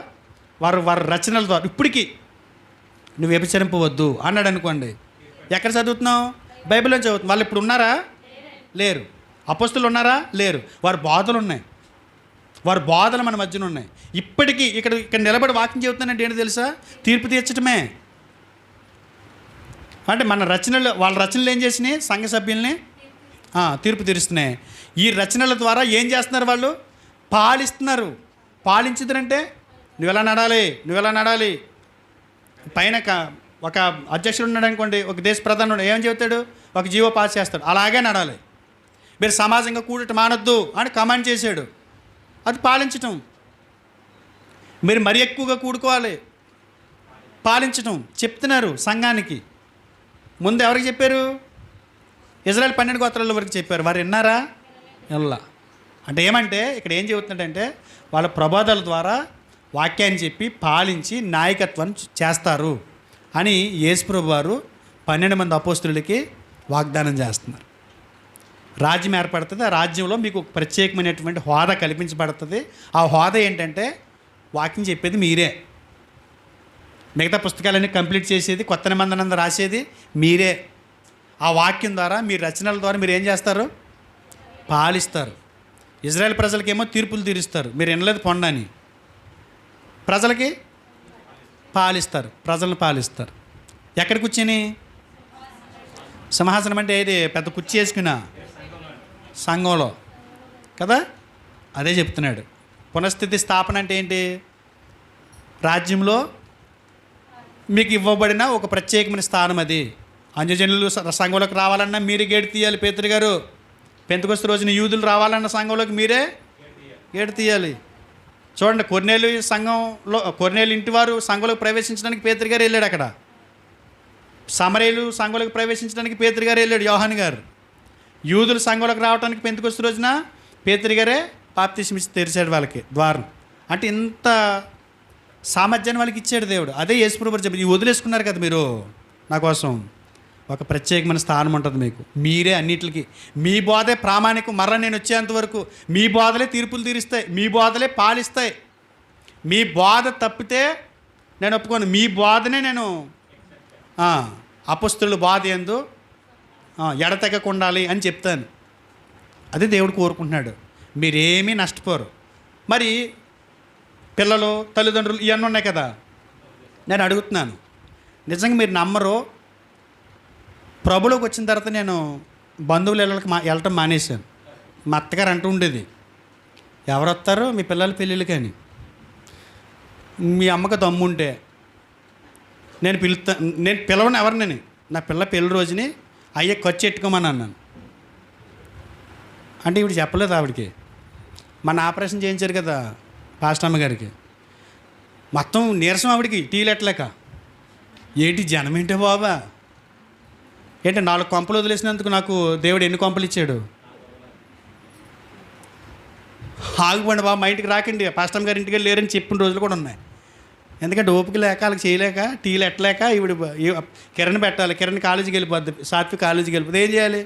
వారి రచనల ద్వారా ఇప్పటికీ నువ్వు వ్యభిచరింపవద్దు అన్నాడు అనుకోండి, ఎక్కడ చదువుతున్నావు? బైబిల్లో చదువుతున్నావు. వాళ్ళు ఇప్పుడు ఉన్నారా? లేరు. అపోస్తులు ఉన్నారా? లేరు. వారి బోధలు ఉన్నాయి, వారి బోధలు మన మధ్యన ఉన్నాయి. ఇప్పటికీ ఇక్కడ నిలబడి వాక్యం చెబుతున్నానంటే ఏంటి తెలుసా? తీర్పు తీర్చడమే. అంటే మన రచనలు, వాళ్ళ రచనలు ఏం చేసినాయి? సంఘ సభ్యుల్ని తీర్పు తీరుస్తున్నాయి. ఈ రచనల ద్వారా ఏం చేస్తున్నారు? వాళ్ళు పాలిస్తున్నారు. పాలించుదరంటే నువ్వెలా నడాలి. పైన ఒక అధ్యక్షుడు ఉన్నాడు అనుకోండి, ఒక దేశ ప్రధాని ఏం చెబుతాడు? ఒక జీవో పాస్ చేస్తాడు, అలాగే నడాలి. మీరు సమాజంగా కూడటం మానొద్దు అని కమాండ్ చేశాడు, అది పాలించటం. మీరు మరి ఎక్కువగా కూడుకోవాలి, పాలించటం చెప్తున్నారు సంఘానికి. ముందు ఎవరికి చెప్పారు? ఇజ్రాయెల్ 12 గోత్రాల వరకు చెప్పారు. వారు విన్నారా? వెళ్ళా. అంటే ఏమంటే ఇక్కడ ఏం చెబుతున్నాడంటే, వాళ్ళ ప్రబోధాల ద్వారా వాక్యాన్ని చెప్పి పాలించి నాయకత్వం చేస్తారు అని యేసుప్రభు వారు 12 మంది అపోస్తులకి వాగ్దానం చేస్తున్నారు. రాజ్యం ఏర్పడుతుంది. ఆ రాజ్యంలో మీకు ప్రత్యేకమైనటువంటి హోదా కల్పించబడుతుంది. ఆ హోదా ఏంటంటే, వాక్యం చెప్పేది మీరే. మిగతా పుస్తకాలన్నీ కంప్లీట్ చేసేది, కొత్త నిబంధన రాసేది మీరే. ఆ వాక్యం ద్వారా, మీ రచనల ద్వారా మీరు ఏం చేస్తారు? పాలిస్తారు. ఇజ్రాయెల్ ప్రజలకేమో తీర్పులు తీరుస్తారు, మీరు వినలేదు పొండని. ప్రజలకి పాలిస్తారు, ప్రజలను పాలిస్తారు. ఎక్కడ కూర్చొని? సింహాసనం అంటే ఏది? పెద్ద కుర్చీ వేసుకున్నా సంఘంలో కదా. అదే చెప్తున్నాడు. పునఃస్థితి స్థాపన అంటే ఏంటి? రాజ్యంలో మీకు ఇవ్వబడిన ఒక ప్రత్యేకమైన స్థానం అది. అన్యజనులు సంఘంలోకి రావాలన్నా మీరే గేటు తీయాలి. పేతురు గారు, పెంతెకొస్తు రోజున యూదులు రావాలన్న సంఘంలోకి మీరే గేటు తీయాలి. చూడండి, కొర్నేలు ఇంటి వారు సంఘంలోకి ప్రవేశించడానికి పేతురు గారు వెళ్ళాడు. అక్కడ సమరయులు సంఘంలోకి ప్రవేశించడానికి పేతురు గారు వెళ్ళాడు, యోహాను గారు. యూదులు సంఘంలోకి రావడానికి పెంతెకొస్తు రోజున పేతురు గారే బాప్తిస్మం ఇచ్చి తెరిచాడు వాళ్ళకి ద్వారం. అంటే ఇంత సామర్థ్యాన్ని వాళ్ళకి ఇచ్చాడు దేవుడు. అదే యేసుప్రభు చెప్పి, వదిలేసుకున్నారు కదా మీరు నా కోసం, ఒక ప్రత్యేకమైన స్థానం ఉంటుంది మీకు. మీరే అన్నిటికి, మీ బోధే ప్రామాణికం. మరలా నేను వచ్చేంతవరకు మీ బోధలే తీర్పులు తీరుస్తాయి, మీ బోధలే పాలిస్తాయి. మీ బోధ తప్పితే నేను ఒప్పుకోను. మీ బోధనే నేను అపొస్తలుల బోధ యందు ఎడతెగక ఉండాలి అని చెప్తాను. అది దేవుడు కోరుకుంటున్నాడు. మీరేమీ నష్టపోరు. మరి పిల్లలు, తల్లిదండ్రులు ఇవన్నీ ఉన్నాయి కదా. నేను అడుగుతున్నాను, నిజంగా మీరు నమ్మరు, ప్రభులోకి వచ్చిన తర్వాత నేను బంధువుల ఇళ్ళకి వెళ్ళటం మానేశాను. మా అత్తగారు అంటూ ఉండేది, ఎవరు వస్తారు మీ పిల్లల పెళ్ళిళ్ళు కానీ, మీ అమ్మకి దమ్ముంటే నేను పిలవను ఎవరినని. నా పిల్ల పెళ్ళి రోజుని అయ్యే ఖర్చు ఎట్టుకోమని అన్నాను. అంటే ఇప్పుడు చెప్పలేదు ఆవిడకి. మన ఆపరేషన్ చేయించారు కదా పాస్టమ్మ గారికి, మొత్తం నీరసం ఆవిడికి, టీలు ఎట్టలేక. ఏంటి జనం ఏంటో బాబా, ఏంటి 4 కొంపలు వదిలేసినందుకు నాకు దేవుడు ఎన్ని కొంపలు ఇచ్చాడు. ఆగిపోండి బాబు, మా ఇంటికి రాకండి, పాస్టమ్ గారి ఇంటికి లేరని చెప్పిన రోజులు కూడా ఉన్నాయి. ఎందుకంటే ఓపిక లేక, వాళ్ళకి చేయలేక, టీలు ఎట్టలేక. ఇవిడు కిరణ్ పెట్టాలి, కిరణ్ కాలేజీకి వెళ్ళిపోద్ది, సాత్విక్ కాలేజీకి వెళ్ళిపోద్ది. ఏం చేయాలి?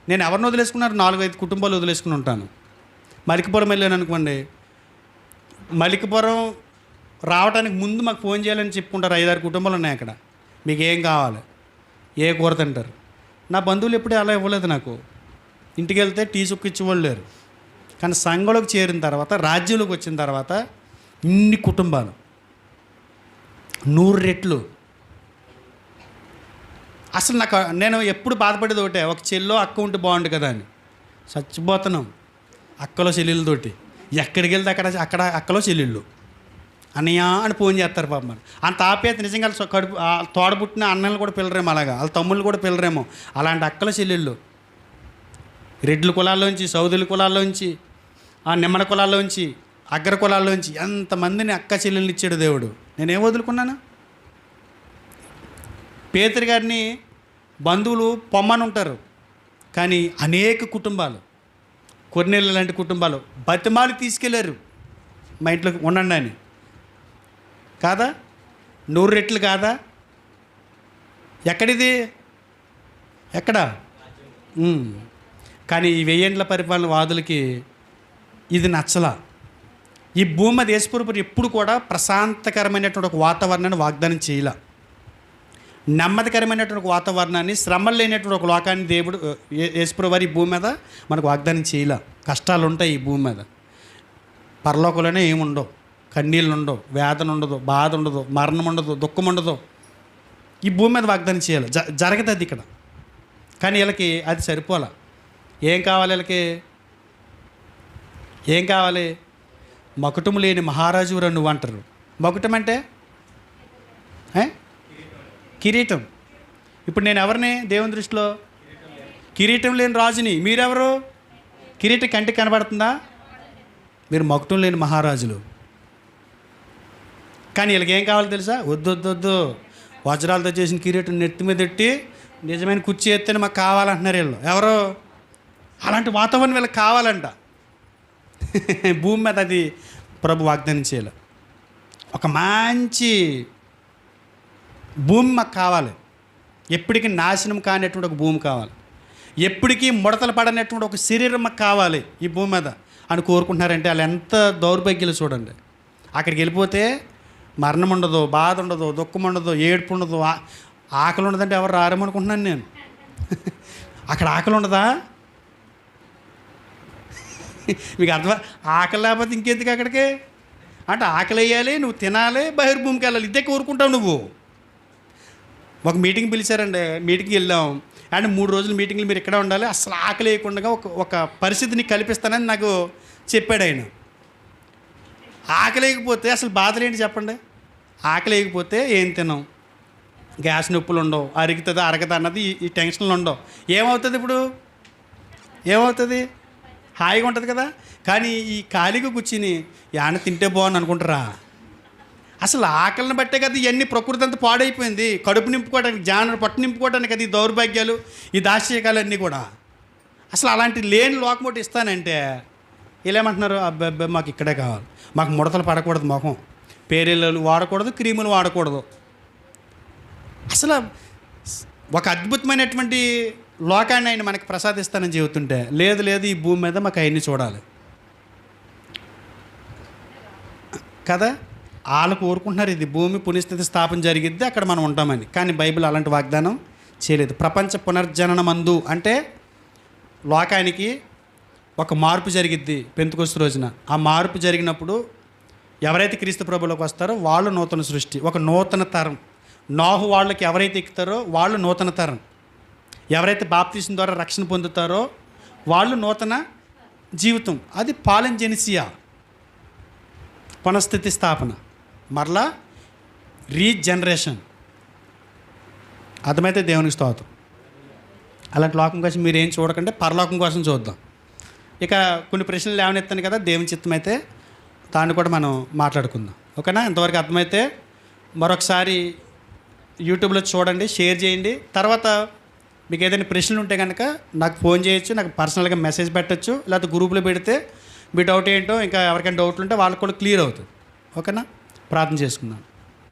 నేను ఎవరిని వదిలేసుకున్నారు? 4-5 కుటుంబాలు వదిలేసుకుని ఉంటాను. మలికిపురం వెళ్ళాను అనుకోండి, మలికిపురం రావడానికి ముందు మాకు ఫోన్ చేయాలని చెప్పుకుంటారు. 5-6 కుటుంబాలు ఉన్నాయి అక్కడ. మీకు ఏం కావాలి, ఏ కూర తింటారు. నా బంధువులు ఎప్పుడూ అలా ఇవ్వలేదు నాకు. ఇంటికి వెళ్తే టీ చుక్క ఇచ్చేవాళ్ళు లేరు. కానీ సంఘంలోకి చేరిన తర్వాత, రాజ్యంలోకి వచ్చిన తర్వాత ఇన్ని కుటుంబాలు 100 రెట్లు. అసలు నేను ఎప్పుడు బాధపడేది ఒకటే, ఒక చెల్లో అక్క ఉంటే బాగుండు కదా అని. చచ్చిపోతున్నాం అక్కలో చెల్లెళ్ళతోటి. ఎక్కడికి వెళ్తే అక్కడ అక్కలో చెల్లెళ్ళు అన్నయ్య అని ఫోన్ చేస్తారు పాపం. అంత ఆప్యాయత నిజంగా కడుపు తోడబుట్టిన అన్నలు కూడా పిల్లరేమో, అలాగా వాళ్ళ తమ్ముళ్ళు కూడా పిల్లరేమో. అలాంటి అక్కల చెల్లెళ్ళు రెడ్ల కులాల్లోంచి, సౌదుల కులాల్లోంచి, నిమ్మడ కులాల్లోంచి, అగ్ర కులాల్లోంచి ఎంతమందిని అక్క చెల్లెళ్ళు ఇచ్చాడు దేవుడు. నేనేం వదులుకున్నాను? పేతురు గారిని బంధువులు పొమ్మని ఉంటారు, కానీ అనేక కుటుంబాలు, కొన్నేళ్ళ లాంటి కుటుంబాలు బతిమాలు తీసుకెళ్ళారు మా ఇంట్లోకి ఉండండి అని. కాదా? 100 రెట్లు కాదా? ఎక్కడిది? ఎక్కడ? కానీ ఈ 1000 ఏండ్ల పరిపాలన వాదులకి ఇది నచ్చలా. ఈ భూమి మీద యేసుప్రభు ఎప్పుడు కూడా ప్రశాంతకరమైనటువంటి ఒక వాతావరణాన్ని వాగ్దానం చేయలే. నెమ్మదికరమైనటువంటి ఒక వాతావరణాన్ని, శ్రమలు లేనటువంటి ఒక లోకాన్ని దేవుడు యేసుప్రభు వారి ఈ భూమి మీద మనకు వాగ్దానం చేయలే. కష్టాలు ఉంటాయి ఈ భూమి మీద, పరలోకంలోనే ఏముండవు, కన్నీళ్ళు ఉండవు, వేదన ఉండదు, బాధ ఉండదు, మరణం ఉండదు, దుఃఖం ఉండదు. ఈ భూమి మీద వాగ్దానం చేయాలి, జరగదు అది ఇక్కడ. కానీ వీళ్ళకి అది సరిపోలే. ఏం కావాలి వీళ్ళకి? ఏం కావాలి? మకుటం లేని మహారాజు రా నువ్వు అంటారు. మకుటం అంటే కిరీటం. ఇప్పుడు నేను ఎవరిని దేవుని దృష్టిలో? కిరీటం లేని రాజుని. మీరెవరు? కిరీటం కంటికి కనబడుతుందా? మీరు మకుటం లేని మహారాజులు. కానీ వీళ్ళకి ఏం కావాలో తెలుసా? వద్దు, వజ్రాలతో చేసిన కిరీటం నెత్తి మీద పెట్టి నిజమైన కుర్చీ ఎత్తని మాకు కావాలంటున్నారు వీళ్ళు. ఎవరో అలాంటి వాతావరణం వీళ్ళకి కావాలంట. భూమి మీద అది ప్రభు వాగ్దానం చేయాలి. ఒక మంచి భూమి మాకు కావాలి. ఎప్పటికీ నాశనం కానటువంటి ఒక భూమి కావాలి. ఎప్పటికీ ముడతలు పడనటువంటి ఒక శరీరం మాకు కావాలి ఈ భూమి మీద అని కోరుకుంటున్నారంటే వాళ్ళు ఎంత దౌర్భాగ్యాలు చూడండి. అక్కడికి వెళ్ళిపోతే మరణం ఉండదు, బాధ ఉండదు, దుఃఖం ఉండదు, ఏడుపు ఉండదు, ఆకలి ఉండదంటే ఎవరు రారేమనుకుంటున్నాను నేను. అక్కడ ఆకలి ఉండదా? మీకు అర్థం? ఆకలి లేకపోతే ఇంకెందుకు అక్కడికి? అంటే ఆకలి వేయాలి, నువ్వు తినాలి, బహిర్భూమికి వెళ్ళాలి. ఇదే కోరుకుంటావు నువ్వు. ఒక మీటింగ్ పిలిచారండి, మీటింగ్కి వెళ్ళాం. అండ్ 3 రోజులు మీటింగ్లు మీరు ఇక్కడ ఉండాలి, అసలు ఆకలి వేయకుండా ఒక పరిస్థితిని కల్పిస్తానని నాకు చెప్పాడు ఆయన. ఆకలి వేయకపోతే అసలు బాధలు ఏంటి చెప్పండి? ఆకలి వేయకపోతే ఏం తిన్నాం, గ్యాస్ నొప్పులు ఉండవు, అరుగుతుందా అరగదా అన్నది ఈ టెన్షన్లు ఉండవు. ఏమవుతుంది ఇప్పుడు? ఏమవుతుంది? హాయిగా ఉంటుంది కదా. కానీ ఈ ఖాళీగా కూర్చుని యాన తింటే బాగుంది అనుకుంటారా? అసలు ఆకలిని బట్టే కదా ఇవన్నీ ప్రకృతి అంతా పాడైపోయింది. కడుపు నింపుకోవడానికి, పట్టు నింపుకోవడానికి అది దౌర్భాగ్యాలు, ఈ దాస్యకాలన్నీ కూడా. అసలు అలాంటి లేని లోకమోటి ఇస్తానంటే వీళ్ళేమంటున్నారు? అబ్బాయి మాకు ఇక్కడే కావాలి, మాకు ముడతలు పడకూడదు, మొహం పేరెళ్ళు వాడకూడదు, క్రీములు వాడకూడదు. అసలు ఒక అద్భుతమైనటువంటి లోకాన్ని ఆయన మనకి ప్రసాదిస్తానని చెబుతుంటే లేదు, ఈ భూమి మీద మాకు అవన్నీ చూడాలి కదా. వాళ్ళు కోరుకుంటున్నారు ఇది భూమి పునఃస్థితి స్థాపన జరిగిద్ది, అక్కడ మనం ఉంటామని. కానీ బైబిల్ అలాంటి వాగ్దానం చేయలేదు. ప్రపంచ పునర్జననమందు అంటే లోకానికి ఒక మార్పు జరిగిద్ది పెంతెకొస్తు రోజున. ఆ మార్పు జరిగినప్పుడు ఎవరైతే క్రీస్తు ప్రభువులోకి వస్తారో వాళ్ళు నూతన సృష్టి, ఒక నూతన తరం. నోహు వాళ్ళకి ఎవరైతే ఎక్కుతారో వాళ్ళు నూతన తరం. ఎవరైతే బాప్తిసం ద్వారా రక్షణ పొందుతారో వాళ్ళు నూతన జీవితం. అది పాలింజెనిసియా, పునఃస్థితి స్థాపన, మరలా రీజనరేషన్. అర్థమైతే దేవునికి స్తోత్రం. అలాంటి లోకం కోసం మీరు ఏం చూడకండి, పరలోకం కోసం చూద్దాం. ఇక కొన్ని ప్రశ్నలు లేవనెత్తాను కదా, దేవుని చిత్తం అయితే దాన్ని కూడా మనం మాట్లాడుకుందాం. ఓకేనా? ఇంతవరకు అర్థమైతే మరొకసారి యూట్యూబ్లో చూడండి, షేర్ చేయండి. తర్వాత మీకు ఏదైనా ప్రశ్నలు ఉంటే కనుక నాకు ఫోన్ చేయొచ్చు, నాకు పర్సనల్గా మెసేజ్ పెట్టచ్చు, లేకపోతే గ్రూప్లో పెడితే మీ డౌట్ ఏంటో ఇంకా ఎవరికైనా డౌట్లు ఉంటే వాళ్ళకి కూడా క్లియర్ అవుతుంది. ఓకేనా? ప్రార్థన చేసుకుందాం.